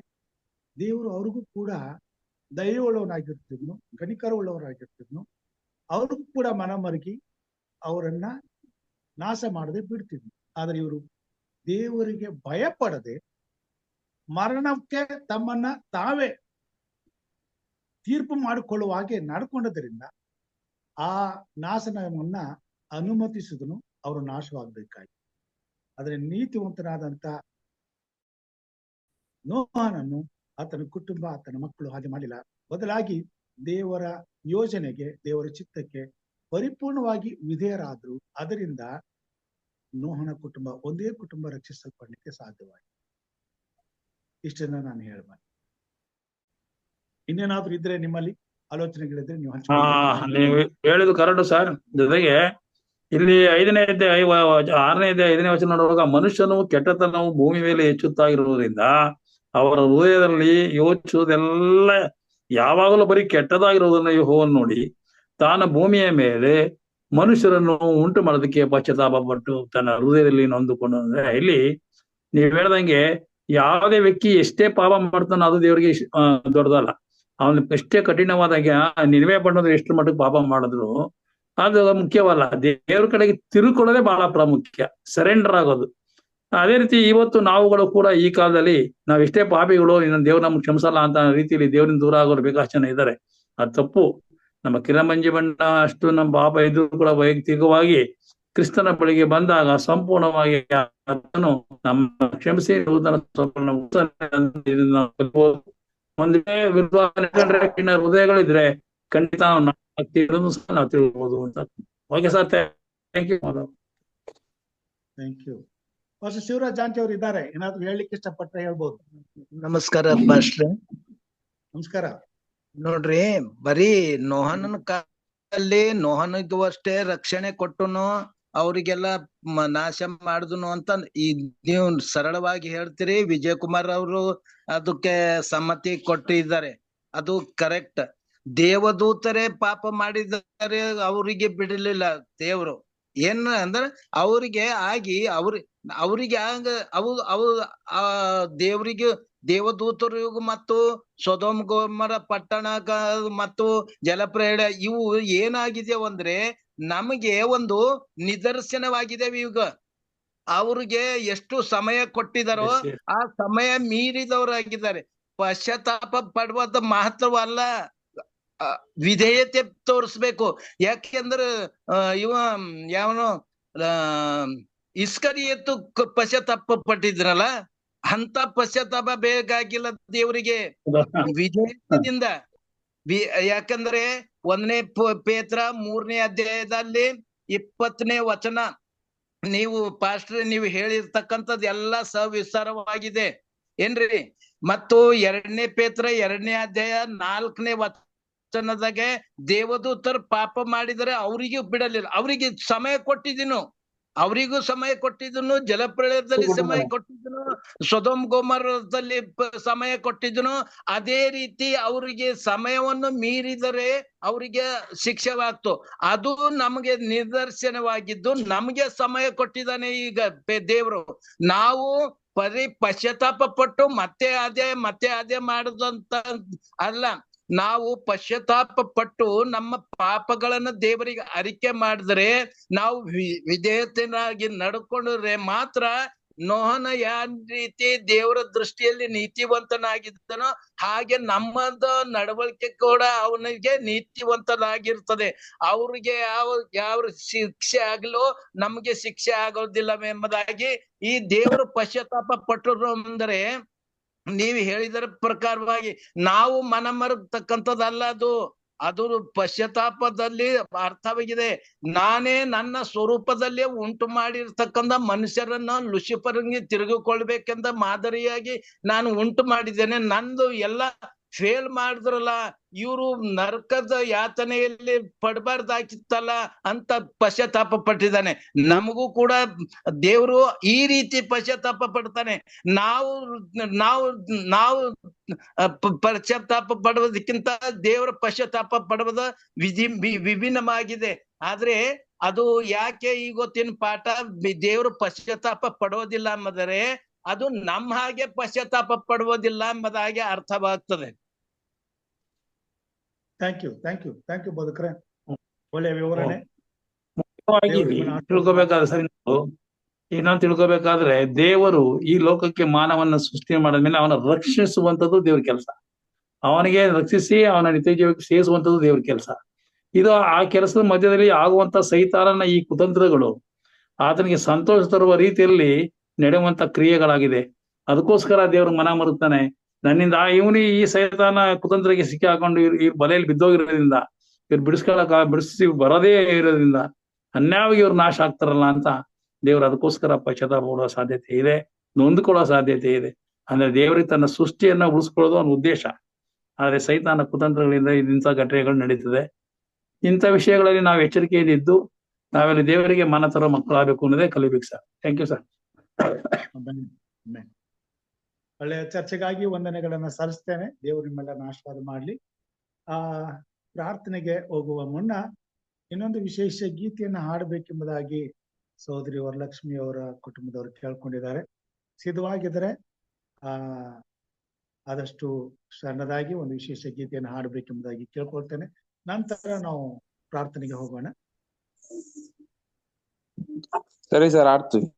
ದೇವರು ಅವ್ರಿಗೂ ಕೂಡ ದಯೆಯುಳ್ಳವನಾಗಿರ್ತಿದ್ನು, ಗಣಿಕರವುಳ್ಳವರಾಗಿರ್ತಿದ್ನು. ಅವ್ರಿಗೂ ಕೂಡ ಮನಮರುಗಿ ಅವರನ್ನ ನಾಶ ಮಾಡದೆ ಬಿಡ್ತಿದ್ನು. ಆದ್ರೆ ಇವರು ದೇವರಿಗೆ ಭಯಪಡದೆ ಮರಣಕ್ಕೆ ತಮ್ಮನ್ನ ತಾವೇ ತೀರ್ಪು ಮಾಡಿಕೊಳ್ಳುವ ಹಾಗೆ ನಡ್ಕೊಂಡದ್ರಿಂದ ಆ ನಾಶನವನ್ನ ಅನುಮತಿಸಿದನು, ಅವರು ನಾಶವಾಗಬೇಕಾಗಿ. ಆದ್ರೆ ನೀತಿವಂತನಾದಂತ ನೋಹನನ್ನು ಆತನ ಕುಟುಂಬ, ಆತನ ಮಕ್ಕಳು ಹಾಗೆ ಮಾಡಿಲ್ಲ. ಬದಲಾಗಿ ದೇವರ ಯೋಜನೆಗೆ, ದೇವರ ಚಿತ್ತಕ್ಕೆ ಪರಿಪೂರ್ಣವಾಗಿ ವಿಧೇಯರಾದ್ರು. ಅದರಿಂದ ನೋಹನ ಕುಟುಂಬ, ಒಂದೇ ಕುಟುಂಬ ರಕ್ಷಿಸಲ್ಪಡಲಿಕ್ಕೆ ಸಾಧ್ಯವಾಯಿತು. ಇಷ್ಟನ್ನ ನಾನು ಹೇಳ್ಬಾರ್ದು. ಇನ್ನೇನಾದ್ರೂ ಇದ್ರೆ ನಿಮ್ಮಲ್ಲಿ ಆಲೋಚನೆಗಳಿದ್ರೆ ನೀವು ನೀವು ಹೇಳಿದ್ದು ಕರೆಕ್ಟ್ ಸರ್. ಜೊತೆಗೆ ಇಲ್ಲಿ 5ನೇ ಅಧ್ಯಾಯ 6ನೇ ಅಧ್ಯಾಯ 5ನೇ ವಚನ ನೋಡುವಾಗ, ಮನುಷ್ಯನು ಕೆಟ್ಟತನವು ಭೂಮಿ ಮೇಲೆ ಹೆಚ್ಚುತ್ತಾ ಇರುವುದರಿಂದ ಅವರ ಹೃದಯದಲ್ಲಿ ಯೋಚಿಸುವುದೆಲ್ಲ ಯಾವಾಗಲೂ ಬರೀ ಕೆಟ್ಟದಾಗಿರುವುದನ್ನು ಯೆಹೋವನು ನೋಡಿ ತಾನು ಭೂಮಿಯ ಮೇಲೆ ಮನುಷ್ಯರನ್ನು ಉಂಟು ಮಾಡೋದಕ್ಕೆ ಪಶ್ಚಾತ್ತಾಪ ಪಟ್ಟು ತನ್ನ ಹೃದಯದಲ್ಲಿ ನೊಂದುಕೊಂಡು. ಅಂದ್ರೆ ಇಲ್ಲಿ ನೀವ್ ಹೇಳ್ದಂಗೆ ಯಾವುದೇ ವ್ಯಕ್ತಿ ಎಷ್ಟೇ ಪಾಪ ಮಾಡ್ತಾನೋ ಅದು ದೇವರಿಗೆ ದೊಡ್ಡದಲ್ಲ. ಅವನು ಎಷ್ಟೇ ಕಠಿಣವಾದ ನಿಲುವೆ ಪಟ್ಟೋದ್ರೆ ಎಷ್ಟು ಮಟ್ಟಿಗೆ ಪಾಪ ಮಾಡಿದ್ರು ಅದು ಮುಖ್ಯವಲ್ಲ. ದೇವ್ರ ಕಡೆಗೆ ತಿರುಕೊಳ್ಳೋದೇ ಬಹಳ ಪ್ರಾಮುಖ್ಯ, ಸರೆಂಡರ್ ಆಗೋದು. ಅದೇ ರೀತಿ ಇವತ್ತು ನಾವುಗಳು ಕೂಡ ಈ ಕಾಲದಲ್ಲಿ ನಾವ್ ಎಷ್ಟೇ ಪಾಪಿಗಳು, ಇನ್ನೊಂದು ದೇವ್ರು ನಮ್ಗೆ ಕ್ಷಮಿಸಲ್ಲ ಅಂತ ರೀತಿಯಲ್ಲಿ ದೇವ್ರಿಂದ ದೂರ ಆಗೋರು ಬೇಕಾಷ್ಟು ಜನ ಇದ್ದಾರೆ. ಅದು ತಪ್ಪು. ನಮ್ಮ ಕಿರಮಂಜಿ ಬಣ್ಣ ಅಷ್ಟು ನಮ್ಮ ಪಾಪ ಇದ್ರು ಕೂಡ ವೈಯಕ್ತಿಕವಾಗಿ ಕ್ರಿಸ್ತನ ಬಳಿಗೆ ಬಂದಾಗ ಸಂಪೂರ್ಣವಾಗಿ ನಮ್ಮ ಕ್ಷಮಿಸಿ ಒಂದೇ ಹೃದಯಗಳಿದ್ರೆ ಖಂಡಿತ ನಾವು ತಿಳ್ಬೋದು ಅಂತ. Okay sir, thank you. Thank you. Shivraj Jonty ಅವರು ಇದ್ದಾರೆ, ಏನಾದ್ರು ಹೇಳಲಿಕ್ಕೆ ಇಷ್ಟಪಟ್ರೆ ಹೇಳ್ಬೋದು. ನಮಸ್ಕಾರ ಪಾಸ್ಟ್ರೆ. ನಮಸ್ಕಾರ. ನೋಡ್ರಿ, ಬರೀ ನೋಹನನ ಕಾಲದಲ್ಲಿ ನೋಹನಿಗೂ ಅಷ್ಟೇ ರಕ್ಷಣೆ ಕೊಟ್ಟನು, ಅವ್ರಿಗೆಲ್ಲ ನಾಶ ಮಾಡಿದನು ಅಂತ ಈ ನೀವು ಸರಳವಾಗಿ ಹೇಳ್ತೀರಿ. ವಿಜಯ್ ಕುಮಾರ್ ಅವರು ಅದಕ್ಕೆ ಸಮ್ಮತಿ ಕೊಟ್ಟಿದ್ದಾರೆ, ಅದು ಕರೆಕ್ಟ್. ದೇವದೂತರೇ ಪಾಪ ಮಾಡಿದ್ದಾರೆ, ಅವರಿಗೆ ಬಿಡಲಿಲ್ಲ ದೇವ್ರು. ಏನ್ ಅಂದ್ರೆ ಅವ್ರಿಗೆ ಆಗಿ ಅವ್ರಿಗೆ ಅವು ಆ ದೇವ್ರಿಗೆ ದೇವದೂತರಿಗೂ ಮತ್ತು ಸೊದೋಮ್ ಗೊಮೋರ ಪಟ್ಟಣ ಮತ್ತು ಜಲಪ್ರಳಯ ಇವು ಏನಾಗಿದೆವು ಅಂದ್ರೆ ನಮಗೆ ಒಂದು ನಿದರ್ಶನವಾಗಿದ್ದೇವೆ. ಈಗ ಅವ್ರಿಗೆ ಎಷ್ಟು ಸಮಯ ಕೊಟ್ಟಿದಾರೋ ಆ ಸಮಯ ಮೀರಿದವರಾಗಿದ್ದಾರೆ. ಪಶ್ಚಾತ್ತಾಪ ಪಡುವಂತ ಮಹತ್ವವಲ್ಲ, ವಿಧೇಯತೆ ತೋರಿಸ್ಬೇಕು. ಯಾಕೆಂದ್ರೆ ಇವ ಯಾವನು ಇಸ್ಕರಿಯತ್ತು ಪಶ್ಚಾತ್ತಾಪ ಪಟ್ಟಿದ್ರಲ್ಲ, ಅಂತ ಪಶ್ಚಾತ್ತಾಪ ಬೇಕಾಗಿಲ್ಲ ದೇವರಿಗೆ, ವಿಧೇಯತೆಯಿಂದ. ಯಾಕಂದ್ರೆ 1ನೇ ಪೇತ್ರ 3ನೇ ಅಧ್ಯಾಯದಲ್ಲಿ 20ನೇ ವಚನ, ನೀವು ಪಾಸ್ಟ್ರೆ ನೀವು ಹೇಳಿರ್ತಕ್ಕಂಥದ್ದು ಎಲ್ಲ ಸವಿಸ್ತಾರವಾಗಿದೆ ಏನ್ರಿ. ಮತ್ತು 2ನೇ ಪೇತ್ರ 2ನೇ ಅಧ್ಯಾಯ 4ನೇ ವಚನದಾಗೆ ದೇವದೂತರು ಪಾಪ ಮಾಡಿದರೆ ಅವರಿಗೂ ಬಿಡಲಿಲ್ಲ, ಅವರಿಗೆ ಸಮಯ ಕೊಟ್ಟಿದ್ದೀನು, ಅವರಿಗೂ ಸಮಯ ಕೊಟ್ಟಿದ್ದನು, ಜಲಪ್ರಳಯದಲ್ಲಿ ಸಮಯ ಕೊಟ್ಟಿದ್ದನು, ಸೊದೋಮ್ ಗೊಮೋರದಲ್ಲಿ ಸಮಯ ಕೊಟ್ಟಿದ್ದನು. ಅದೇ ರೀತಿ ಅವರಿಗೆ ಸಮಯವನ್ನು ಮೀರಿದರೆ ಅವರಿಗೆ ಶಿಕ್ಷೆವಾಗ್ತು. ಅದು ನಮಗೆ ನಿದರ್ಶನವಾಗಿದ್ದು ನಮಗೆ ಸಮಯ ಕೊಟ್ಟಿದ್ದಾನೆ ಈಗ ದೇವರು. ನಾವು ಪಶ್ಚಾತ್ತಾಪ ಪಟ್ಟು ಮತ್ತೆ ಅದೇ ಮಾಡುದಂತ ಅಲ್ಲ, ನಾವು ಪಶ್ಚಾತ್ತಾಪ ಪಟ್ಟು ನಮ್ಮ ಪಾಪಗಳನ್ನು ದೇವರಿಗೆ ಅರಿಕೆ ಮಾಡಿದ್ರೆ, ನಾವು ವಿಧೇಯತೆಯಾಗಿ ನಡ್ಕೊಂಡ್ರೆ ಮಾತ್ರ ನೋಹನ ಯಾವ ರೀತಿ ದೇವರ ದೃಷ್ಟಿಯಲ್ಲಿ ನೀತಿವಂತನಾಗಿದ್ದನೋ ಹಾಗೆ ನಮ್ಮದು ನಡವಳಿಕೆ ಕೂಡ ಅವನಿಗೆ ನೀತಿವಂತನಾಗಿರ್ತದೆ. ಅವ್ರಿಗೆ ಯಾವ ಶಿಕ್ಷೆ ಆಗಲೋ ನಮಗೆ ಶಿಕ್ಷೆ ಆಗೋದಿಲ್ಲವೆಂಬುದಾಗಿ ಈ ದೇವರು ಪಶ್ಚಾತ್ತಾಪ ಪಟ್ಟರು. ಅಂದರೆ ನೀವು ಹೇಳಿದರ ಪ್ರಕಾರವಾಗಿ ನಾವು ಮನ ಮರತಕ್ಕಂಥದ್ದಲ್ಲ, ಅದು ಪಶ್ಚಾತ್ತಾಪದಲ್ಲಿ ಅರ್ಥವಾಗಿದೆ. ನಾನೇ ನನ್ನ ಸ್ವರೂಪದಲ್ಲೇ ಉಂಟು ಮಾಡಿರ್ತಕ್ಕಂಥ ಮನುಷ್ಯರನ್ನ ಲುಸಿಫರ್ಗೆ ತಿರುಗಿಕೊಳ್ಬೇಕೆಂದ ಮಾದರಿಯಾಗಿ ನಾನು ಉಂಟು ಮಾಡಿದ್ದೇನೆ. ನಂದು ಎಲ್ಲ ಫೇಲ್ ಮಾಡಿದ್ರಲ್ಲ, ಇವರು ನರಕದ ಯಾತನೆಯಲ್ಲಿ ಪಡಬಾರ್ದಾಗಿತ್ತಲ್ಲ ಅಂತ ಪಶ್ಚಾತ್ತಾಪ ಪಟ್ಟಿದ್ದಾನೆ. ನಮಗೂ ಕೂಡ ದೇವರು ಈ ರೀತಿ ಪಶ್ಚಾತ್ತಾಪ ಪಡ್ತಾನೆ. ನಾವು ನಾವು ನಾವು ಪಶ್ಚಾತ್ತಾಪ ಪಡುವುದಕ್ಕಿಂತ ದೇವರ ಪಶ್ಚಾತ್ತಾಪ ಪಡುವುದು ವಿಭಿನ್ನವಾಗಿದೆ. ಆದ್ರೆ ಅದು ಯಾಕೆ ಇವತ್ತಿನ ಪಾಠ ದೇವರು ಪಶ್ಚಾತ್ತಾಪ ಪಡೋದಿಲ್ಲ ಎಂಬುದರೆ ಅದು ನಮ್ಮ ಹಾಗೆ ಪಶ್ಚಾತ್ತಾಪ ಪಡುವುದಿಲ್ಲ ಎಂಬುದಾಗಿ ಅರ್ಥವಾಗ್ತದೆ. ಥ್ಯಾಂಕ್ ಯು ಬದುಕ್ರೆ, ಒಳ್ಳೆಯ ವಿವರಣೆ. ತಿಳ್ಕೊಬೇಕಾದ್ರೆ ಸರಿ, ಇನ್ನೊಂದು ತಿಳ್ಕೊಬೇಕಾದ್ರೆ ದೇವರು ಈ ಲೋಕಕ್ಕೆ ಮಾನವನ್ನ ಸೃಷ್ಟಿ ಮಾಡಿದ್ಮೇಲೆ ಅವನ ರಕ್ಷಿಸುವಂತದ್ದು ದೇವ್ರ ಕೆಲಸ, ಅವನಿಗೆ ರಕ್ಷಿಸಿ ಅವನ ನಿತ್ಯ ಜೀವಕ್ಕೆ ಸೇರಿಸುವಂತದ್ದು ದೇವ್ರ ಕೆಲಸ. ಇದು ಆ ಕೆಲಸದ ಮಧ್ಯದಲ್ಲಿ ಆಗುವಂತ ಸೈತಾನನ ಈ ಕುತಂತ್ರಗಳು ಆತನಿಗೆ ಸಂತೋಷ ತರುವ ರೀತಿಯಲ್ಲಿ ನಡೆಯುವಂತ ಕ್ರಿಯೆಗಳಾಗಿದೆ. ಅದಕ್ಕೋಸ್ಕರ ದೇವ್ರ ಮನ ಮರುತ್ತಾನೆ, ನನ್ನಿಂದ ಇವನಿ ಈ ಸೈತಾನ ಕುತಂತ್ರಕ್ಕೆ ಸಿಕ್ಕಿ ಹಾಕೊಂಡು ಈ ಬಲೆಯಲ್ಲಿ ಬಿದ್ದೋಗಿರೋದ್ರಿಂದ, ಇವ್ರು ಬಿಡಿಸಿ ಬರದೇ ಇರೋದ್ರಿಂದ ಅನ್ಯಾಯವಾಗಿ ಇವ್ರು ನಾಶ ಆಗ್ತಾರಲ್ಲ ಅಂತ ದೇವ್ರು ಅದಕ್ಕೋಸ್ಕರ ಪಶ್ಚಾತ್ತಾಪ ಪಡುವ ಸಾಧ್ಯತೆ ಇದೆ, ನೊಂದ್ಕೊಳ್ಳೋ ಸಾಧ್ಯತೆ ಇದೆ. ಅಂದ್ರೆ ದೇವರಿಗೆ ತನ್ನ ಸೃಷ್ಟಿಯನ್ನ ಉಳಿಸ್ಕೊಳ್ಳೋದು ಅವನ ಉದ್ದೇಶ. ಆದ್ರೆ ಸೈತಾನ ಕುತಂತ್ರಗಳಿಂದ ಇಂಥ ಘಟನೆಗಳು ನಡೀತದೆ. ಇಂಥ ವಿಷಯಗಳಲ್ಲಿ ನಾವು ಎಚ್ಚರಿಕೆಯಿಂದ ಇದ್ದು ನಾವೆಲ್ಲ ದೇವರಿಗೆ ಮನ ತರೋ ಮಕ್ಕಳಾಗಬೇಕು ಅನ್ನೋದೇ ಕಲಿಬೇಕು ಸರ್. Thank you sir. ಒಳ್ಳೆಯ ಚರ್ಚೆಗಾಗಿ ವಂದನೆಗಳನ್ನ ಸಲ್ಲಿಸ್ತೇನೆ. ದೇವರು ನಿಮ್ಮೆಲ್ಲರನ್ನ ಆಶೀರ್ವಾದ ಮಾಡ್ಲಿ. ಪ್ರಾರ್ಥನೆಗೆ ಹೋಗುವ ಮುನ್ನ ಇನ್ನೊಂದು ವಿಶೇಷ ಗೀತೆಯನ್ನ ಹಾಡಬೇಕೆಂಬುದಾಗಿ ಸಹೋದರಿ ವರಲಕ್ಷ್ಮಿ ಅವರ ಕುಟುಂಬದವರು ಕೇಳ್ಕೊಂಡಿದ್ದಾರೆ. ಸಿದ್ಧವಾಗಿದ್ರೆ ಆದಷ್ಟು ಸಣ್ಣದಾಗಿ ಒಂದು ವಿಶೇಷ ಗೀತೆಯನ್ನು ಹಾಡಬೇಕೆಂಬುದಾಗಿ ಕೇಳ್ಕೊಳ್ತೇನೆ. ನಂತರ ನಾವು ಪ್ರಾರ್ಥನೆಗೆ ಹೋಗೋಣ. ಸರಿ ಸರ್, ಆಡ್ತೀವಿ.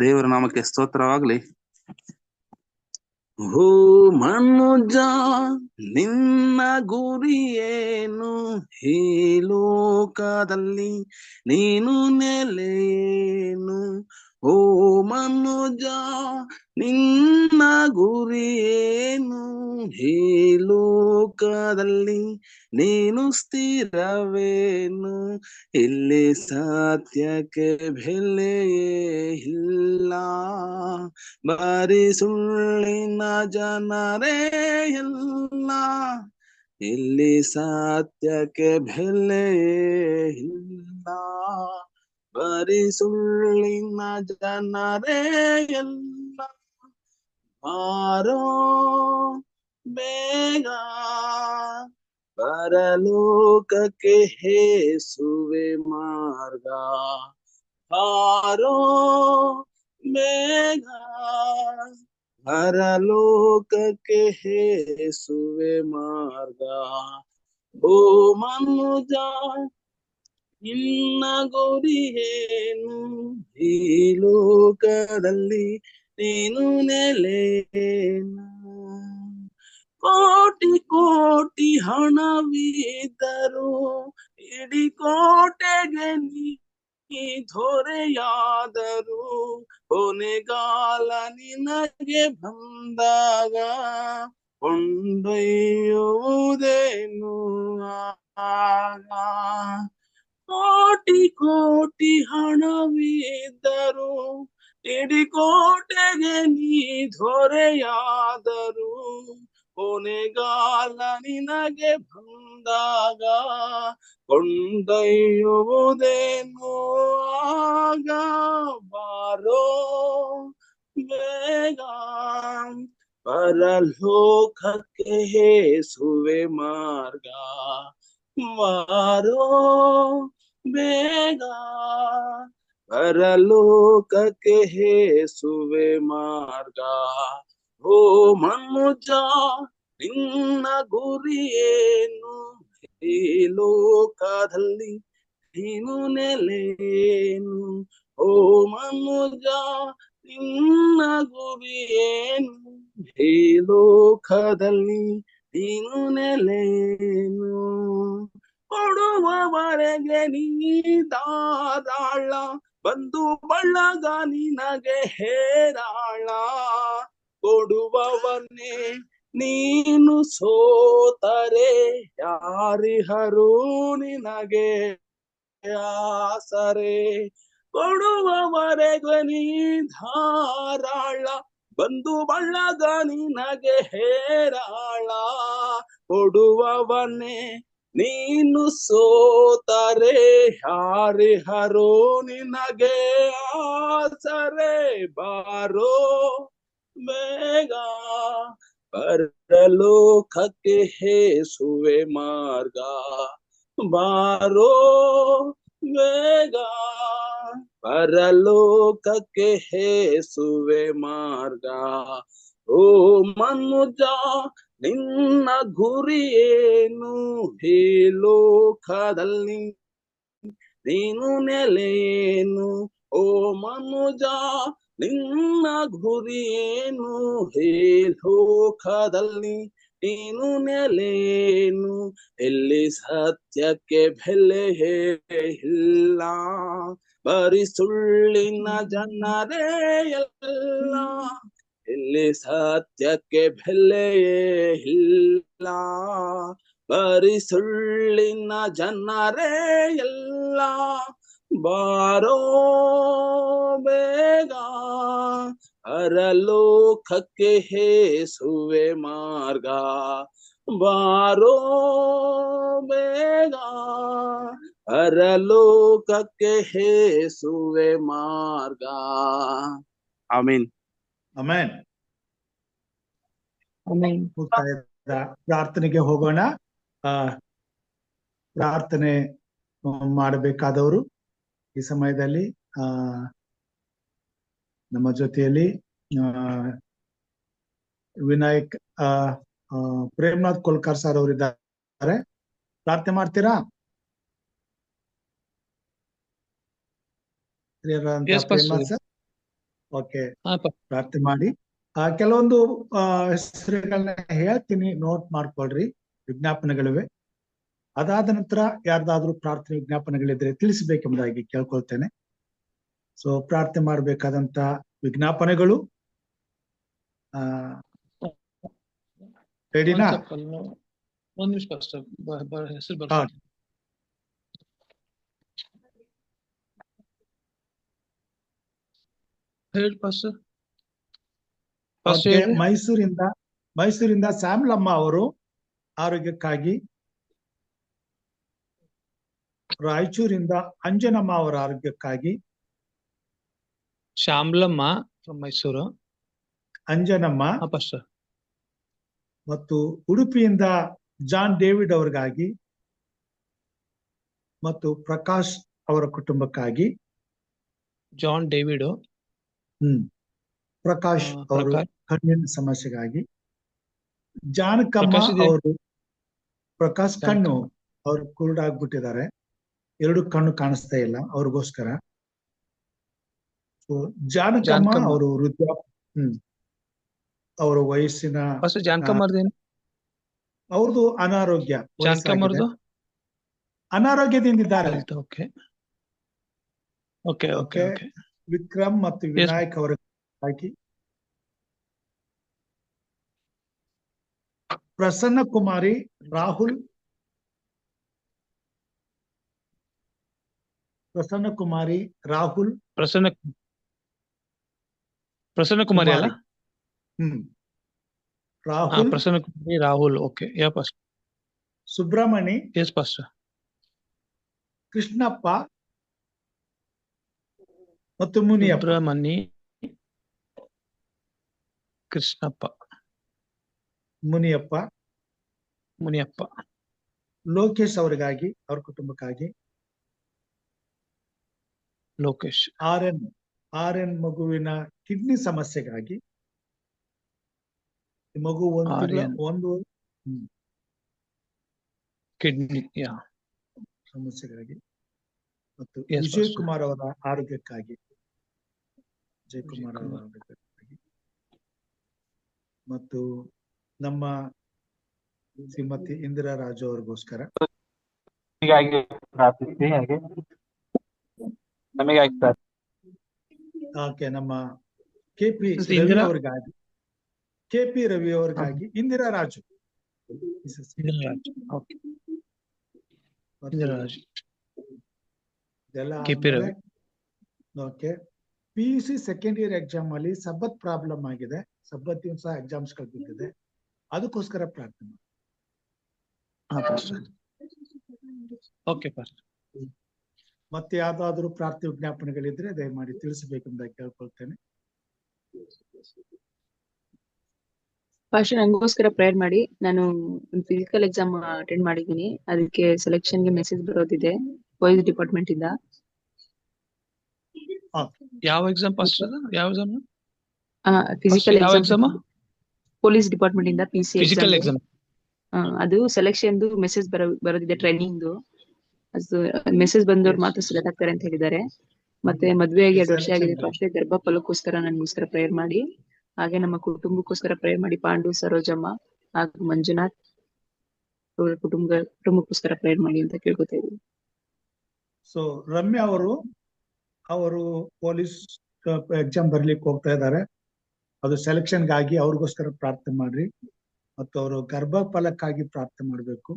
ದೇವರ ನಾಮಕ್ಕೆ ಸ್ತೋತ್ರವಾಗ್ಲಿ. ಓ ಮನುಜ, ನಿನ್ನ ಗುರಿಯೇನು? ಈ ಲೋಕದಲ್ಲಿ ನೀನು ನೆಲೆಯೇನು? ಓ ಮನುಜ, ನಿನ್ನ ಗುರಿಯೇನು? ಈ ಲೋಕದಲ್ಲಿ ನೀನು ಸ್ಥಿರವೇನು? ಇಲ್ಲಿ ಸತ್ಯಕ್ಕೆ ಬೆಲೆಯೇ ಇಲ್ಲ, ಬರೀ ಸುಳ್ಳಿನ ಜನರೇ ಇಲ್ಲ. ಇಲ್ಲಿ ಸತ್ಯಕ್ಕೆ ಬೆಲೆಯೇ ಇಲ್ಲ, ಬರೀ ಸುಳ್ಳಿನ ಜನರೇ ಎಲ್ಲ ಬಾರೋ ಬೇಗ ಪರಲೋಕಕ್ಕೆ ಹೇಸುವೆ ಮಾರ್ಗ ಬಾರೋ ಬೇಗ ಪರಲೋಕಕ್ಕೆ ಹೇಸುವೆ ಮಾರ್ಗ ಓ ಮನುಜ ನಿನ್ನ ಗುರಿಯೇನು ಈ ಲೋಕದಲ್ಲಿ ನೀನು ನೆಲೆಯೇನು ಕೋಟಿ ಕೋಟಿ ಹಣವಿದ್ದರು ಇಡೀ ಕೋಟೆಗೆ ನೀ ದೊರೆಯಾದರು ಕೊನೆಗಾಲ ನಿನಗೆ ಬಂದಾಗ ಕೊಂಡೊಯ್ಯುವುದೇನು ಆಗ ಕೋಟಿ ಕೋಟಿ ಹಣವಿದ್ದರು ಇಡೀ ಕೋಟೆಗೆ ನೀ ದೊರೆಯಾದರು ಕೊನೆಗಾಲ ನಿನಗೆ ಬಂದಾಗ ಕೊಂಡೊಯ್ಯುವುದೇನು ಆಗ ಬಾರೋ ಬೇಗ ಪರಲೋಕಕ್ಕೆ ಹೇಸುವೆ ಮಾರ್ಗ ಬಾರೋ ಬೇಗ ಪರಲೋಕಕ್ಕೆ ಹೇಸುವೆ ಮಾರ್ಗ ಓ ಮನುಜ ನಿನ್ನ ಗುರಿಯೇನು ಈ ಲೋಕದಲ್ಲಿ ನೀನು ನೆಲೆಯೇನು ಓ ಮನುಜ ನಿನ್ನ ಗುರಿಯೇನು ಈ ಲೋಕದಲ್ಲಿ ನೀನು ನೆಲೆಯೇನು ಕೊಡುವವರೆಗೆ ನೀ ಧಾರಾಳ ಬಂಧು ಬಳಗ ನಿನಗೆ ಹೇರಾಳ ಕೊಡುವವನ್ನೇ ನೀನು ಸೋತರೆ ಯಾರಿಹರು ನಿನಗೆ ಆಸರೆ ಕೊಡುವವರೆಗೆ ನೀ ಧಾರಾಳ ಬಂಧು ಬಳಗ ನಿನಗೆ ಹೇರಾಳ ಕೊಡುವವನ್ನೇ ನೀನು ಸೋತರೆ ಯಾರಿಹರೋ ನಿನಗೆ ಆಸರೆ ಬಾರೋ ಬೇಗ ಪರಲೋಕಕ್ಕೆ ಹೇಸುವೆ ಮಾರ್ಗ ಬಾರೋ ಬೇಗ ಪರಲೋಕಕ್ಕೆ ಹೇಸುವೆ ಮಾರ್ಗ ಓ ಮನುಜ ನಿನ್ನ ಗುರಿಯೇನು ಈ ಲೋಕದಲ್ಲಿ ನೀನು ನೆಲೆಯೇನು ಓ ಮನುಜ ನಿನ್ನ ಗುರಿಯೇನು ಈ ಲೋಕದಲ್ಲಿ ನೀನು ನೆಲೆಯೇನು ಎಲ್ಲಿ ಸತ್ಯಕ್ಕೆ ಬೆಲೆ ಇಲ್ಲ ಬರೀ ಸುಳ್ಳಿನ ಜನರೇ ಎಲ್ಲ ಇಲ್ಲಿ ಸತ್ಯಕ್ಕೆ ಬೆಲೆಯೇ ಇಲ್ಲ ಬರೀ ಸುಳ್ಳಿನ ಜನರೇ ಎಲ್ಲ ಬಾರೋ ಬೇಗ ಪರಲೋಕಕ್ಕೆ ಹೇಸುವೆ ಮಾರ್ಗ ಬಾರೋ ಬೇಗ ಪರಲೋಕಕ್ಕೆ ಹೇಸುವೆ ಮಾರ್ಗ ಆಮೀನ್ ಆಮೆನ್. ಆಮೆನ್. ಮುಕ್ತಾಯದ ಪ್ರಾರ್ಥನೆಗೆ ಹೋಗೋಣ. ಪ್ರಾರ್ಥನೆ ಮಾಡಬೇಕಾದವರು ಈ ಸಮಯದಲ್ಲಿ ನಮ್ಮ ಜೊತೆಯಲ್ಲಿ ವಿನಾಯಕ್ ಪ್ರೇಮ್ನಾಥ್ ಕೋಲ್ಕರ್ ಸರ್ ಅವರಿದ್ದಾರೆ. ಪ್ರಾರ್ಥನೆ ಮಾಡ್ತೀರಾ? ಪ್ರೇಮ್ನಾಥ್ ಸರ್, ಓಕೆ, ಪ್ರಾರ್ಥನೆ ಮಾಡಿ. ಕೆಲವೊಂದು ಹೆಸರುಗಳನ್ನ ಹೇಳ್ತೀನಿ, ನೋಟ್ ಮಾಡ್ಕೊಳ್ರಿ. ವಿಜ್ಞಾಪನೆಗಳಿವೆ. ಅದಾದ ನಂತರ ಯಾರ್ದಾದ್ರೂ ಪ್ರಾರ್ಥನೆ ವಿಜ್ಞಾಪನೆಗಳಿದ್ರೆ ತಿಳಿಸಬೇಕೆಂಬುದಾಗಿ ಕೇಳ್ಕೊಳ್ತೇನೆ. ಸೊ ಪ್ರಾರ್ಥನೆ ಮಾಡಬೇಕಾದಂತ ವಿಜ್ಞಾಪನೆಗಳು ರೆಡಿನಾ? ಒಂದ್ ನಿಮಿಷ ಹೆಸರು ಹೇಳಿ ಪಾಸ್ಟರ್. ಮೈಸೂರಿಂದ ಶ್ಯಾಮ್ಲಮ್ಮ ಅವರು ಆರೋಗ್ಯಕ್ಕಾಗಿ ರಾಯಚೂರಿಂದ ಅಂಜನಮ್ಮ ಅವರ ಆರೋಗ್ಯಕ್ಕಾಗಿ, ಶ್ಯಾಮ್ಲಮ್ಮ ಫ್ರಮ್ ಮೈಸೂರು. ಅಂಜನಮ್ಮ. ಪಾಸ್ಟರ್. ಮತ್ತು ಉಡುಪಿಯಿಂದ ಜಾನ್ ಡೇವಿಡ್ ಅವರಿಗಾಗಿ ಮತ್ತು ಪ್ರಕಾಶ್ ಅವರ ಕುಟುಂಬಕ್ಕಾಗಿ. John David. ಪ್ರಕಾಶ್ ಅವರು ಕಣ್ಣಿನ ಸಮಸ್ಯೆಗಾಗಿ. ಜಾನಕಮ್ಮ ಅವರು ಪ್ರಕಾಶ್ ಕಣ್ಣು ಅವರು ಕುರುಡಾಗ್ಬಿಟ್ಟಿದ್ದಾರೆ, 2 ಕಣ್ಣು ಕಾಣಿಸ್ತಾ ಇಲ್ಲ, ಅವ್ರಿಗೋಸ್ಕರ. ಜಾನಕಮ್ಮ ಅವರು ಅವರ ವಯಸ್ಸಿನ ಅವ್ರದ್ದು ಅನಾರೋಗ್ಯ, ಅನಾರೋಗ್ಯದಿಂದಿದ್ದಾರೆ. ವಿಕ್ರಮ್ ಮತ್ತು ವಿನಾಯಕ್ ಅವರ ಹಾಕಿ. ಪ್ರಸನ್ನ ಕುಮಾರಿ, ರಾಹುಲ್. ಪ್ರಸನ್ನ ಕುಮಾರಿ, ರಾಹುಲ್. ಪ್ರಸನ್ನ ಕುಮಾರಿ ಅಲ್ಲ? Rahul. Prasanna Kumari, Rahul. Okay. Yeah pastor. Subramani. Yes pastor. Krishnappa ಮತ್ತು ಮುನಿಯಪ್ಪ. ಸುಬ್ರಹ್ಮಣಿ, ಕೃಷ್ಣಪ್ಪ, ಮುನಿಯಪ್ಪ. ಲೋಕೇಶ್ ಅವರಿಗಾಗಿ, ಅವ್ರ ಕುಟುಂಬಕ್ಕಾಗಿ. ಲೋಕೇಶ್. ಆರ್ ಎನ್ ಮಗುವಿನ ಕಿಡ್ನಿ ಸಮಸ್ಯೆಗಾಗಿ. ಮಗು ಒಂದು ಕಿಡ್ನಿ ಸಮಸ್ಯೆಗಾಗಿ. ಮತ್ತು ವಿಜಯ್ ಕುಮಾರ್ ಅವರ ಆರೋಗ್ಯಕ್ಕಾಗಿ. ಮತ್ತು ನಮ್ಮ ಶ್ರೀಮತಿ ಇಂದಿರಾ ರಾಜು ಅವ್ರಿಗೋಸ್ಕರ. ನಮ್ಮ ಕೆಪಿ ರವಿ ಅವ್ರಿಗಾಗಿ. Indira Raju. PUC second year exam ಅಲ್ಲಿ ಸಬ್ಬತ್ ಪ್ರಾಬ್ಲಮ್ ಆಗಿದೆ, ಸಬ್ಬತ್ ದಿವಸ ಎಕ್ಸಾಮ್ಸ್ ಕಲ್ಪಿಸಿದೆ, ಅದಕ್ಕೋಸ್ಕರ ಪ್ರಾರ್ಥನೆ. ಮತ್ತೆ ಯಾವ್ದಾದ್ರು ಪ್ರಾರ್ಥನೆ ವಿಜ್ಞಾಪನೆಗಳಿದ್ರೆ ದಯಮಾಡಿ ತಿಳಿಸಬೇಕೆಂದು ಕೇಳ್ಕೊಳ್ತೇನೆ. ಪಾಸ್ಟರ್, ನಂಗೋಸ್ಕರ ಪ್ರೇಯರ್ ಮಾಡಿ. ನಾನು ಒಂದು ಫಿಸಿಕಲ್ ಎಕ್ಸಾಮ್ ಅಟೆಂಡ್ ಮಾಡಿದ್ದೀನಿ, ಅದಕ್ಕೆ ಸೆಲೆಕ್ಷನ್ ಗೆ ಮೆಸೇಜ್ ಬರೋದಿದೆ ಪೊಲೀಸ್ ಡಿಪಾರ್ಟ್ಮೆಂಟ್ ಇಂದ. ಯಾವ ಎಕ್ಸಾಮ್ ಪಾಸ್ಟರ್? ಯಾವ exam? Physical exam police department ಇಂದ PC ಫಿಸಿಕಲ್ ಎಕ್ಸಾಮ್. ಅದು ಸೆಲೆಕ್ಷನ್ ಮೆಸೇಜ್ ಬರೋದಿದೆ, ಟ್ರೈನಿಂಗ್. ಅದು ಮೆಸೇಜ್ ಬಂದವ್ರು ಮಾತ್ರ ಸೆಲೆಕ್ಟ್ ಆಗ್ತಾರೆ ಅಂತ ಹೇಳಿದ್ದಾರೆ. ಮತ್ತೆ ಮದ್ವೆಯಾಗಿ 2 ವರ್ಷ ಆಗಿದೆ ಪಾಸ್ಟರ್, ಗರ್ಭ ಫಲಕ್ಕೋಸ್ಕರ ನನಗೋಸ್ಕರ ಪ್ರೇಯರ್ ಮಾಡಿ. ಹಾಗೆ ನಮ್ಮ ಕುಟುಂಬಕ್ಕೋಸ್ಕರ ಪ್ರೇಯರ್ ಮಾಡಿ. ಪಾಂಡು, ಸರೋಜಮ್ಮ ಹಾಗೂ ಮಂಜುನಾಥ್ ಅವರ ಕುಟುಂಬಕ್ಕೋಸ್ಕರ ಪ್ರೇಯರ್ ಮಾಡಿ ಅಂತ ಕೇಳ್ಕೊತಾ ಇದ್ದೀವಿ. ಸೊ ರಮ್ಯಾ ಅವರು ಪೊಲೀಸ್ ಎಕ್ಸಾಮ್ ಬರ್ಲಿಕ್ಕೆ ಹೋಗ್ತಾ ಇದ್ದಾರೆ, ಅದು ಸೆಲೆಕ್ಷನ್ಗಾಗಿ ಅವ್ರಿಗೋಸ್ಕರ ಪ್ರಾರ್ಥನೆ ಮಾಡ್ರಿ. ಮತ್ತು ಅವರು ಗರ್ಭಫಲಕ್ಕಾಗಿ ಪ್ರಾರ್ಥನೆ ಮಾಡಬೇಕು.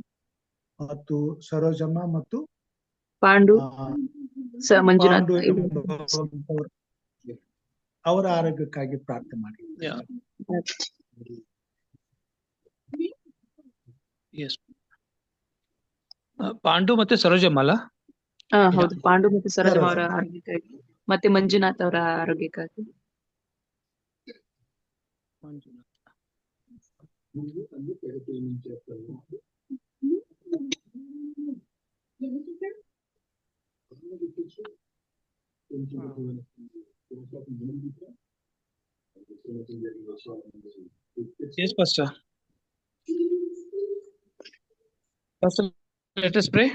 ಮತ್ತು ಸರೋಜಮ್ಮ ಮತ್ತು ಪಾಂಡು, ಮಂಜುನಾಥ್ ಅವರ ಆರೋಗ್ಯಕ್ಕಾಗಿ ಪ್ರಾರ್ಥನೆ ಮಾಡಿ. ಪಾಂಡು ಮತ್ತೆ ಸರೋಜಮ್ಮ ಅಲ್ಲ? ಹೌದು, ಪಾಂಡು ಮತ್ತೆ ಸರೋಜಮ್ಮ ಅವರ ಆರೋಗ್ಯಕ್ಕಾಗಿ, ಮತ್ತೆ ಮಂಜುನಾಥ್ ಅವರ ಆರೋಗ್ಯಕ್ಕಾಗಿ. Yes, Pastor. Pastor, let us pray.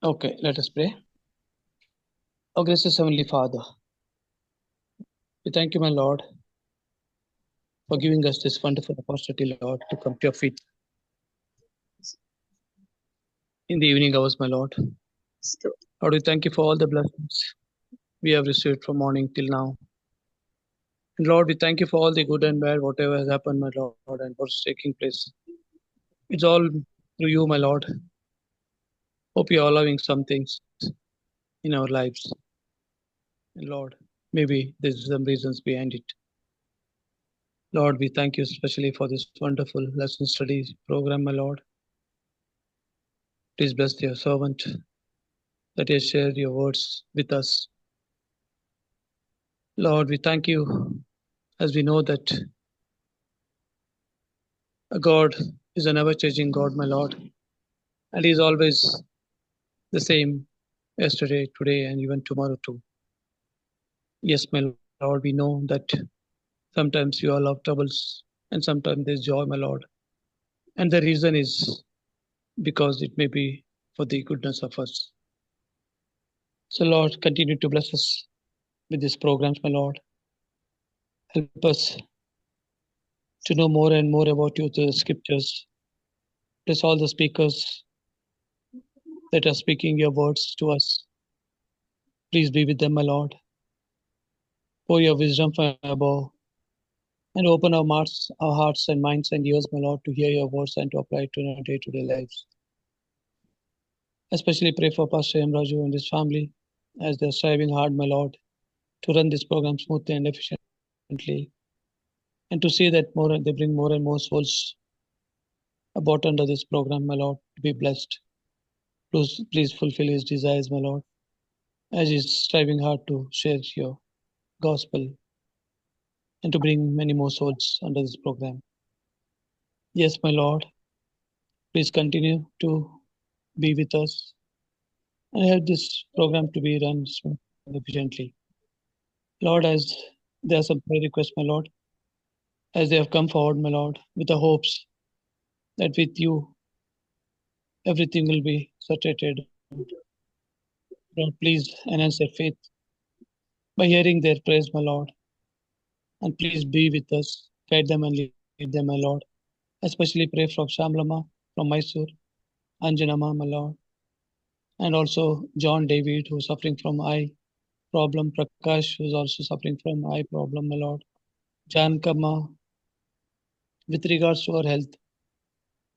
Okay, let us pray. Oh, gracious Heavenly Father, we thank you, my Lord, for giving us this wonderful opportunity, Lord, to come to your feet in the evening hours, my Lord. Lord, we thank you for all the blessings we have received from morning till now. And Lord, we thank you for all the good and bad, whatever has happened, my Lord, and what's taking place. It's all through you, my Lord. Hope you are allowing some things in our lives. And Lord, maybe there's some reasons behind it. Lord, we thank you especially for this wonderful lesson studies program, my Lord. Please bless your servant that has shared your words with us. Lord, we thank you as we know that God is an ever-changing God, my Lord, and He is always the same yesterday, today, and even tomorrow too. Yes, my Lord, we know that sometimes you all have troubles and sometimes there's joy, my Lord. And the reason is because it may be for the goodness of us. So, Lord, continue to bless us with these programs, my Lord. Help us to know more and more about you through the scriptures. Bless all the speakers that are speaking your words to us. Please be with them, my Lord. Pour your wisdom from above and open our hearts and minds and ears, my Lord, to hear your words and to apply it to our day-to-day lives. Especially pray for Pastor M. Raju and his family as they're striving hard, my Lord, to run this program smoothly and efficiently, and to see that they bring more and more souls about under this program, my Lord, to be blessed. Please fulfill his desires, my Lord, as he's striving hard to share your gospel and to bring many more souls under this program. Yes, my Lord, please continue to be with us and help this program to be run smoothly and efficiently. Lord, as there are some prayer requests, my Lord, as they have come forward, my Lord, with the hopes that with you everything will be saturated. Lord, please enhance their faith by hearing their prayers, my Lord, and please be with us, guide them and lead them, my Lord. Especially pray for Shamlama from Mysore, Anjanama, my Lord, and also John David, who's suffering from eye problem, Prakash, who's also suffering from eye problem, my Lord, Jankama, with regards to our health.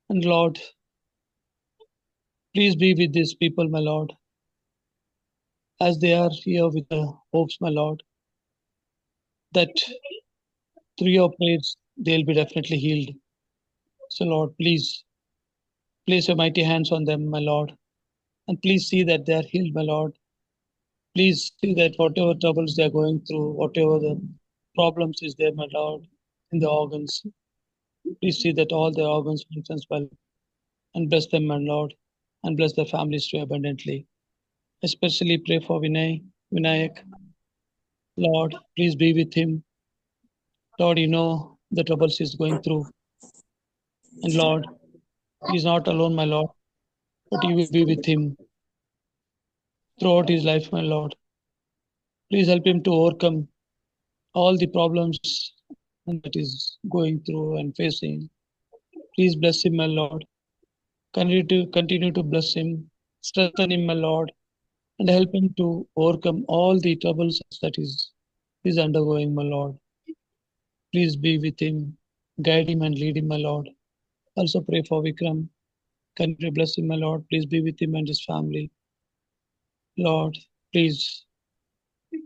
And Lord, please be with these people, my Lord, as they are here with the hopes, my Lord, that through your prayers they'll be definitely healed. So Lord, please place your mighty hands on them, my Lord, and please see that they are healed, my Lord. Please see that whatever troubles they are going through, whatever the problems is there, my Lord, in the organs, please see that all their organs function well, and bless them, my Lord, and bless their families too abundantly. Especially pray for Vinayak. Lord, please be with him. Lord, you know the troubles he's going through. And Lord, he's not alone, my Lord, but you will be with him throughout his life, my Lord. Please help him to overcome all the problems that he's going through and facing. Please bless him, my Lord. Continue to bless him, strengthen him, my Lord, and help him to overcome all the troubles that he's undergoing, my Lord. Please be with him, guide him and lead him, my Lord. Also pray for Vikram. Continue to bless him, my Lord. Please be with him and his family. Lord, please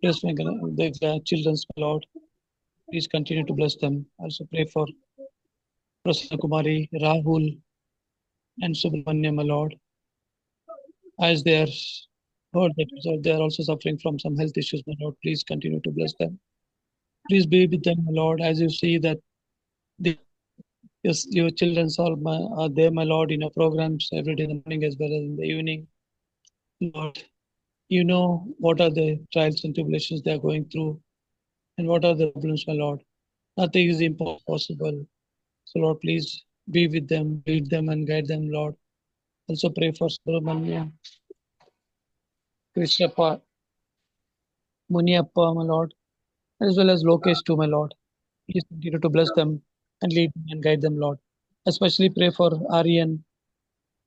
bless the children, my Lord. Please continue to bless them. Also pray for Prasanna Kumari, Rahul, and Subramanya, my Lord, as they are heard that they are also suffering from some health issues, my Lord. Please continue to bless them. Please be with them, my Lord, as you see that your children are there, my Lord, in your programs every day in the morning as well as in the evening. Lord, you know what are the trials and tribulations they are going through and what are the problems, my Lord. Nothing is impossible. So, Lord, please be with them, lead them, and guide them, Lord. Also pray for Subramanya, Krishnappa, Muniappa, my Lord, as well as Lokesh too, my Lord. Please continue to bless them and lead them and guide them, Lord. Especially pray for Aryan,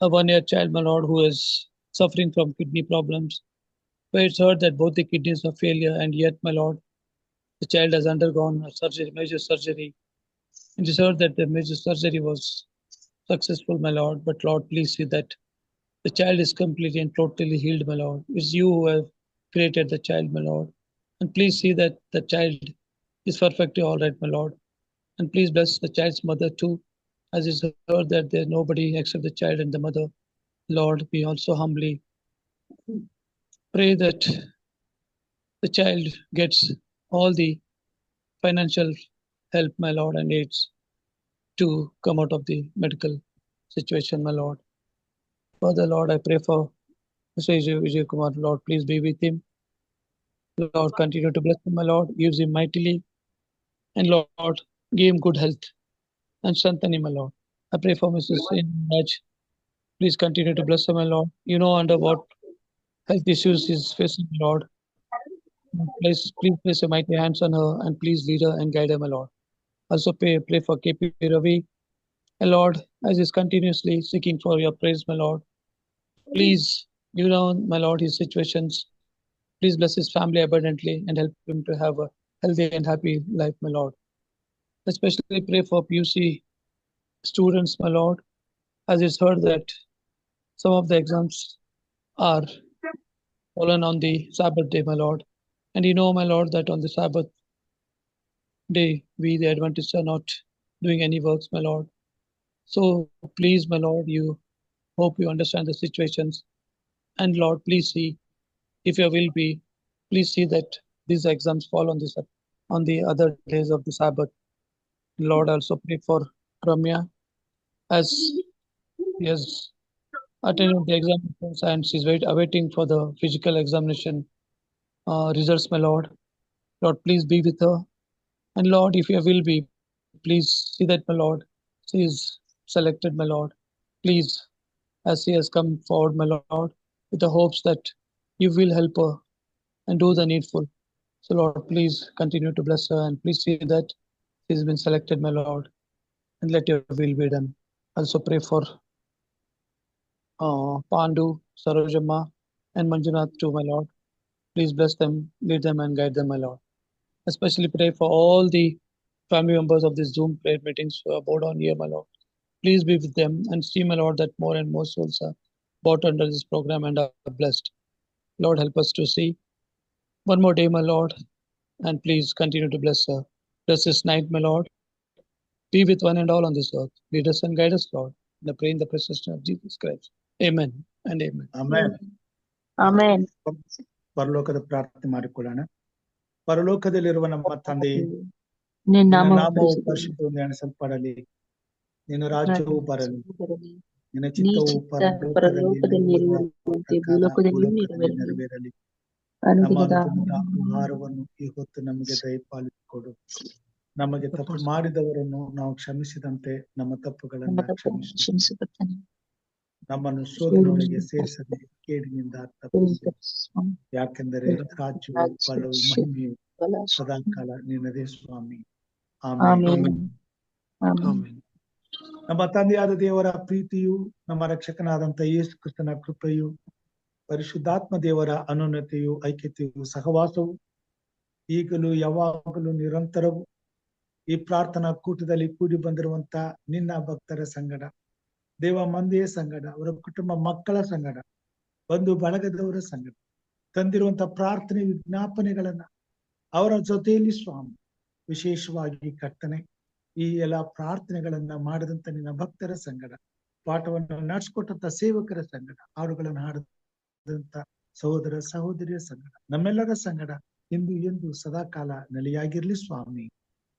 a 1-year child, my Lord, who is suffering from kidney problems. Where it's heard that both the kidneys are failure, and yet, my Lord, the child has undergone a surgery, major surgery. And it's heard that the major surgery was successful, my Lord. But Lord, please see that the child is completely and totally healed, my Lord. It's you who have created the child, my Lord. And please see that the child is perfectly all right, my Lord. And please bless the child's mother too, as it's heard that there's nobody except the child and the mother Lord, we also humbly pray that the child gets all the financial help, my Lord, and aids to come out of the medical situation, my Lord. Further, Lord, I pray for Mr. Vijay Kumar. Lord, please be with him. Lord, continue to bless him, my Lord. Use him mightily. And Lord, give him good health and strengthen him, my Lord. I pray for Mrs. Raj. Please continue to bless him, my Lord. You know under what health issues he's facing, my Lord. Please place your mighty hands on her and please lead her and guide her, my Lord. Also pray for KP Ravi. And Lord, as he's continuously seeking for your praise, my Lord, please, you know, my Lord, his situations. Please bless his family abundantly and help him to have a healthy and happy life, my Lord. Especially pray for PUC students, my Lord, as it's heard that some of the exams are fallen on the Sabbath day, my Lord. And you know, my Lord, that on the Sabbath day, we, the Adventists, are not doing any works, my Lord. So please, my Lord, you hope you understand the situations. And Lord, please see, if your will be, please see that these exams fall on the other days of the Sabbath. Lord, also pray for Ramya as he has attended the examinations and she's awaiting for the physical examination results, my Lord. Lord, please be with her. And Lord, if your will be, please see that, my Lord, she is selected, my Lord. Please, as she has come forward, my Lord, with the hopes that you will help her and do the needful. So Lord, please continue to bless her and please see that she has been selected, my Lord, and let your will be done. Also pray for Pandu, Sarojamma, and Manjunath too, my Lord. Please bless them, lead them, and guide them, my Lord. Especially pray for all the family members of this Zoom prayer meetings who are brought on here, my Lord. Please be with them and see, my Lord, that more and more souls are brought under this program and are blessed. Lord, help us to see one more day, my Lord, and please continue to bless her. Bless this night, my Lord. Be with one and all on this earth. Lead us and guide us, Lord. And I pray in the precious name of Jesus Christ. Amen and amen. Amen. Amen. ಪರಲೋಕದ ಪ್ರಾರ್ಥನೆ ಮಾಡಿಕೊಳ್ಳೋಣ. ಪರಲೋಕದಲ್ಲಿರುವ ನಮ್ಮ ತಂದೆಯೇ, ನಿನ್ನ ನಿನ್ನ ನಾಮವು ನಾಮವು ಪರಿಶುದ್ಧವೆಂದು ಎಣಿಸಲ್ಪಡಲಿ, ನಿನ್ನ ರಾಜ್ಯವು ಬರಲಿ, ನಿನ್ನ ಚಿತ್ತವು ಪರಲೋಕದಲ್ಲಿ ನೆರವೇರುವಂತೆ ಭೂಲೋಕದಲ್ಲಿಯೂ ನೆರವೇರಲಿ. ನಮ್ಮ ಅನುದಿನದ ಅನುದಿನದ ಆಹಾರವನ್ನು ಈ ಹೊತ್ತು ನಮಗೆ ದಯಪಾಲಿಸಿಕೊಡು. ನಮಗೆ ತಪ್ಪು ಮಾಡಿದವರನ್ನು ನಾವು ಕ್ಷಮಿಸಿದಂತೆ ನಮ್ಮ ತಪ್ಪುಗಳನ್ನು ಕ್ಷಮಿಸುತ್ತೇನೆ. ನಮ್ಮನ್ನು ಶೋಧನೆಯೊಳಗೆ ಸೇರಿಸದೆ ಕೇಡಿನಿಂದ ತಪ್ಪಿಸು. ಯಾಕೆಂದರೆ ರಾಜ್ಯವು ಬಲವು ಮಹಿಮೆಯು ಸದಾಕಾಲ ನಿನ್ನದೇ ಸ್ವಾಮಿ. ಆಮೆನ್. ನಮ್ಮ ತಂದೆಯಾದ ದೇವರ ಪ್ರೀತಿಯು, ನಮ್ಮ ರಕ್ಷಕನಾದಂತ ಯೇಸು ಕ್ರಿಸ್ತನ ಕೃಪೆಯು, ಪರಿಶುದ್ಧಾತ್ಮ ದೇವರ ಅನುನ್ನತೆಯು, ಐಕ್ಯತೆಯು, ಸಹವಾಸವು ಈಗಲೂ ಯಾವಾಗಲೂ ನಿರಂತರವು ಈ ಪ್ರಾರ್ಥನಾ ಕೂಟದಲ್ಲಿ ಕೂಡಿ ಬಂದಿರುವಂತ ನಿನ್ನ ಭಕ್ತರ ಸಂಗಡ, ದೇವ ಮಂದಿಯ ಸಂಗಡ, ಅವರ ಕುಟುಂಬ ಮಕ್ಕಳ ಸಂಗಡ, ಬಂಧು ಬಳಗದವರ ಸಂಗಡ ತಂದಿರುವಂತ ಪ್ರಾರ್ಥನೆ ವಿಜ್ಞಾಪನೆಗಳನ್ನ ಅವರ ಜೊತೆಯಲ್ಲಿ ಸ್ವಾಮಿ, ವಿಶೇಷವಾಗಿ ಕರ್ತನೆ ಈ ಎಲ್ಲಾ ಪ್ರಾರ್ಥನೆಗಳನ್ನ ಮಾಡಿದಂತ ನಿನ್ನ ಭಕ್ತರ ಸಂಗಡ, ಪಾಠವನ್ನು ನಡೆಸ್ಕೊಟ್ಟಂತ ಸೇವಕರ ಸಂಗಡ, ಹಾಡುಗಳನ್ನು ಹಾಡಿದಂತ ಸಹೋದರ ಸಹೋದರಿಯ ಸಂಗಡ, ನಮ್ಮೆಲ್ಲರ ಸಂಗಡ ಇಂದು ಎಂದು ಸದಾಕಾಲ ನೆಲೆಯಾಗಿರ್ಲಿ ಸ್ವಾಮಿ.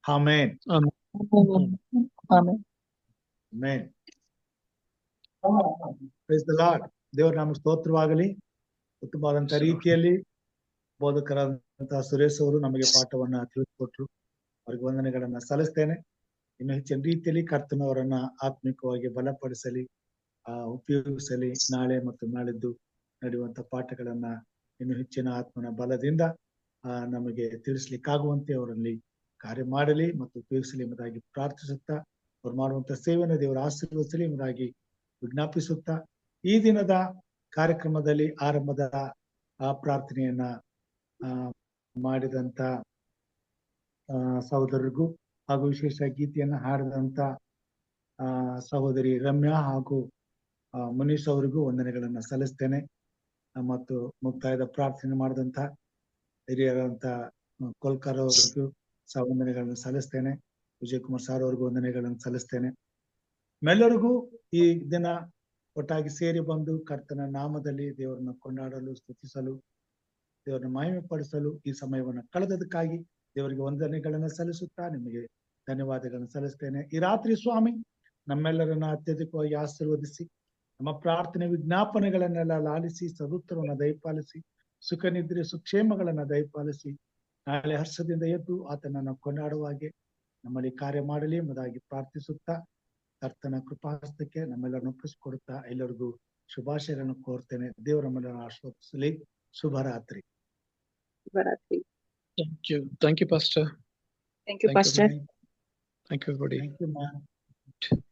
Amen. Amen. Praise the Lord. ದೇವರ ನಾಮ ಸ್ತೋತ್ರವಾಗಲಿ. ಉತ್ತಮವಾದಂತ ರೀತಿಯಲ್ಲಿ ಬೋಧಕರಾದಂತಹ ಸುರೇಶ್ ಅವರು ನಮಗೆ ಪಾಠವನ್ನ ತಿಳಿಸಿಕೊಟ್ರು. ಅವ್ರಿಗೆ ವಂದನೆಗಳನ್ನ ಸಲ್ಲಿಸ್ತೇನೆ. ಇನ್ನು ಹೆಚ್ಚಿನ ರೀತಿಯಲ್ಲಿ ಕರ್ತನವರನ್ನ ಆತ್ಮಿಕವಾಗಿ ಬಲಪಡಿಸಲಿ, ಉಪಯೋಗಿಸಲಿ. ನಾಳೆ ಮತ್ತು ನಾಳಿದ್ದು ನಡೆಯುವಂತ ಪಾಠಗಳನ್ನ ಇನ್ನು ಹೆಚ್ಚಿನ ಆತ್ಮನ ಬಲದಿಂದ ನಮಗೆ ತಿಳಿಸ್ಲಿಕ್ಕಾಗುವಂತೆ ಅವರಲ್ಲಿ ಕಾರ್ಯ ಮಾಡಲಿ ಮತ್ತು ಉಪಯೋಗಿಸಲಿ ಎಂಬುದಾಗಿ ಪ್ರಾರ್ಥಿಸುತ್ತಾ, ಅವ್ರು ಮಾಡುವಂತ ಸೇವೆಯನ್ನು ದೇವರ ಆಶೀರ್ವದಿಸಲಿ ಎಂಬುದಾಗಿ ವಿಜ್ಞಾಪಿಸುತ್ತಾ, ಈ ದಿನದ ಕಾರ್ಯಕ್ರಮದಲ್ಲಿ ಆರಂಭದ ಪ್ರಾರ್ಥನೆಯನ್ನ ಮಾಡಿದಂತ ಸಹೋದರರಿಗೂ ಹಾಗೂ ವಿಶೇಷ ಗೀತೆಯನ್ನ ಹಾಡಿದಂತ ಸಹೋದರಿ ರಮ್ಯಾ ಹಾಗೂ ಮುನೀಶ್ ಅವರಿಗೂ ವಂದನೆಗಳನ್ನ ಸಲ್ಲಿಸ್ತೇನೆ. ಮತ್ತು ಮುಕ್ತಾಯದ ಪ್ರಾರ್ಥನೆ ಮಾಡಿದಂತ ಹಿರಿಯರಂತ ಕೋಲ್ಕರ್ ಅವರಿಗೂ ವಂದನೆಗಳನ್ನು ಸಲ್ಲಿಸ್ತೇನೆ. ವಿಜಯ್ ಕುಮಾರ್ ಸಾರ್ ಅವ್ರಿಗೂ ವಂದನೆಗಳನ್ನು ಸಲ್ಲಿಸ್ತೇನೆ. ಎಲ್ಲರಿಗೂ ಈ ದಿನ ಒಟ್ಟಾಗಿ ಸೇರಿ ಬಂದು ಕರ್ತನ ನಾಮದಲ್ಲಿ ದೇವರನ್ನ ಕೊಂಡಾಡಲು, ಸ್ತುತಿಸಲು, ದೇವರನ್ನ ಮಹಿಮೆ ಪಡಿಸಲು ಈ ಸಮಯವನ್ನು ಕಳೆದದಕ್ಕಾಗಿ ದೇವರಿಗೆ ವಂದನೆಗಳನ್ನ ಸಲ್ಲಿಸುತ್ತಾ ನಿಮಗೆ ಧನ್ಯವಾದಗಳನ್ನು ಸಲ್ಲಿಸ್ತೇನೆ. ಈ ರಾತ್ರಿ ಸ್ವಾಮಿ ನಮ್ಮೆಲ್ಲರನ್ನ ಅತ್ಯಧಿಕವಾಗಿ ಆಶೀರ್ವದಿಸಿ, ನಮ್ಮ ಪ್ರಾರ್ಥನೆ ವಿಜ್ಞಾಪನೆಗಳನ್ನೆಲ್ಲ ಲಾಲಿಸಿ, ಸದುತ್ತರವನ್ನು ದಯಪಾಲಿಸಿ, ಸುಖ ನಿದ್ರೆ ಸುಕ್ಷೇಮಗಳನ್ನ ದಯಪಾಲಿಸಿ, ನಾಳೆ ಹರ್ಷದಿಂದ ಎದ್ದು ಆತನನ್ನು ಕೊಂಡಾಡುವಾಗೆ ನಮ್ಮಲ್ಲಿ ಕಾರ್ಯ ಮಾಡಲಿ ಎಂಬುದಾಗಿ ಪ್ರಾರ್ಥಿಸುತ್ತಾ ಕರ್ತನ ಕೃಪಾಹಸ್ತಕ್ಕೆ ನಮ್ಮೆಲ್ಲರನ್ನು ಒಪ್ಪಿಸಿಕೊಡುತ್ತಾ ಎಲ್ಲರಿಗೂ ಶುಭಾಶಯಗಳನ್ನು ಕೋರ್ತೇನೆ. ದೇವರ ನಮ್ಮೆಲ್ಲರನ್ನು ಆಶೀರ್ವದಿಸಲಿ. ಶುಭರಾತ್ರಿ. ಶುಭರಾತ್ರಿ. Thank you, Pastor. Thank you, Pastor. Thank you, everybody. Thank you, ma'am.